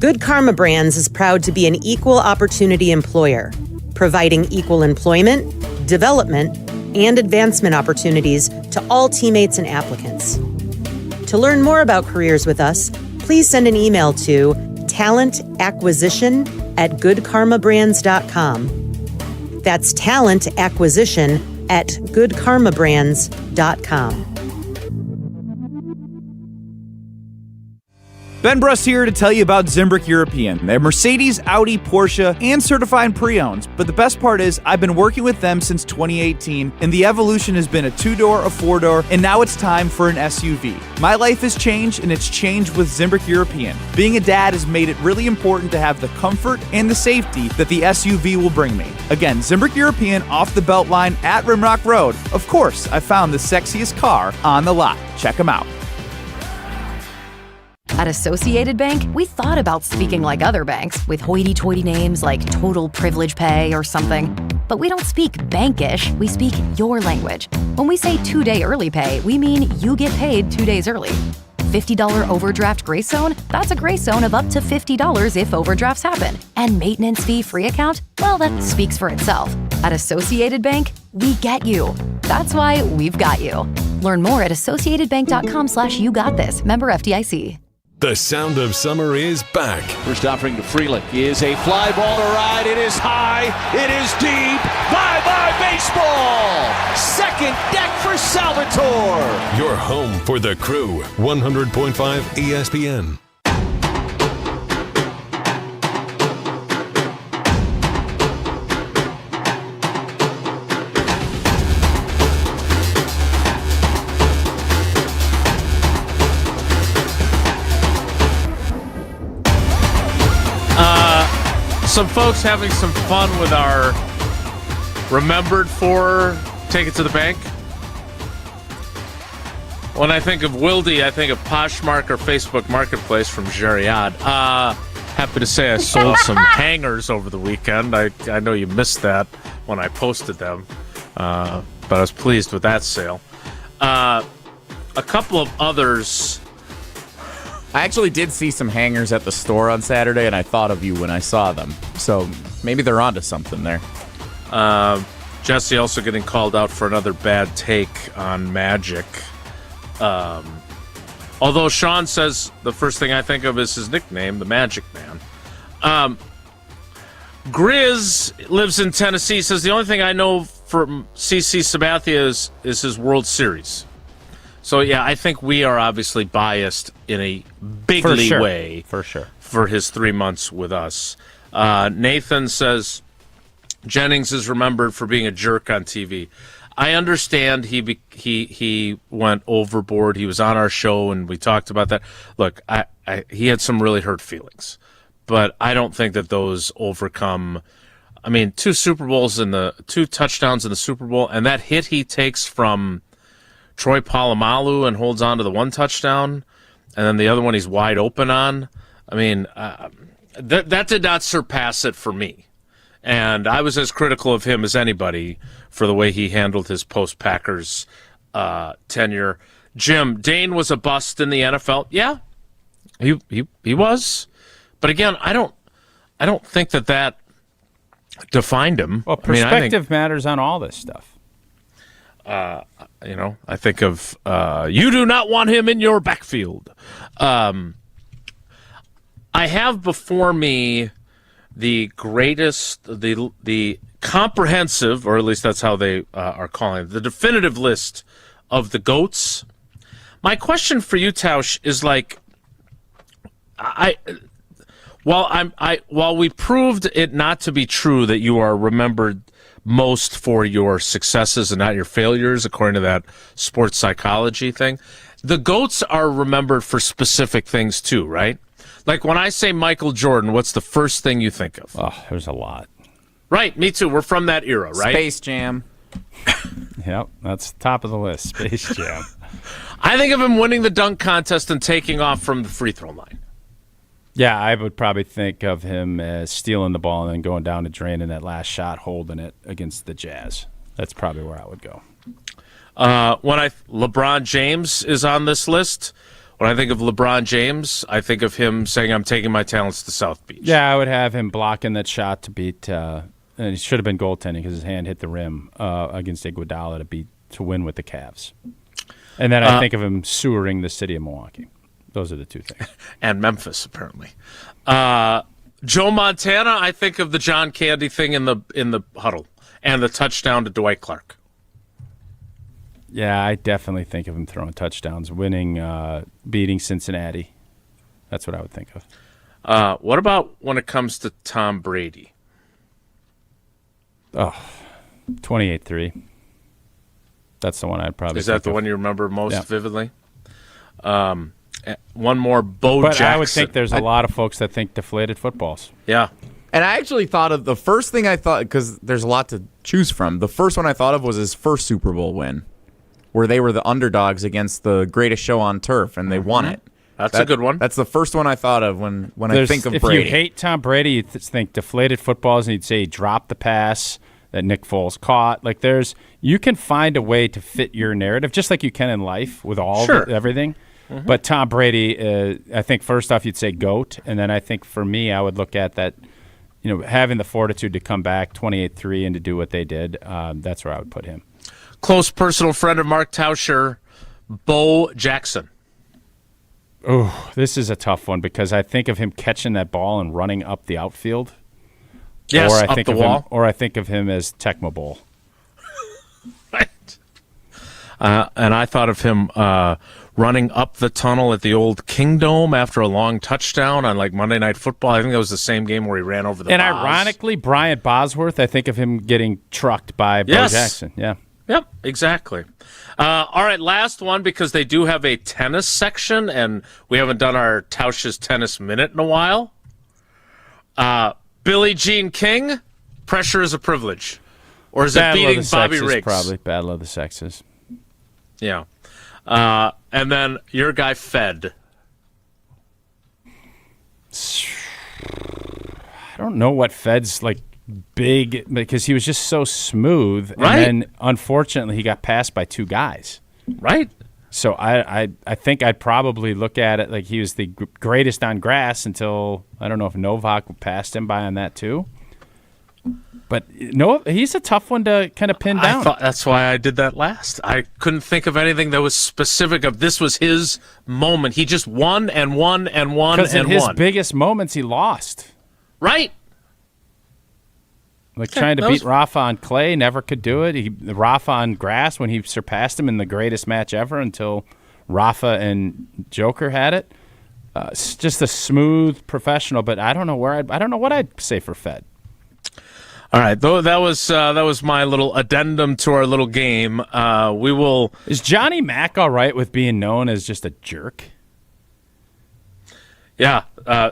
Good Karma Brands is proud to be an equal opportunity employer, providing equal employment, development, and advancement opportunities to all teammates and applicants. To learn more about careers with us, please send an email to talentacquisition@goodkarmabrands.com. That's talentacquisition@goodkarmabrands.com. Ben Bruss here to tell you about Zimbrick European. They're Mercedes, Audi, Porsche, and certified pre-owns. But the best part is I've been working with them since 2018, and the evolution has been a 2-door, a 4-door, and now it's time for an SUV. My life has changed, and it's changed with Zimbrick European. Being a dad has made it really important to have the comfort and the safety that the SUV will bring me. Again, Zimbrick European off the Beltline at Rimrock Road. Of course, I found the sexiest car on the lot. Check them out. At Associated Bank, we thought about speaking like other banks with hoity-toity names like Total Privilege Pay or something. But we don't speak bankish, we speak your language. When we say 2-day early pay, we mean you get paid 2 days early. $50 overdraft grace zone? That's a grace zone of up to $50 if overdrafts happen. And maintenance fee free account? Well, that speaks for itself. At Associated Bank, we get you. That's why we've got you. Learn more at associatedbank.com/yougotthis. Member FDIC. The sound of summer is back. First offering to Freeland is a fly ball to right. It is high. It is deep. Bye-bye baseball. Second deck for Salvatore. Your home for the Crew. 100.5 ESPN. Some folks having some fun with our remembered for Take It to the Bank. When I think of Wilde, I think of Poshmark or Facebook Marketplace from Geriad. Happy to say I sold some hangers over the weekend. I know you missed that when I posted them, but I was pleased with that sale. A couple of others. I actually did see some hangers at the store on Saturday, and I thought of you when I saw them. So maybe they're onto something there. Jesse also getting called out for another bad take on Magic. Although Sean says the first thing I think of is his nickname, the Magic Man. Grizz lives in Tennessee, says the only thing I know from CC Sabathia is his World Series. So, yeah, I think we are obviously biased in a bigly way. For sure. For his 3 months with us. Nathan says Jennings is remembered for being a jerk on TV. I understand he went overboard. He was on our show, and we talked about that. Look, he had some really hurt feelings. But I don't think that those overcome... I mean, 2 touchdowns in the Super Bowl, and that hit he takes from... Troy Polamalu and holds on to the 1 touchdown, and then the other one he's wide open on. I mean, that did not surpass it for me. And I was as critical of him as anybody for the way he handled his post-Packers tenure. Jim, Dane was a bust in the NFL. Yeah, he was. But again, I don't think that defined him. Well, perspective matters on all this stuff. I think of you do not want him in your backfield. I have before me the greatest, the comprehensive, or at least that's how they are calling it, the definitive list of the GOATs. My question for you, Tausch, is like, while we proved it not to be true that you are remembered most for your successes and not your failures, according to that sports psychology thing, the GOATs are remembered for specific things too, right? Like when I say Michael Jordan, what's the first thing you think of? Oh, there's a lot. Right, me too. We're from that era, right? Space Jam. Yep, that's top of the list, Space Jam. I think of him winning the dunk contest and taking off from the free throw line. Yeah, I would probably think of him as stealing the ball and then going down to drain in that last shot, holding it against the Jazz. That's probably where I would go. LeBron James is on this list. When I think of LeBron James, I think of him saying, I'm taking my talents to South Beach. Yeah, I would have him blocking that shot to beat, and he should have been goaltending because his hand hit the rim against Iguodala to win with the Cavs. And then I think of him sewering the city of Milwaukee. Those are the 2 things. And Memphis, apparently. Joe Montana, I think of the John Candy thing in the huddle and the touchdown to Dwight Clark. Yeah, I definitely think of him throwing touchdowns, winning, beating Cincinnati. That's what I would think of. What about when it comes to Tom Brady? Oh, 28-3. That's the one I'd probably. Is that the one you remember most vividly? One more, Bo but Jackson. I would think there's a lot of folks that think deflated footballs. Yeah. And I actually thought of the first thing I thought, because there's a lot to choose from. The first one I thought of was his first Super Bowl win, where they were the underdogs against the greatest show on turf, and they won it. That's a good one. That's the first one I thought of when I think of Brady. If you hate Tom Brady, you think deflated footballs, and you'd say he dropped the pass that Nick Foles caught. Like you can find a way to fit your narrative, just like you can in life with everything. Mm-hmm. But Tom Brady, I think first off you'd say GOAT, and then I think for me I would look at that, having the fortitude to come back 28-3 and to do what they did. That's where I would put him. Close personal friend of Mark Tauscher, Bo Jackson. Oh, this is a tough one because I think of him catching that ball and running up the outfield. Yes, or I up think the of wall. him, or I think of him as Tecmo Bowl. Right. And I thought of him running up the tunnel at the old Kingdome after a long touchdown on like Monday Night Football. I think that was the same game where he ran over the And Boz. ironically, Bryant Bosworth, I think of him getting trucked by Bo Jackson. Yeah. Yep, exactly. All right, last one, because they do have a tennis section, and we haven't done our Tausch's Tennis Minute in a while. Billie Jean King, pressure is a privilege. Or is it beating Bobby Riggs? Probably Battle of the Sexes. Yeah. And then your guy, Fed. I don't know what Fed's like big, because he was just so smooth. Right. And then, unfortunately, he got passed by two guys. Right. So I think I'd probably look at it like he was the greatest on grass until, I don't know if Novak passed him by on that too. But no, he's a tough one to kind of pin down. I thought that's why I did that last. I couldn't think of anything that was specific of this was his moment. He just won and won and won and won. Because in his biggest moments, he lost. Right. Like trying to beat Rafa on clay, never could do it. Rafa on grass when he surpassed him in the greatest match ever until Rafa and Joker had it. It's just a smooth professional, but I don't know what I'd say for Fed. All right, though that was my little addendum to our little game. We will. Is Johnny Mac all right with being known as just a jerk? Yeah,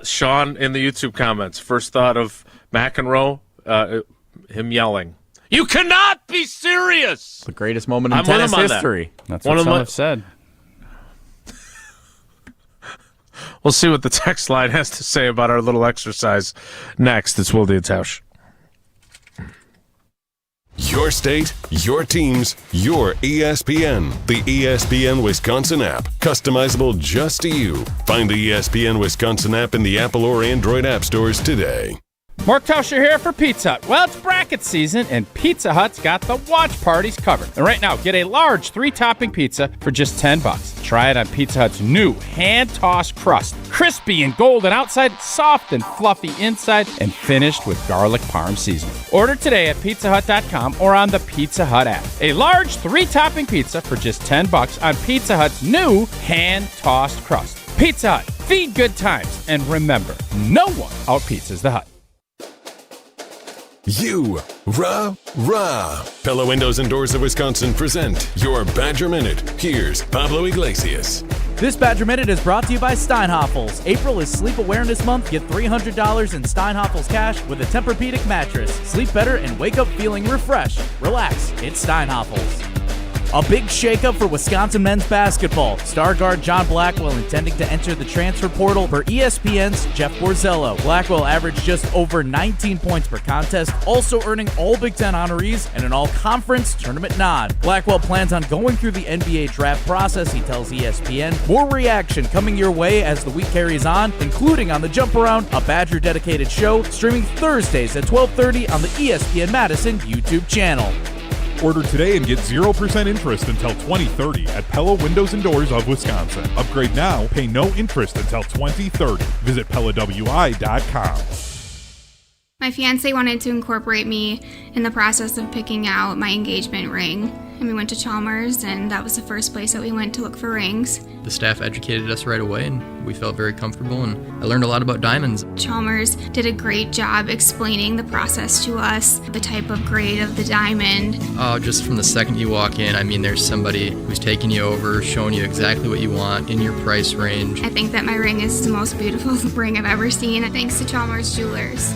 Sean in the YouTube comments. First thought of McEnroe, him yelling, "You cannot be serious!" The greatest moment in tennis history. That's what some have said. We'll see what the text line has to say about our little exercise next. It's Wilde and Tausch. Your state, your teams, your ESPN. The ESPN Wisconsin app. Customizable just to you. Find the ESPN Wisconsin app in the Apple or Android app stores today. Mark Tauscher here for Pizza Hut. Well, it's bracket season, and Pizza Hut's got the watch parties covered. And right now, get a large 3-topping pizza for just $10. Try it on Pizza Hut's new hand-tossed crust. Crispy and golden outside, soft and fluffy inside, and finished with garlic parm seasoning. Order today at pizzahut.com or on the Pizza Hut app. A large 3-topping pizza for just $10 on Pizza Hut's new hand-tossed crust. Pizza Hut, feed good times. And remember, no one out-pizzas the Hut. Rah. Pella Windows and Doors of Wisconsin present your Badger Minute. Here's Pablo Iglesias. This Badger Minute is brought to you by Steinhoffels. April is Sleep Awareness Month. Get $300 in Steinhoffels cash with a Tempur-Pedic mattress. Sleep better and wake up feeling refreshed. Relax, it's Steinhoffels. A big shakeup for Wisconsin men's basketball. Star guard John Blackwell intending to enter the transfer portal for ESPN's Jeff Borzello. Blackwell averaged just over 19 points per contest, also earning all Big Ten honorees and an all-conference tournament nod. Blackwell plans on going through the NBA draft process, he tells ESPN. More reaction coming your way as the week carries on, including on the Jump Around, a Badger-dedicated show streaming Thursdays at 12:30 on the ESPN Madison YouTube channel. Order today and get 0% interest until 2030 at Pella Windows and Doors of Wisconsin. Upgrade now, pay no interest until 2030. Visit PellaWI.com. My fiance wanted to incorporate me in the process of picking out my engagement ring. And we went to Chalmers, and that was the first place that we went to look for rings. The staff educated us right away, and we felt very comfortable, and I learned a lot about diamonds. Chalmers did a great job explaining the process to us, the type of grade of the diamond. Just from the second you walk in, I mean, there's somebody who's taking you over, showing you exactly what you want in your price range. I think that my ring is the most beautiful ring I've ever seen, thanks to Chalmers Jewelers.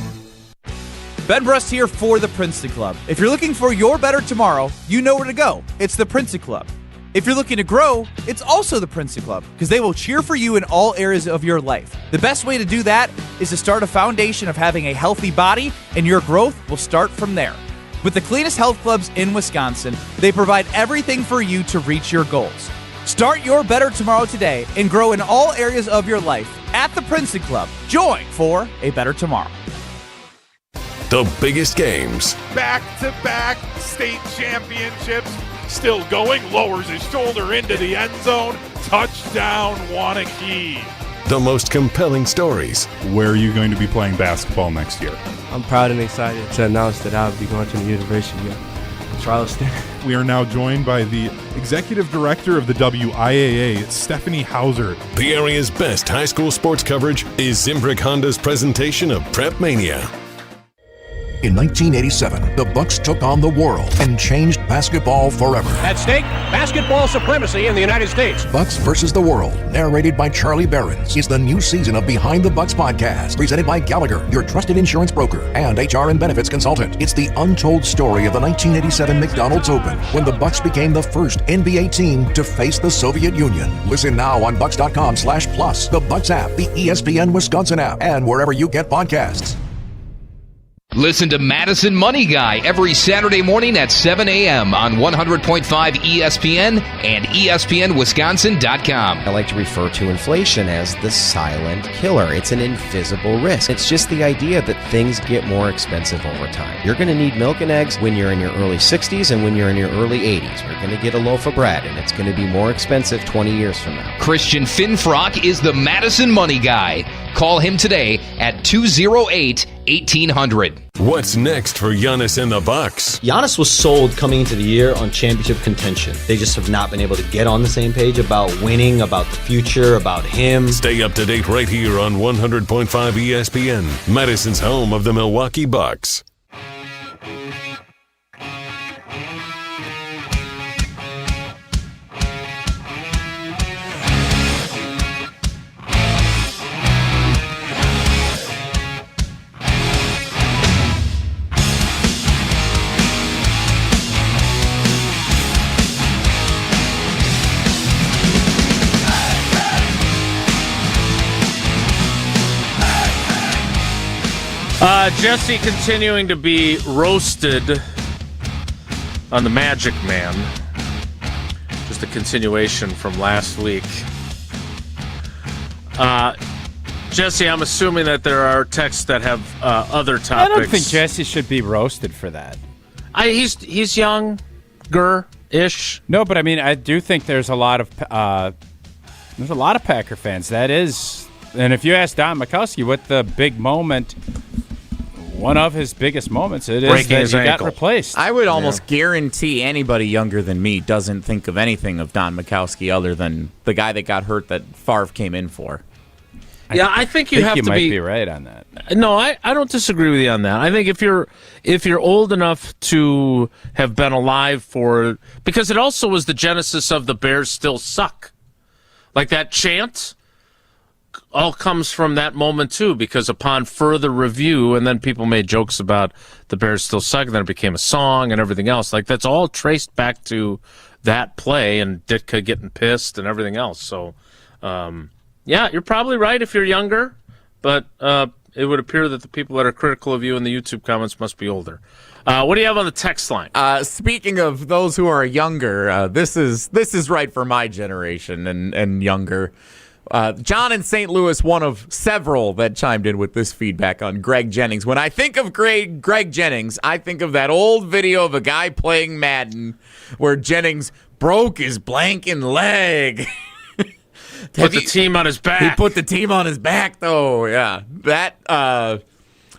Ben Brust here for the Princeton Club. If you're looking for your better tomorrow, you know where to go. It's the Princeton Club. If you're looking to grow, it's also the Princeton Club, because they will cheer for you in all areas of your life. The best way to do that is to start a foundation of having a healthy body, and your growth will start from there. With the cleanest health clubs in Wisconsin, they provide everything for you to reach your goals. Start your better tomorrow today and grow in all areas of your life at the Princeton Club. Join for a better tomorrow. The biggest games. Back-to-back state championships. Still going, lowers his shoulder into the end zone. Touchdown. down Wanakee. The most compelling stories. Where are you going to be playing basketball next year? I'm proud and excited to announce that I'll be going to the University of Charleston. We are now joined by the Executive Director of the WIAA, Stephanie Hauser. The area's best high school sports coverage is Zimbrick Honda's presentation of Prep Mania. In 1987, the Bucks took on the world and changed basketball forever. At stake, basketball supremacy in the United States. Bucks versus the World, narrated by Charlie Behrens, is the new season of Behind the Bucks podcast, presented by Gallagher, your trusted insurance broker and HR and benefits consultant. It's the untold story of the 1987 McDonald's Open, when the Bucks became the first NBA team to face the Soviet Union. Listen now on Bucks.com/plus, the Bucks app, the ESPN Wisconsin app, and wherever you get podcasts. Listen to Madison Money Guy every Saturday morning at 7 a.m. on 100.5 ESPN and ESPNWisconsin.com. I like to refer to inflation as the silent killer. It's an invisible risk. It's just the idea that things get more expensive over time. You're going to need milk and eggs when you're in your early 60s and when you're in your early 80s. You're going to get a loaf of bread, and it's going to be more expensive 20 years from now. Christian Finfrock is the Madison Money Guy. Call him today at 208-1800. What's next for Giannis and the Bucks? Giannis was sold coming into the year on championship contention. They just have not been able to get on the same page about winning, about the future, about him. Stay up to date right here on 100.5 ESPN, Madison's home of the Milwaukee Bucks. Jesse continuing to be roasted on the Magic Man. Just a continuation from last week. Jesse, I'm assuming that there are texts that have other topics. I don't think Jesse should be roasted for that. He's younger-ish. No, but I mean, I do think there's a lot of Packer fans. That is, and if you ask Don Mikowski what the big moment, one of his biggest moments, it is that he got replaced. I would almost guarantee anybody younger than me doesn't think of anything of Don Mikowski other than the guy that got hurt that Favre came in for. I think you have to might be right on that. No, I don't disagree with you on that. I think if you're old enough to have been alive for, because it also was the genesis of the Bears still suck. Like that chant all comes from that moment too, because upon further review, and then people made jokes about the Bears still suck, and then it became a song and everything else. Like that's all traced back to that play and Ditka getting pissed and everything else. So, yeah, you're probably right if you're younger, but it would appear that the people that are critical of you in the YouTube comments must be older. What do you have on the text line? Speaking of those who are younger, this is right for my generation and younger. John in St. Louis, one of several that chimed in with this feedback on Greg Jennings. When I think of Greg Jennings, I think of that old video of a guy playing Madden where Jennings broke his blanking leg. Put the team on his back. He put the team on his back, though. Yeah,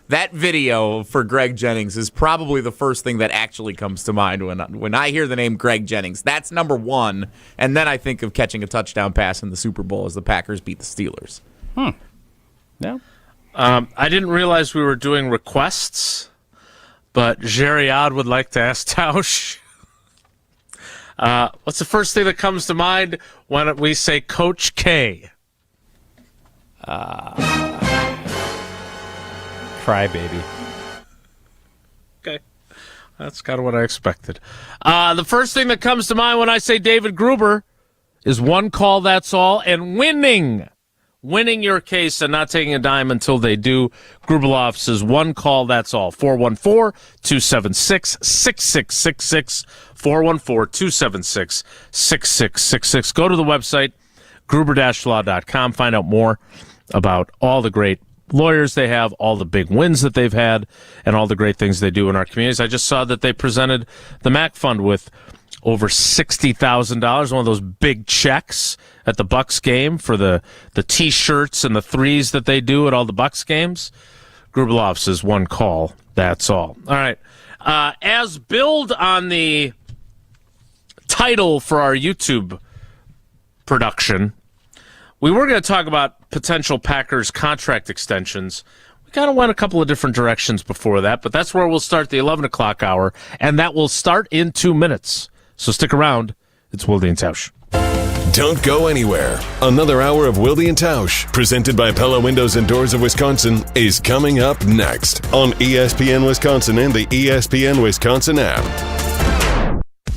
that video for Greg Jennings is probably the first thing that actually comes to mind when I hear the name Greg Jennings. That's number one, and then I think of catching a touchdown pass in the Super Bowl as the Packers beat the Steelers. Yeah. I didn't realize we were doing requests, but Geriad would like to ask Tausch. What's the first thing that comes to mind when we say Coach K? Crybaby. Okay. That's kind of what I expected. The first thing that comes to mind when I say David Gruber is one call, that's all, and winning. Winning your case and not taking a dime until they do. Grubeloff says one call, that's all. 414-276-6666. 414-276-6666. Go to the website, gruber-law.com. Find out more about all the great lawyers they have, all the big wins that they've had, and all the great things they do in our communities. I just saw that they presented the MAC Fund with over $60,000, one of those big checks at the Bucks game for the T-shirts and the threes that they do at all the Bucks games. Grubelov says one call, that's all. All right. As billed on the title for our YouTube production, we were going to talk about potential Packers contract extensions. We kind of went a couple of different directions before that, but that's where we'll start the 11 o'clock hour, and that will start in 2 minutes. So stick around. It's Wilde and Tausch. Don't go anywhere. Another hour of Wilde and Tausch, presented by Pella Windows and Doors of Wisconsin, is coming up next on ESPN Wisconsin and the ESPN Wisconsin app.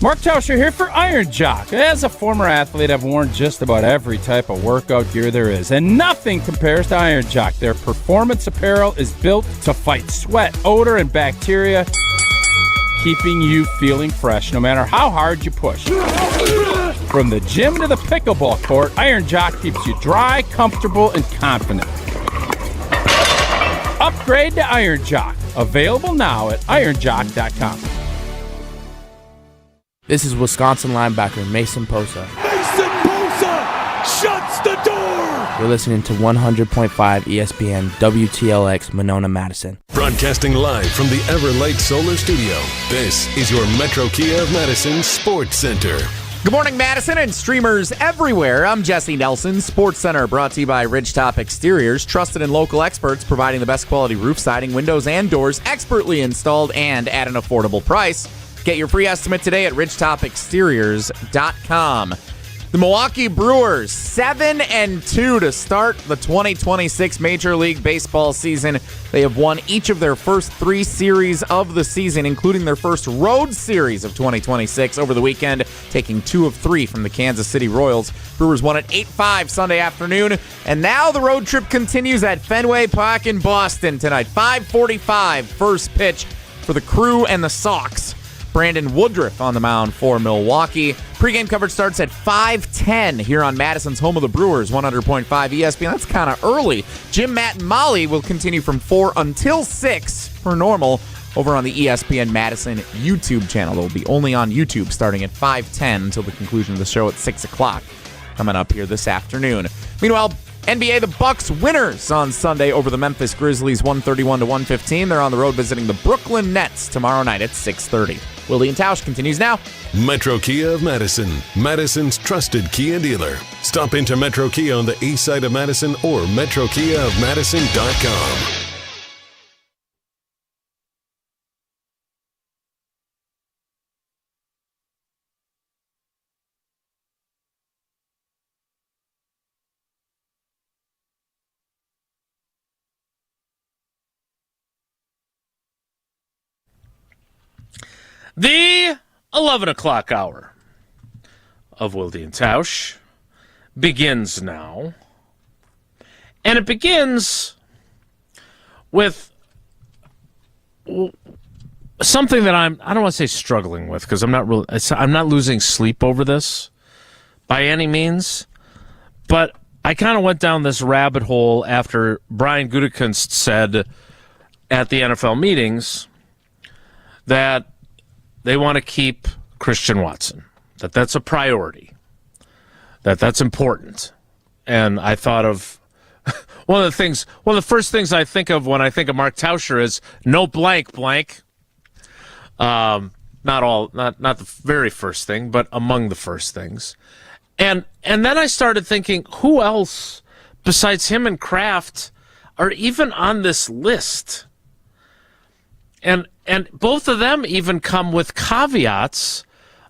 Mark Tauscher here for Iron Jock. As a former athlete, I've worn just about every type of workout gear there is, and nothing compares to Iron Jock. Their performance apparel is built to fight sweat, odor, and bacteria, keeping you feeling fresh no matter how hard you push. From the gym to the pickleball court, Iron Jock keeps you dry, comfortable, and confident. Upgrade to Iron Jock. Available now at ironjock.com. This is Wisconsin linebacker Mason Posa. Mason Posa shuts the door! You're listening to 100.5 ESPN WTLX Monona, Madison. Broadcasting live from the Everlight Solar Studio, this is your Metro Kia of Madison Sports Center. Good morning, Madison and streamers everywhere. I'm Jesse Nelson, Sports Center, brought to you by Ridgetop Exteriors, trusted and local experts providing the best quality roof siding, windows, and doors, expertly installed and at an affordable price. Get your free estimate today at ridgetopexteriors.com. The Milwaukee Brewers, 7-2 to start the 2026 Major League Baseball season. They have won each of their first 3 series of the season, including their first road series of 2026 over the weekend, taking 2 of 3 from the Kansas City Royals. Brewers won at 8-5 Sunday afternoon, and now the road trip continues at Fenway Park in Boston tonight. 5:45 first pitch for the Crew and the Sox. Brandon Woodruff on the mound for Milwaukee. Pre-game coverage starts at 5:10 here on Madison's home of the Brewers, 100.5 ESPN. That's kind of early. Jim, Matt, and Molly will continue from 4 until 6 per normal over on the ESPN Madison YouTube channel. It will be only on YouTube starting at 5:10 until the conclusion of the show at 6 o'clock coming up here this afternoon. Meanwhile, NBA, the Bucks winners on Sunday over the Memphis Grizzlies, 131-115. They're on the road visiting the Brooklyn Nets tomorrow night at 6:30. Wilde and Tausch continues now. Metro Kia of Madison, Madison's trusted Kia dealer. Stop into Metro Kia on the east side of Madison or metrokiaofmadison.com. The 11 o'clock hour of Wilde and Tausch begins now. And it begins with something that I don't want to say struggling with, because I'm not losing sleep over this by any means. But I kind of went down this rabbit hole after Brian Gutekunst said at the NFL meetings that they want to keep Christian Watson, that's a priority, that's important. And I thought of one of the first things I think of when I think of Mark Tauscher is no blank. Not the very first thing, but among the first things. And then I started thinking, who else besides him and Kraft are even on this list? And both of them even come with caveats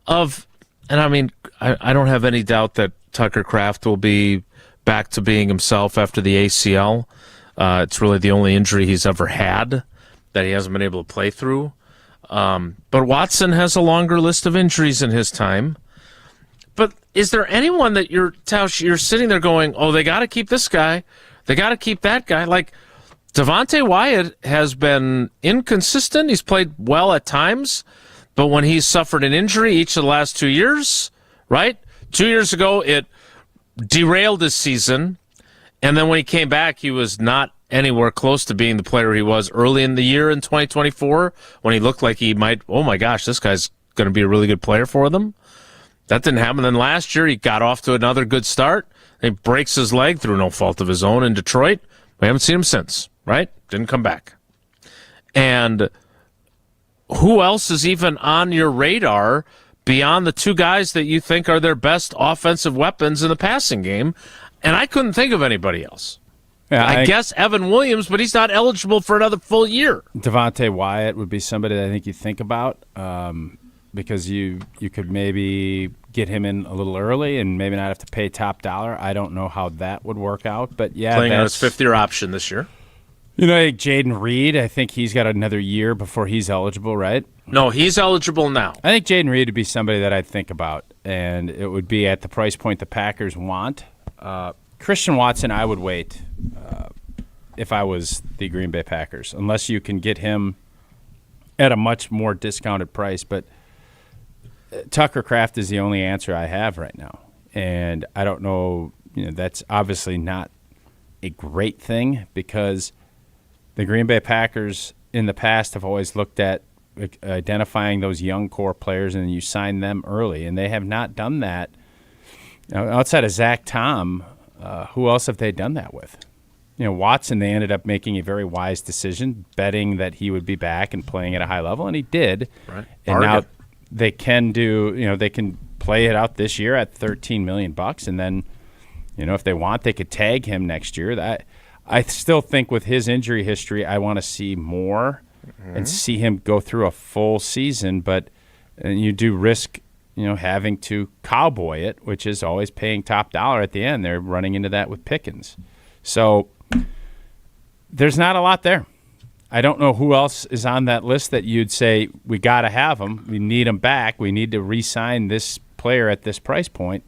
of, and I mean, I don't have any doubt that Tucker Kraft will be back to being himself after the ACL. It's really the only injury he's ever had that he hasn't been able to play through. But Watson has a longer list of injuries in his time. But is there anyone that you're sitting there going, oh, they got to keep this guy, they got to keep that guy? Like, Devontae Wyatt has been inconsistent. He's played well at times, but when he's suffered an injury each of the last 2 years, right? 2 years ago, it derailed his season, and then when he came back, he was not anywhere close to being the player he was early in the year in 2024, when he looked like he might, oh my gosh, this guy's going to be a really good player for them. That didn't happen. Then last year, he got off to another good start. He breaks his leg through no fault of his own in Detroit. We haven't seen him since, right? Didn't come back. And who else is even on your radar beyond the two guys that you think are their best offensive weapons in the passing game? And I couldn't think of anybody else. Yeah, I guess Evan Williams, but he's not eligible for another full year. Devontae Wyatt would be somebody that I think you think about because you could maybe get him in a little early and maybe not have to pay top dollar. I don't know how that would work out, but yeah, playing on his fifth-year option this year. You know, like Jaden Reed, I think he's got another year before he's eligible, right? No, he's eligible now. I think Jaden Reed would be somebody that I'd think about, and it would be at the price point the Packers want. Christian Watson, I would wait if I was the Green Bay Packers, unless you can get him at a much more discounted price. But Tucker Kraft is the only answer I have right now, and I don't know. You know, that's obviously not a great thing because the Green Bay Packers in the past have always looked at identifying those young core players and you sign them early, and they have not done that. Outside of Zach Tom, who else have they done that with? You know, Watson, they ended up making a very wise decision, betting that he would be back and playing at a high level, and he did. Right. And now they can they can play it out this year at $13 million, and then, you know, if they want, they could tag him next year. I still think with his injury history, I want to see more and see him go through a full season, but you do risk, you know, having to cowboy it, which is always paying top dollar at the end. They're running into that with Pickens. So there's not a lot there. I don't know who else is on that list that you'd say we got to have him. We need him back. We need to re-sign this player at this price point.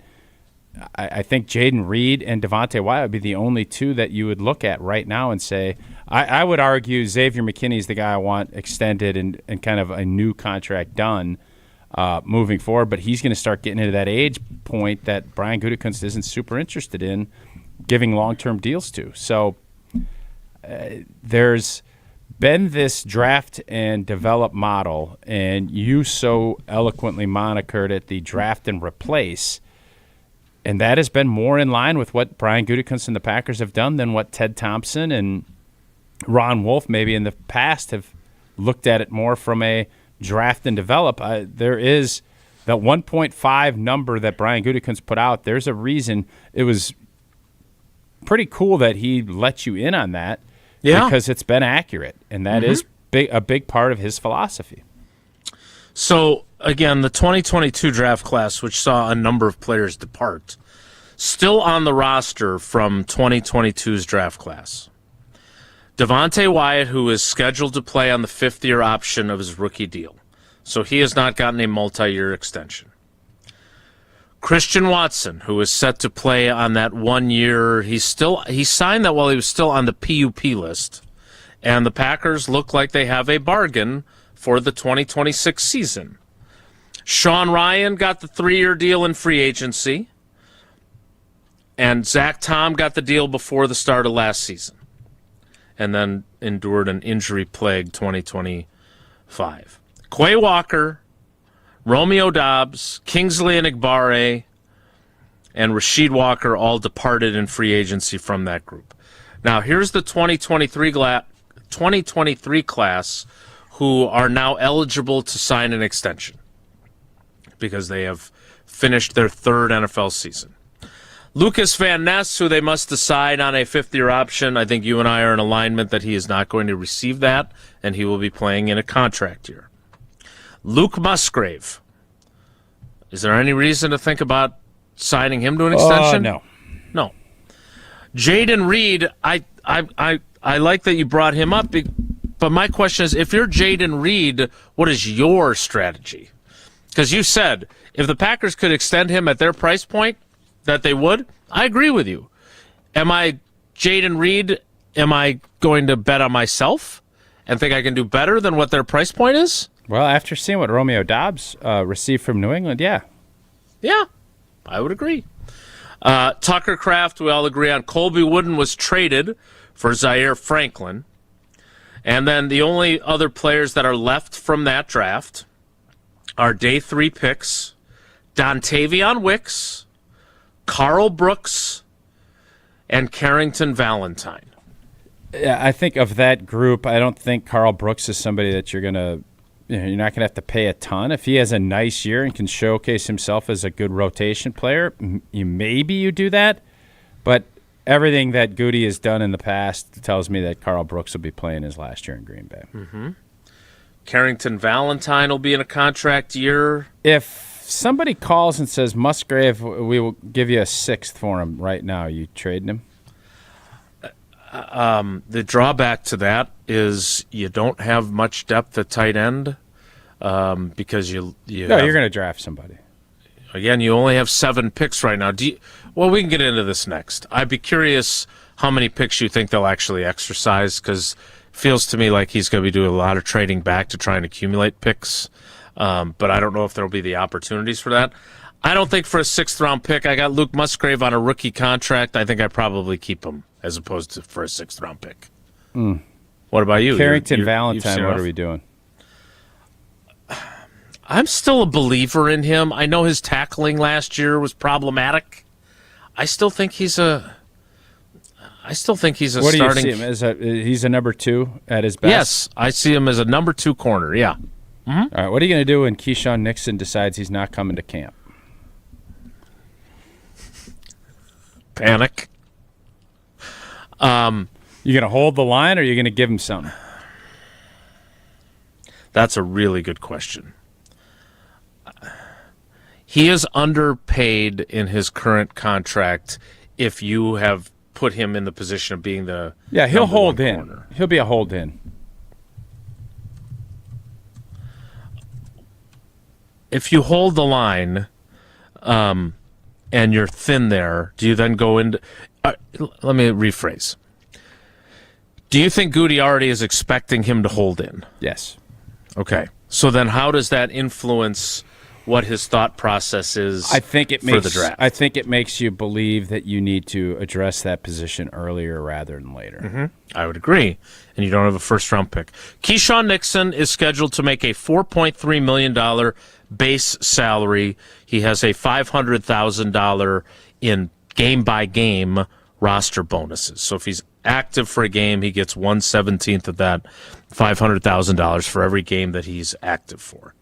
I think Jaden Reed and Devontae Wyatt would be the only two that you would look at right now and say, I would argue Xavier McKinney is the guy I want extended and kind of a new contract done moving forward, but he's going to start getting into that age point that Brian Gutekunst isn't super interested in giving long-term deals to. So there's been this draft and develop model, and you so eloquently monikered it the draft and replace, and that has been more in line with what Brian Gutekunst and the Packers have done than what Ted Thompson and Ron Wolf maybe in the past have looked at it more from a draft and develop. There is that 1.5 number that Brian Gutekunst put out. There's a reason. It was pretty cool that he let you in on that because it's been accurate, and that is a big part of his philosophy. So, again, the 2022 draft class, which saw a number of players depart, still on the roster from 2022's draft class. Devontae Wyatt, who is scheduled to play on the fifth-year option of his rookie deal. So he has not gotten a multi-year extension. Christian Watson, who is set to play on that 1 year. He signed that while he was still on the PUP list. And the Packers look like they have a bargain for the 2026 season. Sean Ryan got the 3-year deal in free agency. And Zach Tom got the deal before the start of last season. And then endured an injury-plagued 2025. Quay Walker, Romeo Doubs, Kingsley Enagbare, and Rasheed Walker all departed in free agency from that group. Now, here's the 2023 class who are now eligible to sign an extension because they have finished their third NFL season. Lucas Van Ness, who they must decide on a fifth-year option. I think you and I are in alignment that he is not going to receive that, and he will be playing in a contract year. Luke Musgrave. Is there any reason to think about signing him to an extension? No. Jaden Reed, I like that you brought him up, but my question is, if you're Jaden Reed, what is your strategy? Because you said if the Packers could extend him at their price point, that they would. I agree with you. Am I Jaden Reed? Am I going to bet on myself and think I can do better than what their price point is? Well, after seeing what Romeo Doubs received from New England, yeah. Yeah, I would agree. Tucker Kraft, we all agree on. Colby Wooden was traded for Zaire Franklin. And then the only other players that are left from that draft are day 3 picks, Dontavion Wicks, Carl Brooks, and Carrington Valentine. Yeah, I think of that group, I don't think Carl Brooks is somebody that you're not going to have to pay a ton. If he has a nice year and can showcase himself as a good rotation player, maybe you do that. But everything that Goody has done in the past tells me that Carl Brooks will be playing his last year in Green Bay. Mm-hmm. Carrington Valentine will be in a contract year. If somebody calls and says, Musgrave, we will give you a sixth for him right now, you trading him? The drawback to that is you don't have much depth at tight end because you're going to draft somebody. Again, you only have 7 picks right now. Well, we can get into this next. I'd be curious how many picks you think they'll actually exercise, because it feels to me like he's going to be doing a lot of trading back to try and accumulate picks. But I don't know if there will be the opportunities for that. I don't think for a 6th-round pick, I got Luke Musgrave on a rookie contract. I think I'd probably keep him as opposed to for a 6th-round pick. What about you? Carrington Valentine, what are we doing? I'm still a believer in him. I know his tackling last year was problematic. I still think he's a What starting. do you see him as? He's a number 2 at his best? Yes, I see him as a number 2 corner, yeah. Mm-hmm. All right, what are you going to do when Keyshawn Nixon decides he's not coming to camp? Panic. You going to hold the line, or are you going to give him something? That's a really good question. He is underpaid in his current contract if you have put him in the position of being the he'll hold in. Corner. He'll be a hold in. If you hold the line and you're thin there, do you then go into let me rephrase. Do you think Goody already is expecting him to hold in? Yes. Okay. So then how does that influence what his thought process is for the draft? I think it makes you believe that you need to address that position earlier rather than later. Mm-hmm. I would agree. And you don't have a first-round pick. Keyshawn Nixon is scheduled to make a $4.3 million base salary. He has a $500,000 in game-by-game roster bonuses. So if he's active for a game, he gets 1/17 of that $500,000 for every game that he's active for.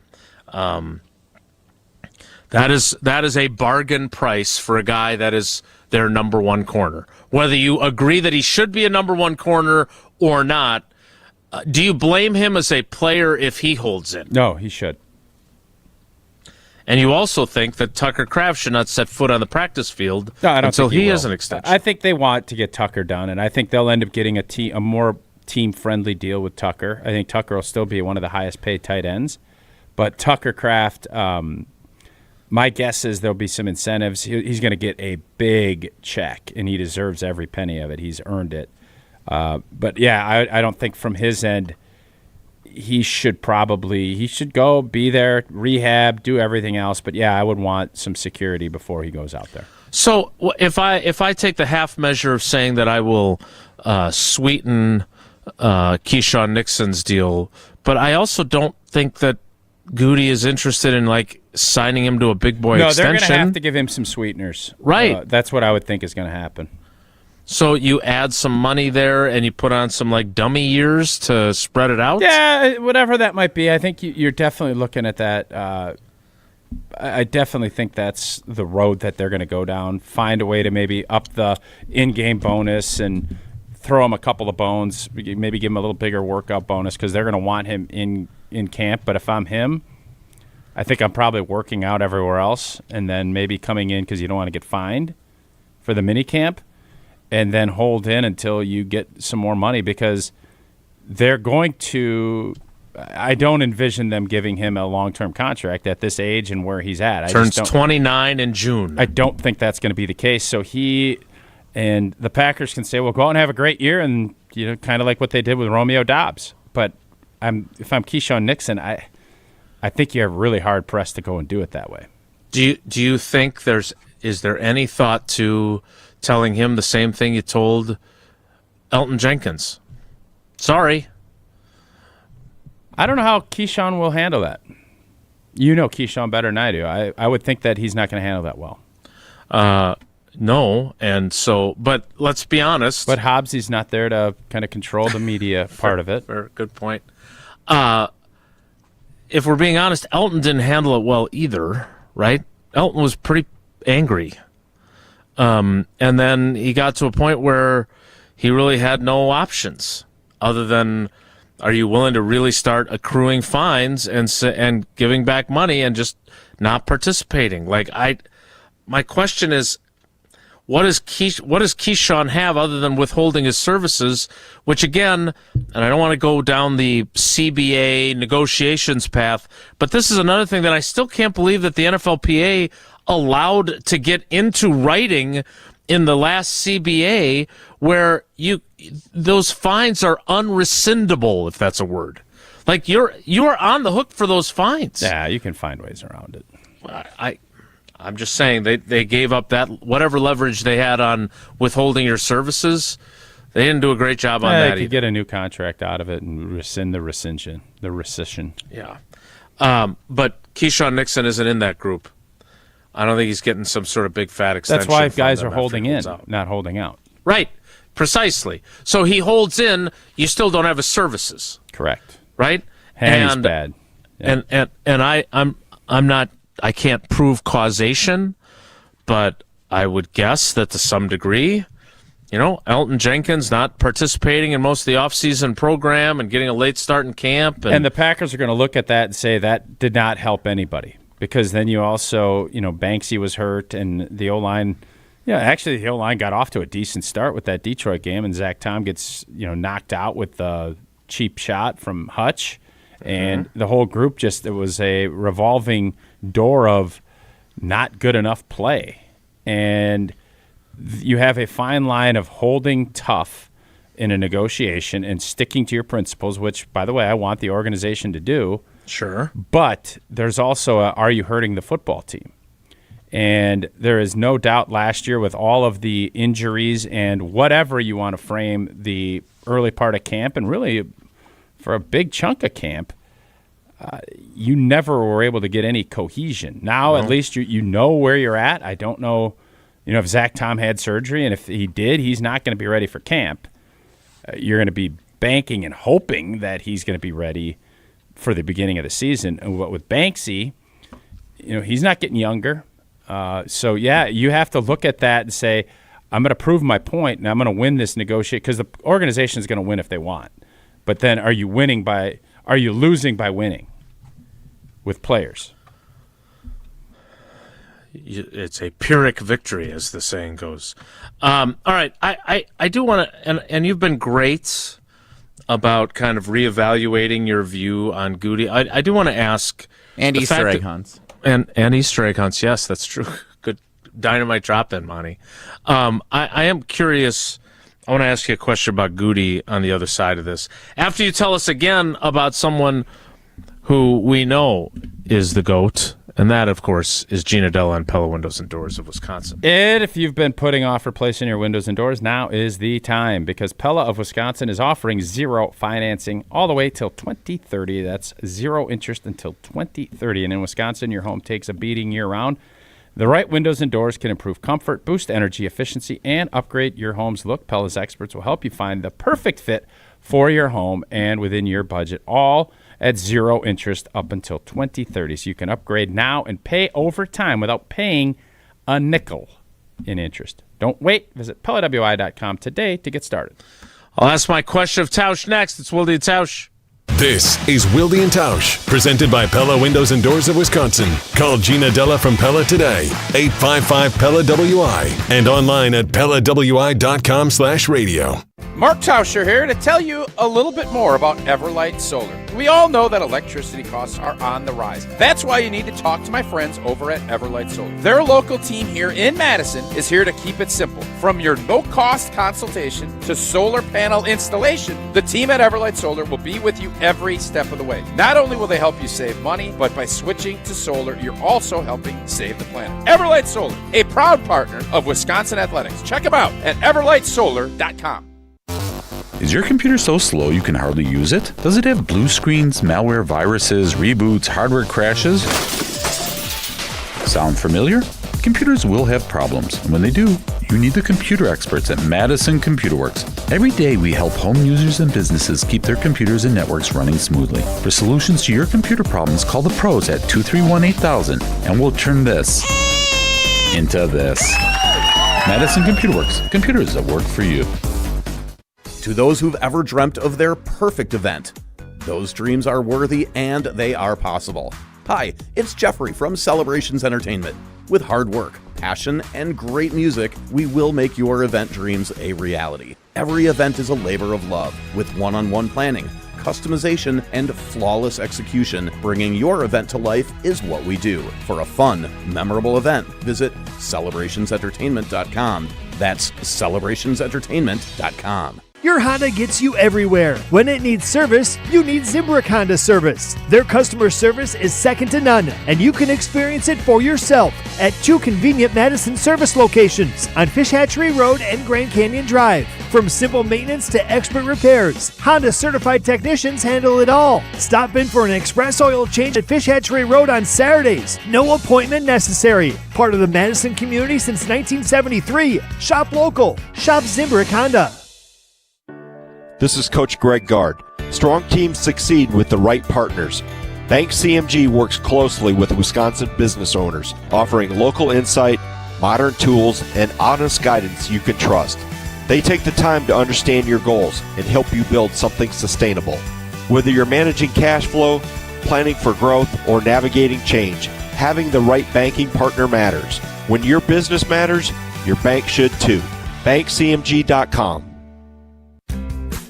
That is a bargain price for a guy that is their number 1 corner. Whether you agree that he should be a number 1 corner or not, do you blame him as a player if he holds in? No, he should. And you also think that Tucker Kraft should not set foot on the practice field until he has an extension. I think they want to get Tucker done, and I think they'll end up getting a more team-friendly deal with Tucker. I think Tucker will still be one of the highest-paid tight ends. But Tucker Kraft, my guess is there'll be some incentives. He's going to get a big check, and he deserves every penny of it. He's earned it. But, yeah, I don't think from his end he should go, be there, rehab, do everything else. But, yeah, I would want some security before he goes out there. So if I take the half measure of saying that I will sweeten Keyshawn Nixon's deal, but I also don't think that Goody is interested in signing him to a big boy extension. No, they're going to have to give him some sweeteners. Right. That's what I would think is going to happen. So you add some money there and you put on some dummy years to spread it out? Yeah, whatever that might be. I think you're definitely looking at that. I definitely think that's the road that they're going to go down. Find a way to maybe up the in-game bonus and throw him a couple of bones, maybe give him a little bigger workout bonus because they're going to want him in camp. But if I'm him, I think I'm probably working out everywhere else and then maybe coming in because you don't want to get fined for the mini camp and then hold in until you get some more money because they're going to – I don't envision them giving him a long-term contract at this age and where he's at. Turns 29 in June. I don't think that's going to be the case. So he and the Packers can say, well, go out and have a great year and, kind of like what they did with Romeo Doubs. But if I'm Keyshawn Nixon, I think you're really hard-pressed to go and do it that way. Do you think is there any thought to telling him the same thing you told Elton Jenkins? Sorry. I don't know how Keyshawn will handle that. You know Keyshawn better than I do. I would think that he's not going to handle that well. No, and so, but let's be honest. But Hobbsy's not there to kind of control the media part of it. Good point. If we're being honest, Elton didn't handle it well either, right? Elton was pretty angry. And then he got to a point where he really had no options other than, are you willing to really start accruing fines and giving back money and just not participating? My question is, what does Keyshawn have other than withholding his services? Which again, and I don't want to go down the CBA negotiations path, but this is another thing that I still can't believe that the NFLPA allowed to get into writing in the last CBA, where those fines are unrescindable, if that's a word. Like you are on the hook for those fines. Yeah, you can find ways around it. I'm just saying they gave up that whatever leverage they had on withholding your services. They didn't do a great job on that. They could get a new contract out of it and rescind the rescission. Yeah, but Keyshawn Nixon isn't in that group. I don't think he's getting some sort of big fat extension. That's why guys are holding in, not holding out. Right, precisely. So he holds in. You still don't have his services. Correct. Right. And he's bad. Yeah. And I'm not. I can't prove causation, but I would guess that to some degree, Elton Jenkins not participating in most of the offseason program and getting a late start in camp. And the Packers are going to look at that and say that did not help anybody, because then you also, Banksy was hurt and the O-line, actually the O-line got off to a decent start with that Detroit game, and Zach Tom gets, knocked out with the cheap shot from Hutch. And the whole group it was a revolving door of not good enough play. And you have a fine line of holding tough in a negotiation and sticking to your principles, which, by the way, I want the organization to do. Sure. But there's also are you hurting the football team? And there is no doubt last year with all of the injuries and whatever you want to frame the early part of camp, and really for a big chunk of camp, you never were able to get any cohesion. Now, at least you know where you're at. I don't know, if Zach Tom had surgery, and if he did, he's not going to be ready for camp. You're going to be banking and hoping that he's going to be ready for the beginning of the season. And with Banksy, he's not getting younger. So, you have to look at that and say, I'm going to prove my point, and I'm going to win this negotiation, because the organization is going to win if they want. But then are you losing by winning with players? It's a Pyrrhic victory, as the saying goes. All right, I do want to, and you've been great about kind of reevaluating your view on Goody. I do want to ask. And Easter egg hunts. And Easter egg hunts, yes, that's true. Good dynamite drop in, Monty. I am curious. I want to ask you a question about Goody on the other side of this. After you tell us again about someone who we know is the GOAT, and that, of course, is Gina Della and Pella Windows and Doors of Wisconsin. And if you've been putting off replacing your windows and doors, now is the time, because Pella of Wisconsin is offering zero financing all the way till 2030. That's zero interest until 2030. And in Wisconsin, your home takes a beating year-round. The right windows and doors can improve comfort, boost energy efficiency, and upgrade your home's look. Pella's experts will help you find the perfect fit for your home and within your budget, all at zero interest up until 2030. So you can upgrade now and pay over time without paying a nickel in interest. Don't wait. Visit PellaWI.com today to get started. I'll ask my question of Tausch next. It's Wilde and Tausch. This is Wilde and Tausch, presented by Pella Windows and Doors of Wisconsin. Call Gina Della from Pella today, 855-PELLA-WI, and online at PellaWI.com/radio. Mark Tauscher here to tell you a little bit more about Everlight Solar. We all know that electricity costs are on the rise. That's why you need to talk to my friends over at Everlight Solar. Their local team here in Madison is here to keep it simple. From your no-cost consultation to solar panel installation, the team at Everlight Solar will be with you every step of the way. Not only will they help you save money, but by switching to solar, you're also helping save the planet. Everlight Solar, a proud partner of Wisconsin Athletics. Check them out at everlightsolar.com. Is your computer so slow you can hardly use it? Does it have blue screens, malware, viruses, reboots, hardware crashes? Sound familiar? Computers will have problems, and when they do, you need the computer experts at Madison Computer Works. Every day we help home users and businesses keep their computers and networks running smoothly. For solutions to your computer problems, call the pros at 231-8000, and we'll turn this into this. Madison Computer Works. Computers that work for you. To those who've ever dreamt of their perfect event, those dreams are worthy and they are possible. Hi, it's Jeffrey from Celebrations Entertainment. With hard work, passion, and great music, we will make your event dreams a reality. Every event is a labor of love, with one-on-one planning, customization, and flawless execution. Bringing your event to life is what we do. For a fun, memorable event, visit celebrationsentertainment.com. That's celebrationsentertainment.com. Your Honda gets you everywhere. When it needs service, you need Zimbrick Honda service. Their customer service is second to none, and you can experience it for yourself at 2 convenient Madison service locations on Fish Hatchery Road and Grand Canyon Drive. From simple maintenance to expert repairs, Honda certified technicians handle it all. Stop in for an express oil change at Fish Hatchery Road on Saturdays. No appointment necessary. Part of the Madison community since 1973. Shop local. Shop Zimbrick Honda. This is Coach Greg Gard. Strong teams succeed with the right partners. Bank CMG works closely with Wisconsin business owners, offering local insight, modern tools, and honest guidance you can trust. They take the time to understand your goals and help you build something sustainable. Whether you're managing cash flow, planning for growth, or navigating change, having the right banking partner matters. When your business matters, your bank should too. BankCMG.com.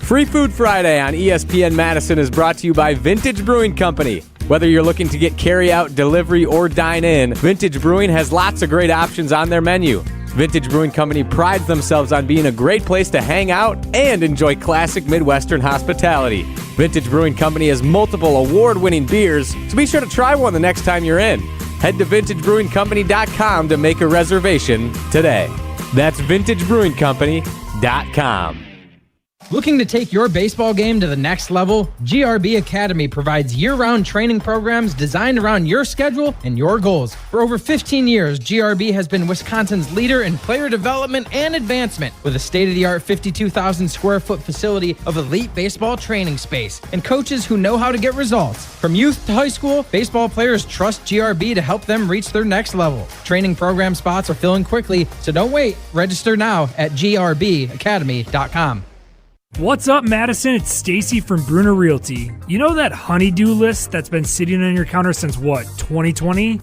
Free Food Friday on ESPN Madison is brought to you by Vintage Brewing Company. Whether you're looking to get carry-out, delivery, or dine in, Vintage Brewing has lots of great options on their menu. Vintage Brewing Company prides themselves on being a great place to hang out and enjoy classic Midwestern hospitality. Vintage Brewing Company has multiple award-winning beers, so be sure to try one the next time you're in. Head to VintageBrewingCompany.com to make a reservation today. That's VintageBrewingCompany.com. Looking to take your baseball game to the next level? GRB Academy provides year-round training programs designed around your schedule and your goals. For over 15 years, GRB has been Wisconsin's leader in player development and advancement with a state-of-the-art 52,000 square foot facility of elite baseball training space and coaches who know how to get results. From youth to high school, baseball players trust GRB to help them reach their next level. Training program spots are filling quickly, so don't wait. Register now at grbacademy.com. What's up, Madison? It's Stacy from Bruner Realty. You know that honey-do list that's been sitting on your counter since what, 2020?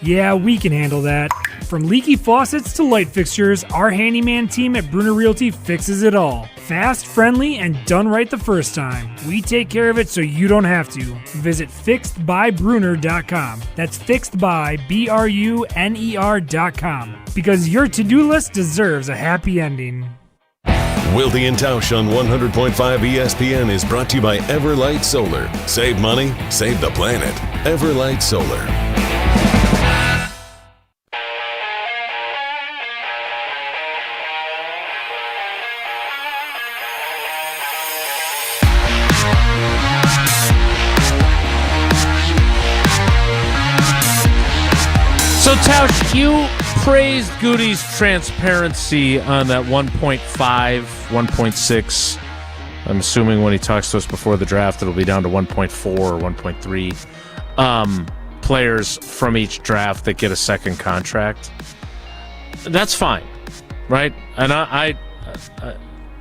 Yeah, we can handle that. From leaky faucets to light fixtures, our handyman team at Bruner Realty fixes it all. Fast, friendly, and done right the first time. We take care of it so you don't have to. Visit fixedbybruner.com. That's fixedbybruner.com. Because your to-do list deserves a happy ending. Wilde and Tausch on 100.5 ESPN is brought to you by Everlight Solar. Save money, save the planet. Everlight Solar. So, Tausch, you praised Goody's transparency on that 1.5, 1.6. I'm assuming when he talks to us before the draft, it'll be down to 1.4 or 1.3 players from each draft that get a second contract. That's fine, right? And I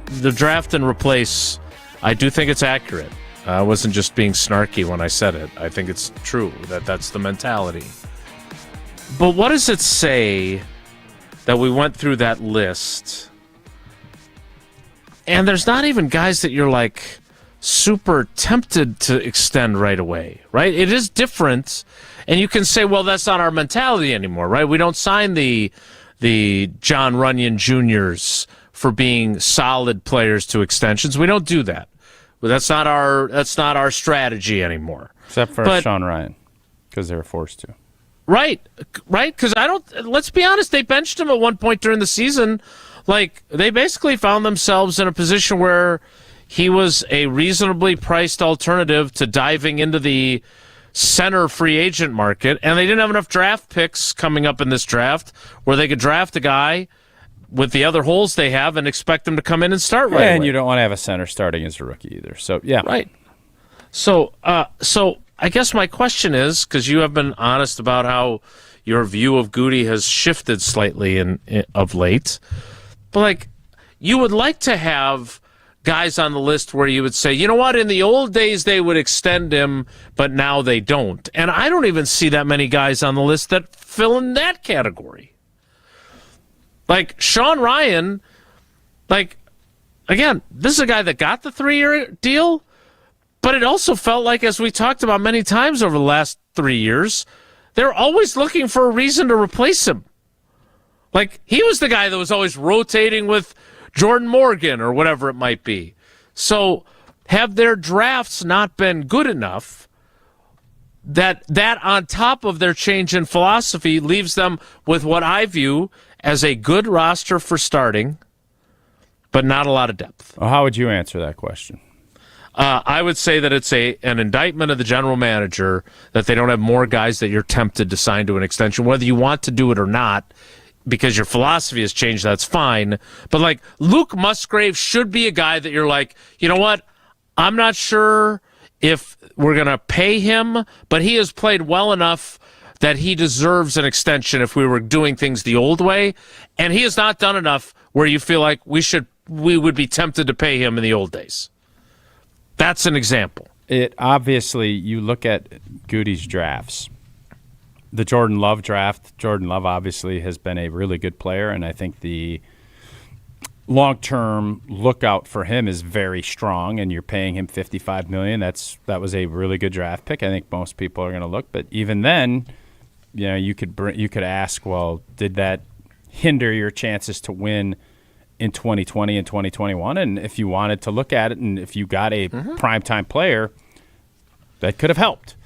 the draft and replace, I do think it's accurate. I wasn't just being snarky when I said it. I think it's true that that's the mentality. But what does it say that we went through that list and there's not even guys that you're like super tempted to extend right away, right? It is different, and you can say, well, that's not our mentality anymore, right? We don't sign the John Runyon Juniors for being solid players to extensions. We don't do that. But that's not our strategy anymore. Except for Sean Ryan, because they were forced to. Right. Because let's be honest, they benched him at one point during the season like, they basically found themselves in a position where he was a reasonably priced alternative to diving into the center free agent market, and they didn't have enough draft picks coming up in this draft where they could draft a guy with the other holes they have and expect them to come in and start right away. And you don't want to have a center starting as a rookie either. So, yeah. Right. So I guess my question is, because you have been honest about how your view of Goody has shifted slightly of late, but, like, you would like to have guys on the list where you would say, you know what, in the old days they would extend him, but now they don't. And I don't even see that many guys on the list that fill in that category. Like Sean Ryan, like, again, this is a guy that got the 3-year deal, but it also felt like, as we talked about many times over the last 3 years, they're always looking for a reason to replace him. Like, he was the guy that was always rotating with Jordan Morgan or whatever it might be. So have their drafts not been good enough that on top of their change in philosophy leaves them with what I view as a good roster for starting, but not a lot of depth? Well, how would you answer that question? I would say that it's an indictment of the general manager that they don't have more guys that you're tempted to sign to an extension, whether you want to do it or not. Because your philosophy has changed, that's fine. But, like, Luke Musgrave should be a guy that you're like, you know what? I'm not sure if we're going to pay him, but he has played well enough that he deserves an extension if we were doing things the old way. And he has not done enough where you feel like we would be tempted to pay him in the old days. That's an example. It obviously, you look at Goody's drafts. The Jordan Love draft, Jordan Love obviously has been a really good player, and I think the long-term lookout for him is very strong, and you're paying him $55 million. That was a really good draft pick. I think most people are going to look, but even then, you know, you could ask, well, did that hinder your chances to win in 2020 and 2021? And if you wanted to look at it, and if you got a primetime player, that could have helped.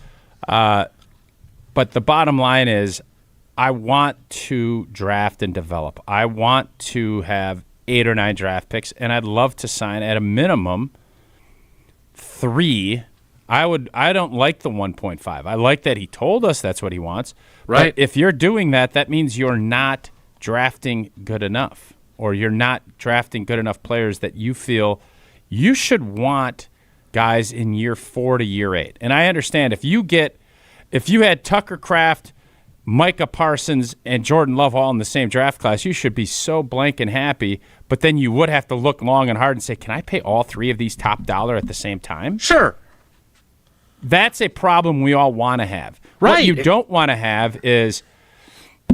But the bottom line is, I want to draft and develop. I want to have 8 or 9 draft picks, and I'd love to sign at a minimum 3. I don't like the 1.5. I like that he told us that's what he wants. Right. But if you're doing that, that means you're not drafting good enough, or you're not drafting good enough players that you feel you should want guys in year 4 to year 8. And I understand if you had Tucker Kraft, Micah Parsons, and Jordan Love all in the same draft class, you should be so blank and happy. But then you would have to look long and hard and say, can I pay all 3 of these top dollar at the same time? Sure. That's a problem we all want to have. Right. What you don't want to have is,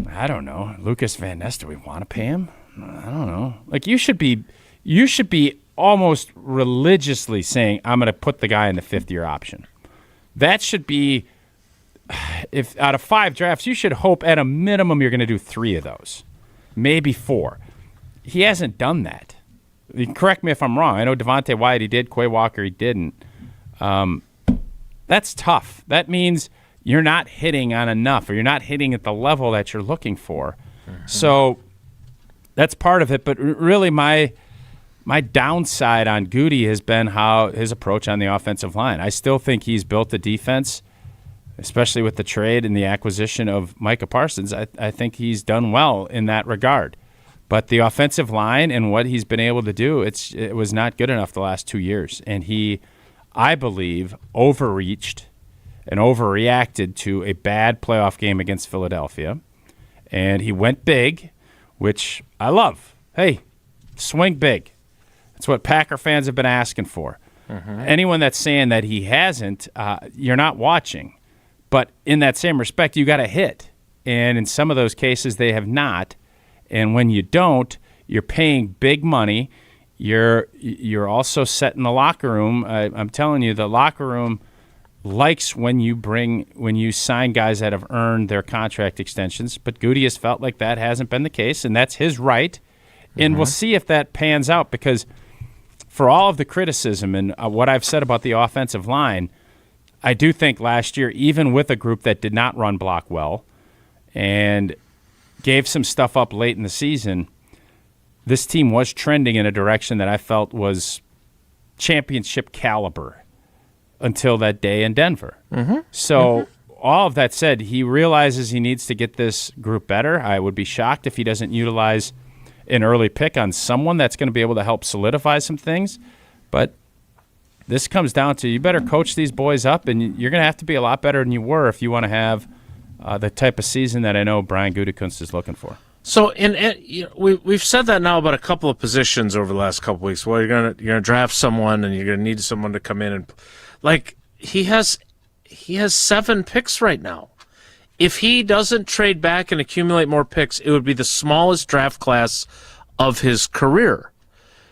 I don't know, Lucas Van Ness, do we want to pay him? I don't know. Like, you should be almost religiously saying, I'm going to put the guy in the 5th-year option. That should be... If out of 5 drafts, you should hope at a minimum you're going to do 3 of those, maybe 4. He hasn't done that. Correct me if I'm wrong. I know Devontae Wyatt he did, Quay Walker he didn't. That's tough. That means you're not hitting on enough, or you're not hitting at the level that you're looking for. So that's part of it. But really, my downside on Goody has been how his approach on the offensive line. I still think he's built a defense, especially with the trade and the acquisition of Micah Parsons. I think he's done well in that regard. But the offensive line and what he's been able to do, it was not good enough the last 2 years. And he, I believe, overreached and overreacted to a bad playoff game against Philadelphia. And he went big, which I love. Hey, swing big. That's what Packer fans have been asking for. Anyone that's saying that he hasn't, you're not watching. But in that same respect, you got to hit. And in some of those cases, they have not. And when you don't, you're paying big money. You're also setting the locker room. I'm telling you, the locker room likes when you sign guys that have earned their contract extensions. But Goody has felt like that hasn't been the case, and that's his right. And we'll see if that pans out, because for all of the criticism and what I've said about the offensive line, I do think last year, even with a group that did not run block well and gave some stuff up late in the season, this team was trending in a direction that I felt was championship caliber until that day in Denver. So all of that said, he realizes he needs to get this group better. I would be shocked if he doesn't utilize an early pick on someone that's going to be able to help solidify some things. But this comes down to you better coach these boys up, and you're going to have to be a lot better than you were if you want to have the type of season that I know Brian Gutekunst is looking for. So, we've said that now about a couple of positions over the last couple of weeks. Well, you're gonna draft someone, and you're gonna need someone to come in and he has 7 picks right now. If he doesn't trade back and accumulate more picks, it would be the smallest draft class of his career.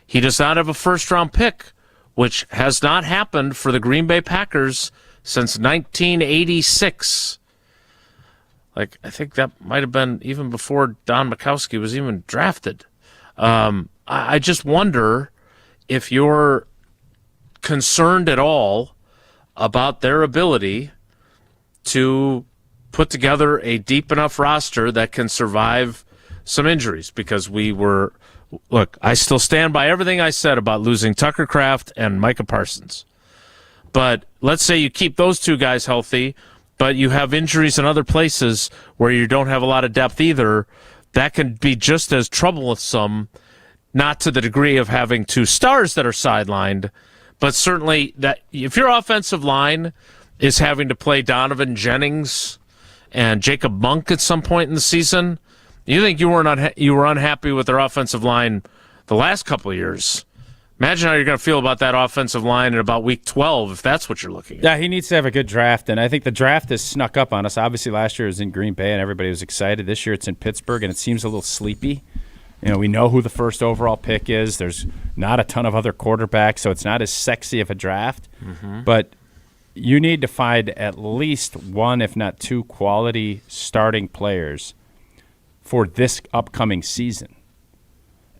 He does not have a first-round pick, which has not happened for the Green Bay Packers since 1986. I think that might have been even before Don Majkowski was even drafted. I just wonder if you're concerned at all about their ability to put together a deep enough roster that can survive some injuries, because I still stand by everything I said about losing Tucker Kraft and Micah Parsons. But let's say you keep those 2 guys healthy, but you have injuries in other places where you don't have a lot of depth either. That can be just as troublesome, not to the degree of having 2 stars that are sidelined, but certainly that if your offensive line is having to play Donovan Jennings and Jacob Monk at some point in the season, you think you were unhappy with their offensive line the last couple of years. Imagine how you're going to feel about that offensive line in about week 12 if that's what you're looking at. Yeah, he needs to have a good draft, and I think the draft has snuck up on us. Obviously, last year it was in Green Bay, and everybody was excited. This year it's in Pittsburgh, and it seems a little sleepy. We know who the first overall pick is. There's not a ton of other quarterbacks, so it's not as sexy of a draft. But you need to find at least 1, if not 2, quality starting players for this upcoming season.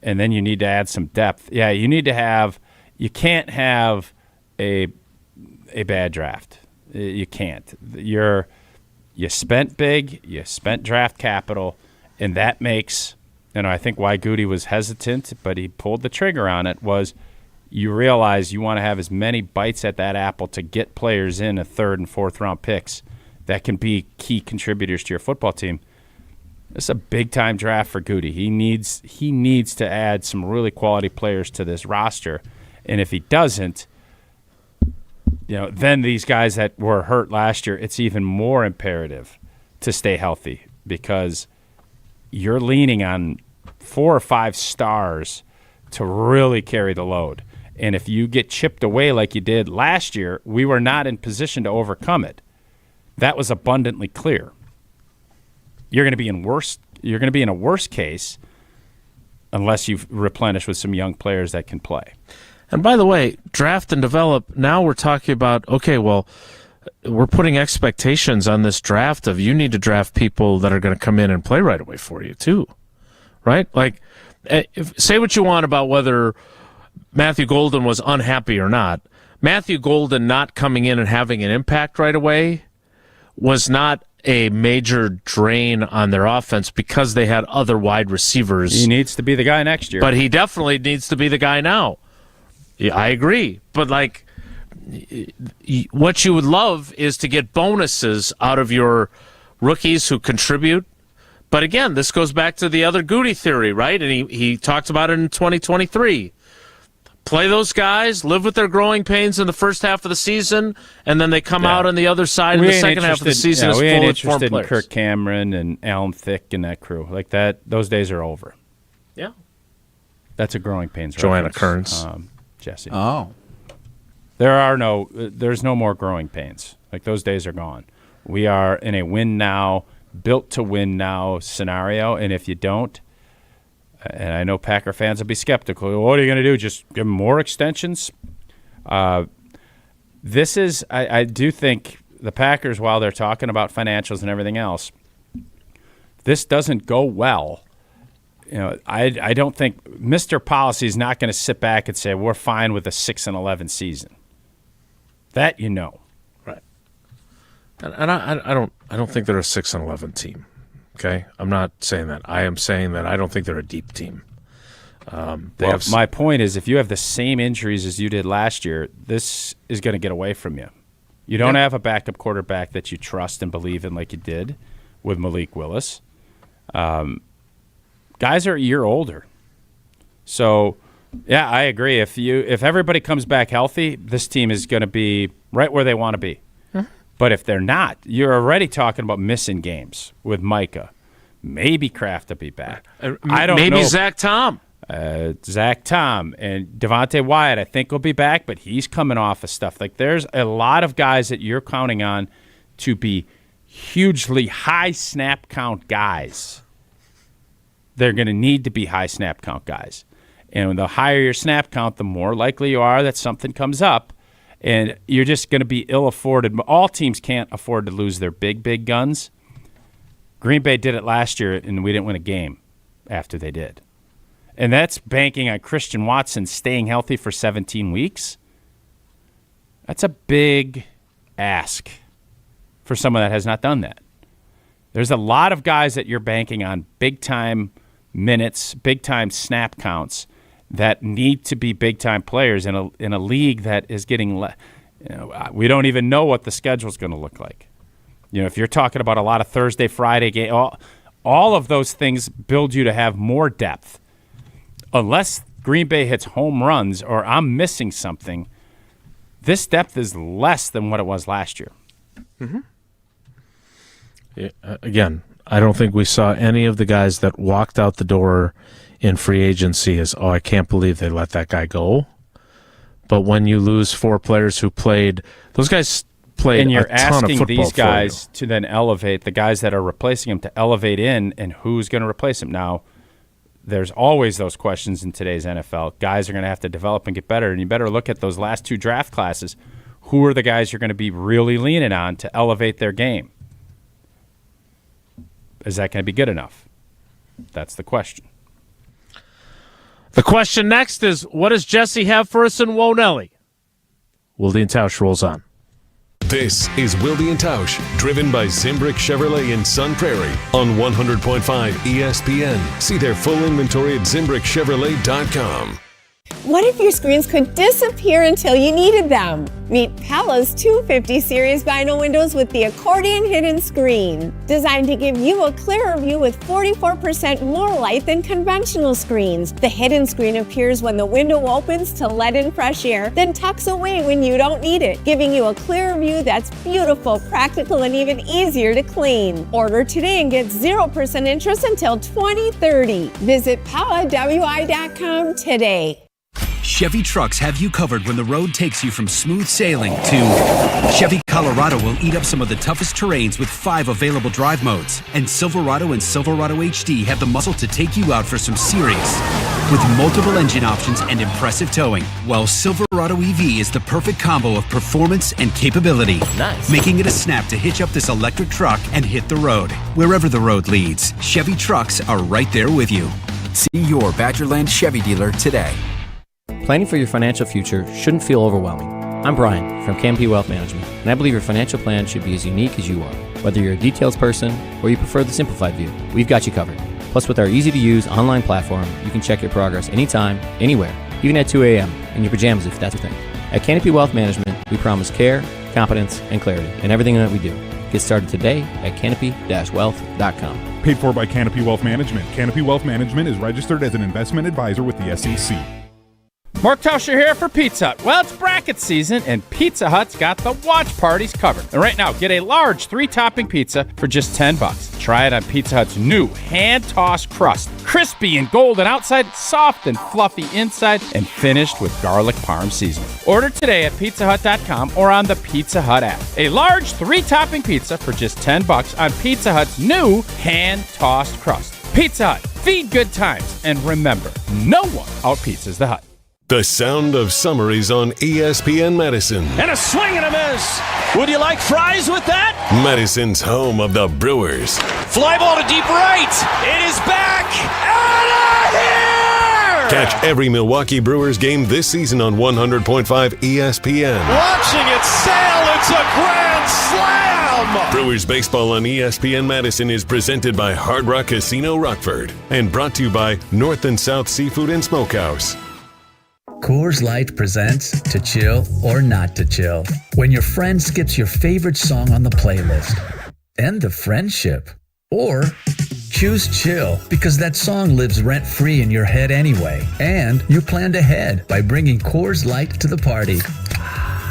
And then you need to add some depth. Yeah, you can't have a bad draft. You can't. You spent big, you spent draft capital, and that makes, I think why Goody was hesitant, but he pulled the trigger on it, was you realize you want to have as many bites at that apple to get players in a 3rd and 4th round picks that can be key contributors to your football team. It's a big-time draft for Goody. He needs to add some really quality players to this roster, and if he doesn't, then these guys that were hurt last year, it's even more imperative to stay healthy, because you're leaning on 4 or 5 stars to really carry the load. And if you get chipped away like you did last year, we were not in position to overcome it. That was abundantly clear. You're going to be in a worse case unless you replenish with some young players that can play. And by the way, draft and develop, now we're talking about, okay, well, we're putting expectations on this draft of you need to draft people that are going to come in and play right away for you too, right? Say what you want about whether Matthew Golden was unhappy or not. Matthew Golden not coming in and having an impact right away was not a major drain on their offense because they had other wide receivers. He needs to be the guy next year. But he definitely needs to be the guy now. Yeah, I agree. But, what you would love is to get bonuses out of your rookies who contribute. But, again, this goes back to the other Goody theory, right? And he talked about it in 2023. Play those guys, live with their growing pains in the first half of the season, and then they come out on the other side in the second half of the season as fully formed players. We ain't interested in Kirk Cameron and Alan Thicke and that crew. Like that, those days are over. Yeah. That's a growing pains Joanna reference. Kearns. Jesse. Oh. There's no more growing pains. Like those days are gone. We are in a win now, built to win now scenario, and if you don't, and I know Packer fans will be skeptical. What are you going to do? Just give them more extensions? I do think the Packers, while they're talking about financials and everything else, this doesn't go well. I don't think Mr. Policy is not going to sit back and say we're fine with a 6-11 season. That right? And I don't think they're a 6-11 team. Okay, I'm not saying that. I am saying that I don't think they're a deep team. My point is, if you have the same injuries as you did last year, this is going to get away from you. You don't have a backup quarterback that you trust and believe in like you did with Malik Willis. Guys are a year older. So, yeah, I agree. If everybody comes back healthy, this team is going to be right where they want to be. But if they're not, you're already talking about missing games with Micah. Maybe Kraft will be back. I don't know. Maybe Zach Tom. Zach Tom and Devontae Wyatt, I think, will be back, but he's coming off of stuff. Like, there's a lot of guys that you're counting on to be hugely high snap count guys. They're going to need to be high snap count guys. And the higher your snap count, the more likely you are that something comes up. And you're just going to be ill-afforded. All teams can't afford to lose their big guns. Green Bay did it last year, and we didn't win a game after they did. And that's banking on Christian Watson staying healthy for 17 weeks. That's a big ask for someone that has not done that. There's a lot of guys that you're banking on big-time minutes, big-time snap counts that need to be big-time players in a league that is getting we don't even know what the schedule is going to look like. If you're talking about a lot of Thursday, Friday game, all of those things build you to have more depth. Unless Green Bay hits home runs or I'm missing something, this depth is less than what it was last year. Mm-hmm. Yeah, again, I don't think we saw any of the guys that walked out the door in free agency as, I can't believe they let that guy go. But when you lose 4 players who played, those guys played and you're a ton of asking football these guys to then elevate, the guys that are replacing him to elevate in, and who's going to replace him. Now, there's always those questions in today's NFL. Guys are going to have to develop and get better, and you better look at those last 2 draft classes. Who are the guys you're going to be really leaning on to elevate their game? Is that going to be good enough? That's the question. The question next is, what does Jesse have for us in Wonelli? Wilde and Tausch rolls on. This is Wilde and Tausch, driven by Zimbrick Chevrolet in Sun Prairie on 100.5 ESPN. See their full inventory at ZimbrickChevrolet.com. What if your screens could disappear until you needed them? Meet Pella's 250 series vinyl windows with the accordion hidden screen. Designed to give you a clearer view with 44% more light than conventional screens. The hidden screen appears when the window opens to let in fresh air, then tucks away when you don't need it, giving you a clearer view that's beautiful, practical, and even easier to clean. Order today and get 0% interest until 2030. Visit PellaWI.com today. Chevy trucks have you covered when the road takes you from smooth sailing to Chevy Colorado will eat up some of the toughest terrains with 5 available drive modes. And Silverado and Silverado HD have the muscle to take you out for some serious. With multiple engine options and impressive towing, while Silverado EV is the perfect combo of performance and capability. Nice. Making it a snap to hitch up this electric truck and hit the road. Wherever the road leads, Chevy trucks are right there with you. See your Badgerland Chevy dealer today. Planning for your financial future shouldn't feel overwhelming. I'm Brian from Canopy Wealth Management, and I believe your financial plan should be as unique as you are. Whether you're a details person or you prefer the simplified view, we've got you covered. Plus, with our easy-to-use online platform, you can check your progress anytime, anywhere, even at 2 a.m. in your pajamas if that's your thing. At Canopy Wealth Management, we promise care, competence, and clarity in everything that we do. Get started today at canopy-wealth.com. Paid for by Canopy Wealth Management. Canopy Wealth Management is registered as an investment advisor with the SEC. Mark Tauscher here for Pizza Hut. Well, it's bracket season, and Pizza Hut's got the watch parties covered. And right now, get a large 3-topping pizza for just $10. Try it on Pizza Hut's new hand-tossed crust. Crispy and golden outside, soft and fluffy inside, and finished with garlic parm seasoning. Order today at pizzahut.com or on the Pizza Hut app. A large 3-topping pizza for just $10 on Pizza Hut's new hand-tossed crust. Pizza Hut, feed good times, and remember, no one out-pizzas the Hut. The sound of summer is on ESPN Madison. And a swing and a miss. Would you like fries with that? Madison's home of the Brewers. Fly ball to deep right. It is back. Out of here! Catch every Milwaukee Brewers game this season on 100.5 ESPN. Watching it sail. It's a grand slam. Brewers baseball on ESPN Madison is presented by Hard Rock Casino Rockford and brought to you by North and South Seafood and Smokehouse. Coors Light presents To Chill or Not to Chill. When your friend skips your favorite song on the playlist. End the friendship. Or choose chill because that song lives rent-free in your head anyway. And you planned ahead by bringing Coors Light to the party.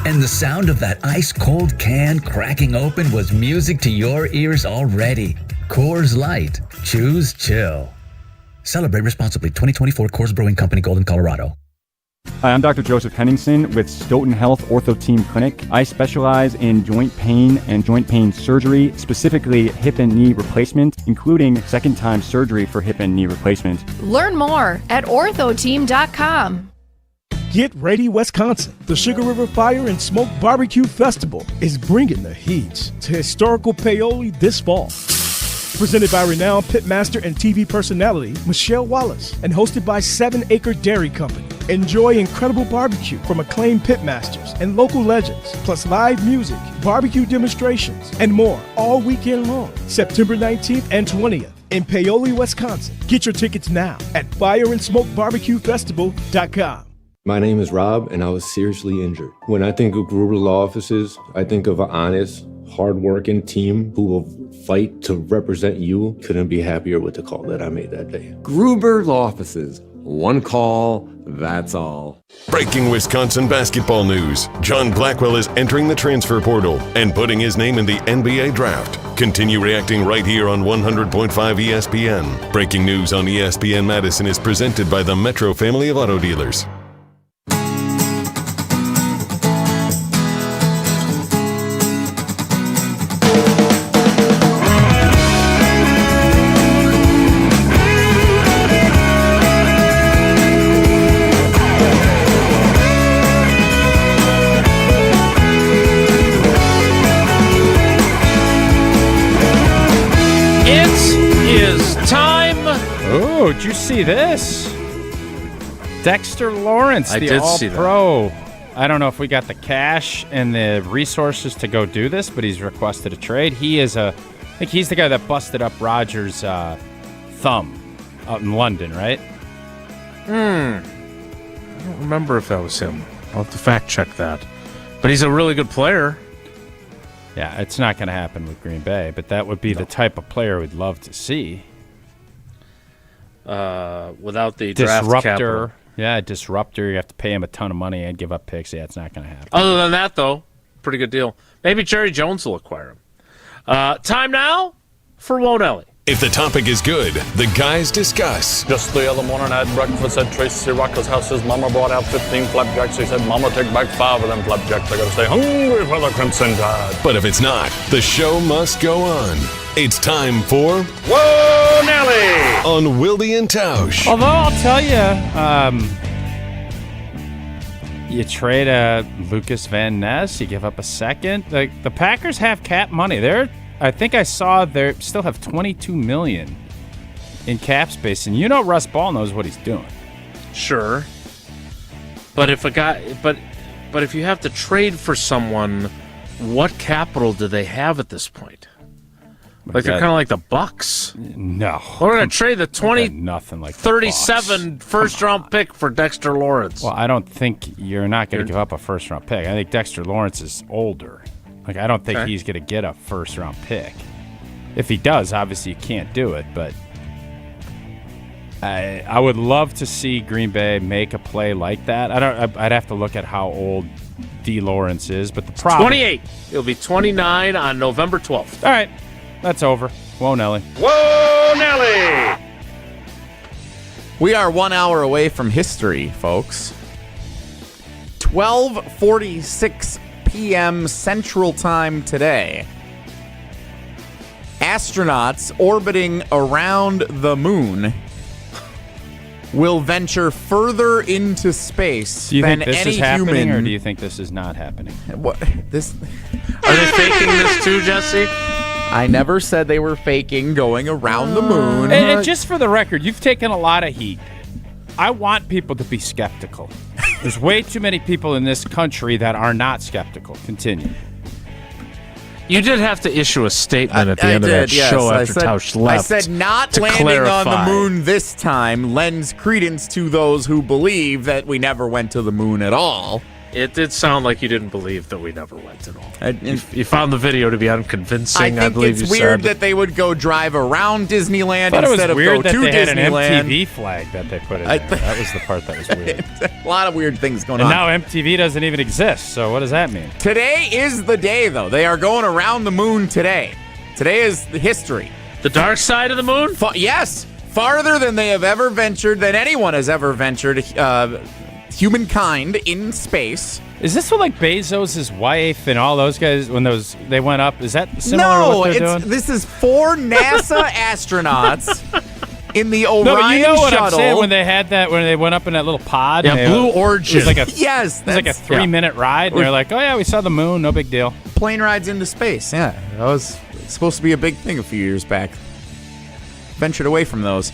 And the sound of that ice-cold can cracking open was music to your ears already. Coors Light. Choose chill. Celebrate responsibly. 2024 Coors Brewing Company, Golden, Colorado. Hi, I'm Dr. Joseph Henningsen with Stoughton Health Ortho Team Clinic. I specialize in joint pain and joint pain surgery, specifically hip and knee replacement, including second-time surgery for hip and knee replacement. Learn more at orthoteam.com. Get ready, Wisconsin. The Sugar River Fire and Smoke Barbecue Festival is bringing the heat to historical Paoli this fall. Presented by renowned pitmaster and TV personality Michelle Wallace and hosted by 7 Acre Dairy Company. Enjoy incredible barbecue from acclaimed pitmasters and local legends, plus live music, barbecue demonstrations, and more all weekend long, September 19th and 20th in Paoli, Wisconsin. Get your tickets now at fireandsmokebarbecuefestival.com. My name is Rob, and I was seriously injured. When I think of Gruber Law Offices, I think of an honest, hard-working team who will fight to represent you. Couldn't be happier with the call that I made that day. Gruber Law Offices. One call, that's all. Breaking Wisconsin basketball news. John Blackwell is entering the transfer portal and putting his name in the NBA draft. Continue reacting right here on 100.5 ESPN. Breaking news on ESPN Madison is presented by the Metro family of auto dealers. Oh, did you see this? Dexter Lawrence, the All-Pro. I don't know if we got the cash and the resources to go do this, but he's requested a trade. I think he's the guy that busted up Rodgers' thumb out in London, right? I don't remember if that was him. I'll have to fact check that. But he's a really good player. Yeah, it's not going to happen with Green Bay, but that would be the type of player we'd love to see. Without the draft capital. Yeah, disruptor. You have to pay him a ton of money and give up picks. Yeah, it's not going to happen. Other than that, though, pretty good deal. Maybe Jerry Jones will acquire him. Time now for Won't Ellie. If the topic is good, the guys discuss. Just the other morning I had breakfast at Tracy Rocco's house. His mama brought out 15 flapjacks. He said, Mama, take back 5 of them flapjacks. I got to stay hungry for the Crimson Tide. But if it's not, the show must go on. It's time for Whoa, Nelly! On Wilde and Tausch. Although I'll tell you, you trade a Lucas Van Ness, you give up a second. The Packers have cap money. I think I saw they still have $22 million in cap space, and Russ Ball knows what he's doing. Sure, but if you have to trade for someone, what capital do they have at this point? Like they're kind of like the Bucks. No, we're going to trade the 37 first-round pick for Dexter Lawrence. Well, I don't think you're not going to give up a first-round pick. I think Dexter Lawrence is older. I don't think he's going to get a first-round pick. If he does, obviously you can't do it, but I would love to see Green Bay make a play like that. I'd have to look at how old D. Lawrence is, but the problem... 28. He'll be 29 on November 12th. All right. That's over. Whoa, Nelly. Whoa, Nelly! We are 1 hour away from history, folks. 12:46 p.m. Central Time today. Astronauts orbiting around the moon will venture further into space do you than think this any is happening, human. Or do you think this is not happening? What this? Are they faking this too, Jesse? I never said they were faking going around the moon. And just for the record, you've taken a lot of heat. I want people to be skeptical. There's way too many people in this country that are not skeptical. Continue. You did have to issue a statement at the end of that show after Tausch left. I said not landing on the moon this time lends credence to those who believe that we never went to the moon at all. It did sound like you didn't believe that we never went at all. You found the video to be unconvincing, I believe you said. It's weird that they would go drive around Disneyland instead of go to Disneyland. It was weird that they had an MTV flag that they put in there. That was the part that was weird. A lot of weird things going on. And now MTV doesn't even exist, so what does that mean? Today is the day, though. They are going around the moon today. Today is the history. The dark side of the moon? Yes. Farther than they have ever ventured, than anyone has ever ventured, humankind in space. Is this what like Bezos' wife and all those guys when they went up? Is that similar to what they're doing? This is 4 NASA astronauts in the Orion shuttle. No, but you know what shuttle. I'm saying when they had that when they went up in that little pod. Yeah, Blue Origin. It was like a yes, it was like a 3-minute ride. And they're like, oh yeah, we saw the moon, no big deal. Plane rides into space. Yeah, that was supposed to be a big thing a few years back. Ventured away from those.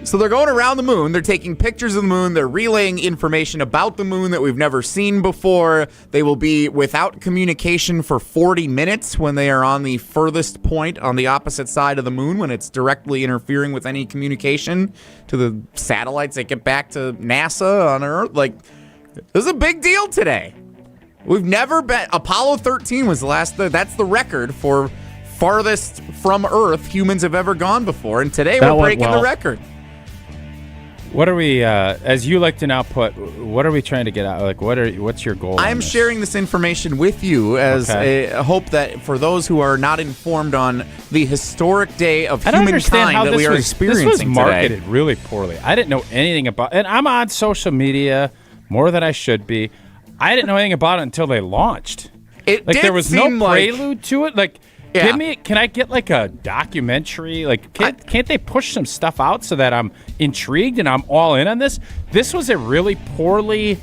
So they're going around the moon. They're taking pictures of the moon. They're relaying information about the moon that we've never seen before. They will be without communication for 40 minutes when they are on the furthest point on the opposite side of the moon, when it's directly interfering with any communication to the satellites that get back to NASA on Earth. Like, this is a big deal today. We've never been... Apollo 13 was the last... That's the record for farthest from Earth humans have ever gone before. And today we're breaking the record. What are we, as you like to now put, what are we trying to get out? Like, what's your goal? I'm sharing this information with you as a hope that for those who are not informed on the historic day of humankind that we are experiencing today. This was marketed today. really poorly. I didn't know anything about, and I'm on social media more than I should be. I didn't know anything about it until they launched. There was no prelude to it. Like, can I get like a documentary? Like, can't they push some stuff out so that I'm intrigued and I'm all in on this? This was a really poorly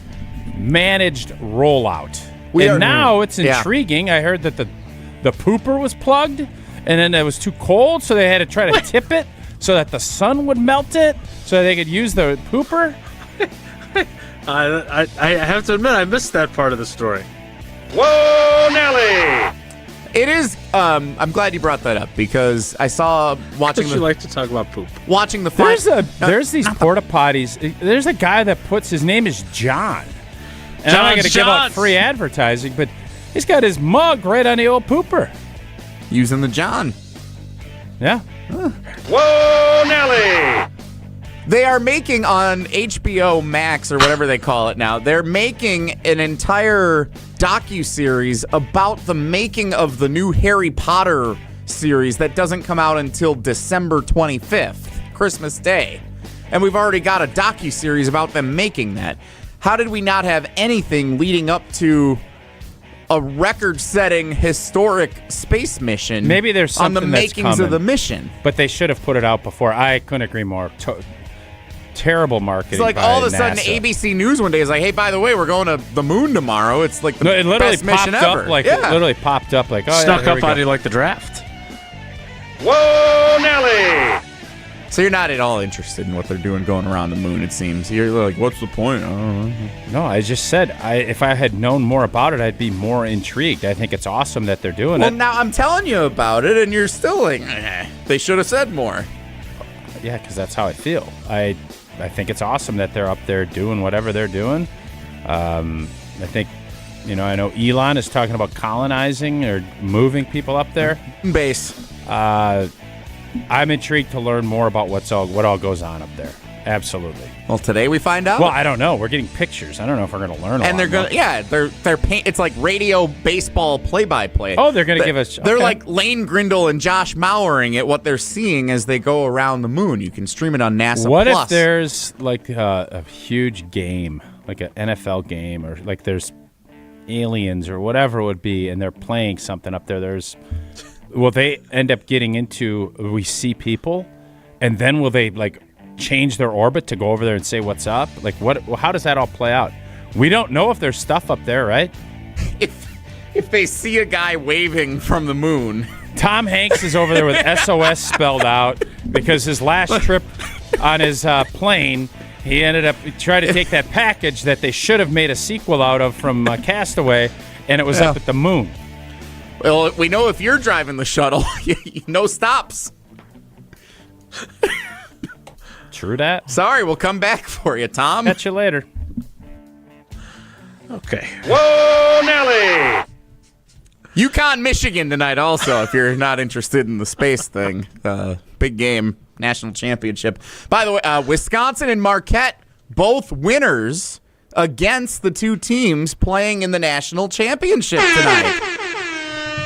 managed rollout. Now it's intriguing. I heard that the pooper was plugged and then it was too cold, so they had to try to tip it so that the sun would melt it so they could use the pooper. I have to admit, I missed that part of the story. Whoa, Nelly! It is. I'm glad you brought that up because I saw watching. You like to talk about poop. Watching the there's these porta potties. There's a guy that puts his name is John, and I'm not going to give out free advertising, but he's got his mug right on the old pooper, using the John. Yeah. Whoa, Nelly! They are making on HBO Max or whatever they call it now. They're making an entire docuseries about the making of the new Harry Potter series that doesn't come out until December 25th, Christmas Day. And we've already got a docuseries about them making that. How did we not have anything leading up to a record-setting historic space mission? Maybe there's something on the makings of the mission. But they should have put it out before. I couldn't agree more. Terrible marketing. It's like all of a sudden ABC News one day is like, hey, by the way, we're going to the moon tomorrow. It's like the best mission ever. It literally popped up like, snuck up on you like the draft. Whoa, Nelly! So you're not at all interested in what they're doing going around the moon, it seems. You're like, what's the point? I don't know. No, I just said if I had known more about it, I'd be more intrigued. I think it's awesome that they're doing it. Well, now I'm telling you about it, and you're still like, they should have said more. Yeah, because that's how I feel. I think it's awesome that they're up there doing whatever they're doing. I think, I know Elon is talking about colonizing or moving people up there. Base. I'm intrigued to learn more about what all goes on up there. Absolutely. Well, today we find out. Well, I don't know. We're getting pictures. I don't know if we're going to learn. And they're going to, they're paint. It's like radio baseball play-by-play. Oh, they're going to give us. They're like Lane Grindle and Josh Mowering at what they're seeing as they go around the moon. You can stream it on NASA. What Plus. if there's like a huge game, like an NFL game, or like there's aliens or whatever it would be, and they're playing something up there? Will they end up getting into? We see people, and then will they like change their orbit to go over there and say what's up? Like how does that all play out? We don't know if there's stuff up there, right? If they see a guy waving from the moon. Tom Hanks is over there with SOS spelled out because his last trip on his plane, he ended up trying to take that package that they should have made a sequel out of from Castaway, and it was up at the moon. Well, we know if you're driving the shuttle, no stops. True that. Sorry, we'll come back for you, Tom. Catch you later. Okay. Whoa, Nelly! UConn, Michigan tonight also, if you're not interested in the space thing. Big game, national championship. By the way, Wisconsin and Marquette, both winners against the two teams playing in the national championship tonight.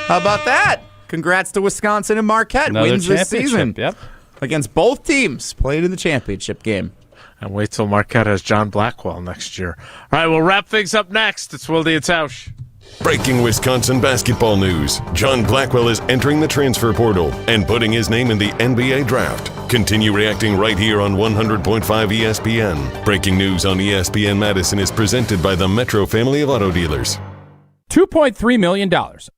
How about that? Congrats to Wisconsin and Marquette. Another wins this season. Yep. Against both teams, played in the championship game. And wait till Marquette has John Blackwell next year. All right, we'll wrap things up next. It's Wilde and Tausch. Breaking Wisconsin basketball news. John Blackwell is entering the transfer portal and putting his name in the NBA draft. Continue reacting right here on 100.5 ESPN. Breaking news on ESPN Madison is presented by the Metro family of auto dealers. $2.3 million.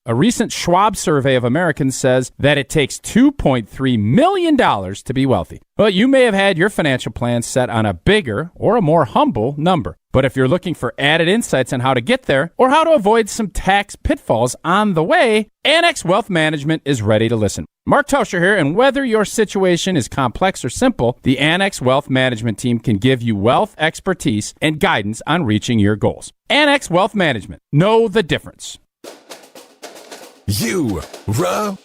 A recent Schwab survey of Americans says that it takes $2.3 million to be wealthy. Well, you may have had your financial plan set on a bigger or a more humble number. But if you're looking for added insights on how to get there or how to avoid some tax pitfalls on the way, Annex Wealth Management is ready to listen. Mark Tauscher here, and whether your situation is complex or simple, the Annex Wealth Management team can give you wealth expertise and guidance on reaching your goals. Annex Wealth Management. Know the difference. Rah.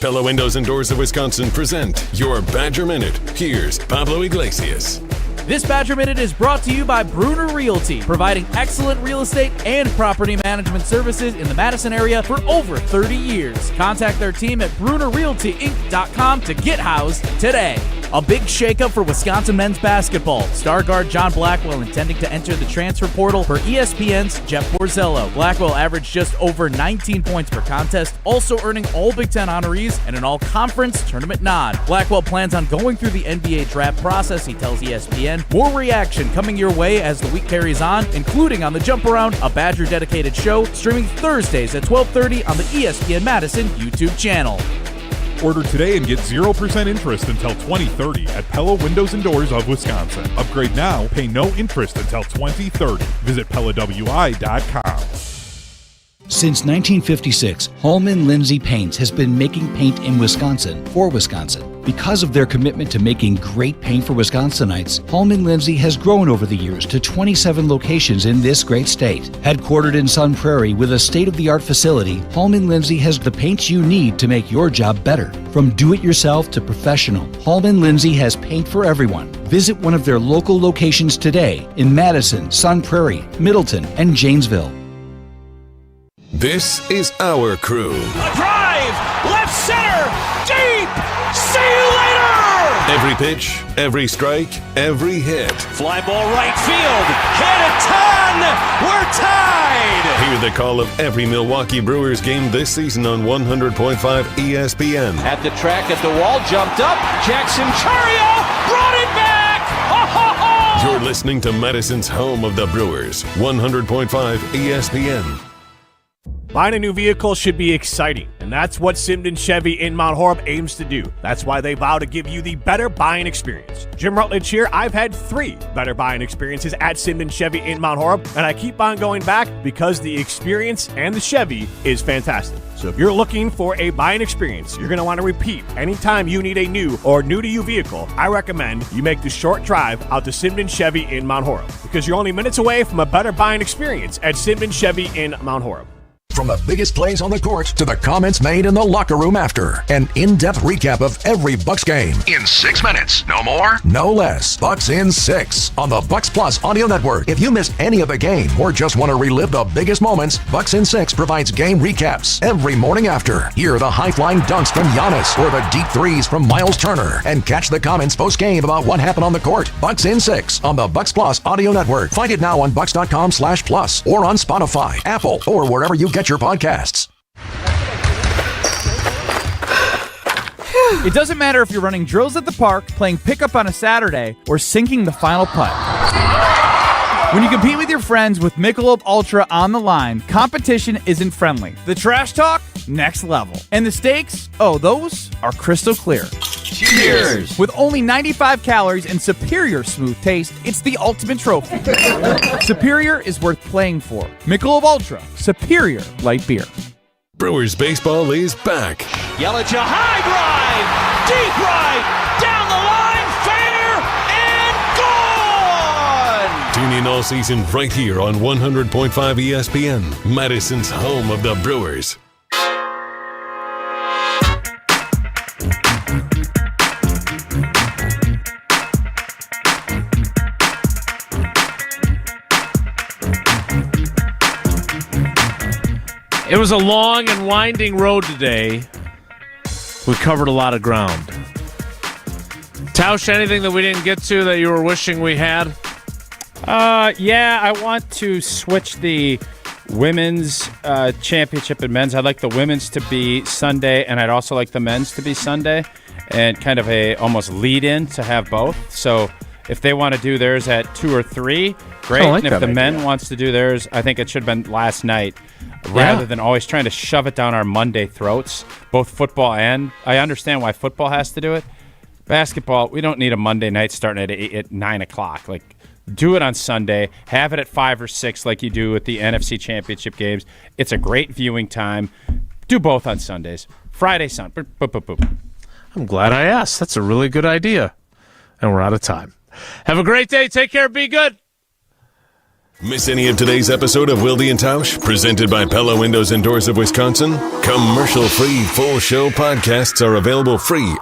Pella Windows and Doors of Wisconsin present your Badger Minute. Here's Pablo Iglesias. This Badger Minute is brought to you by Bruner Realty, providing excellent real estate and property management services in the Madison area for over 30 years. Contact their team at BrunerRealtyInc.com to get housed today. A big shakeup for Wisconsin men's basketball. Star guard John Blackwell intending to enter the transfer portal for ESPN's Jeff Borzello. Blackwell averaged just over 19 points per contest, also earning all Big Ten honorees and an all-conference tournament nod. Blackwell plans on going through the NBA draft process, he tells ESPN. More reaction coming your way as the week carries on, including on The Jump Around, a Badger-dedicated show streaming Thursdays at 12:30 on the ESPN Madison YouTube channel. Order today and get 0% interest until 2030 at Pella Windows and Doors of Wisconsin. Upgrade now, pay no interest until 2030. Visit PellaWI.com. Since 1956, Holman Lindsay Paints has been making paint in Wisconsin for Wisconsin. Because of their commitment to making great paint for Wisconsinites, Holman Lindsay has grown over the years to 27 locations in this great state. Headquartered in Sun Prairie with a state-of-the-art facility, Holman Lindsay has the paints you need to make your job better. From do-it-yourself to professional, Holman Lindsay has paint for everyone. Visit one of their local locations today in Madison, Sun Prairie, Middleton, and Janesville. This is our crew. A drive, left center, deep. See you later. Every pitch, every strike, every hit. Fly ball right field. Hit a ton. We're tied. Hear the call of every Milwaukee Brewers game this season on 100.5 ESPN. At the track, at the wall, jumped up. Jackson Chario brought it back. Ho, ho, ho. You're listening to Madison's home of the Brewers, 100.5 ESPN. Buying a new vehicle should be exciting, and that's what Simden Chevy in Mount Horeb aims to do. That's why they vow to give you the better buying experience. Jim Rutledge here. I've had 3 better buying experiences at Simden Chevy in Mount Horeb, and I keep on going back because the experience and the Chevy is fantastic. So if you're looking for a buying experience, you're going to want to repeat anytime you need a new or new-to-you vehicle, I recommend you make the short drive out to Simden Chevy in Mount Horeb, because you're only minutes away from a better buying experience at Simden Chevy in Mount Horeb. From the biggest plays on the court to the comments made in the locker room after. An in-depth recap of every Bucks game. In 6 minutes. No more, no less. Bucks in 6 on the Bucks Plus audio network. If you missed any of the game or just want to relive the biggest moments, Bucks in 6 provides game recaps every morning after. Hear the high-flying dunks from Giannis or the deep threes from Miles Turner. And catch the comments post-game about what happened on the court. Bucks in 6 on the Bucks Plus audio network. Find it now on bucks.com/plus or on Spotify, Apple, or wherever you get your podcasts. It doesn't matter if you're running drills at the park, playing pickup on a Saturday, or sinking the final putt. When you compete with your friends with Michelob Ultra on the line, competition isn't friendly. The trash talk, next level. And the stakes, those are crystal clear. Cheers! With only 95 calories and superior smooth taste, it's the ultimate trophy. Superior is worth playing for. Michelob Ultra, superior light beer. Brewers baseball is back. Yelich, a high drive, deep right, down the line, fair, and gone! Tune in all season right here on 100.5 ESPN, Madison's home of the Brewers. It was a long and winding road today. We covered a lot of ground. Tausch, anything that we didn't get to that you were wishing we had? Yeah, I want to switch the women's championship and men's. I'd like the women's to be Sunday, and I'd also like the men's to be Sunday, and kind of a almost lead-in to have both. So if they want to do theirs at 2 or 3, great. like And if that the idea. men wants to do theirs, I think it should have been last night, rather than always trying to shove it down our Monday throats, both football and I understand why football has to do it. Basketball, we don't need a Monday night starting at 9 o'clock. Like, do it on Sunday. Have it at 5 or 6 like you do with the NFC Championship games. It's a great viewing time. Do both on Sundays. Friday, Sunday. I'm glad I asked. That's a really good idea. And we're out of time. Have a great day. Take care. Be good. Miss any of today's episode of Wilde and Tausch, presented by Pella Windows and Doors of Wisconsin? Commercial-free full show podcasts are available free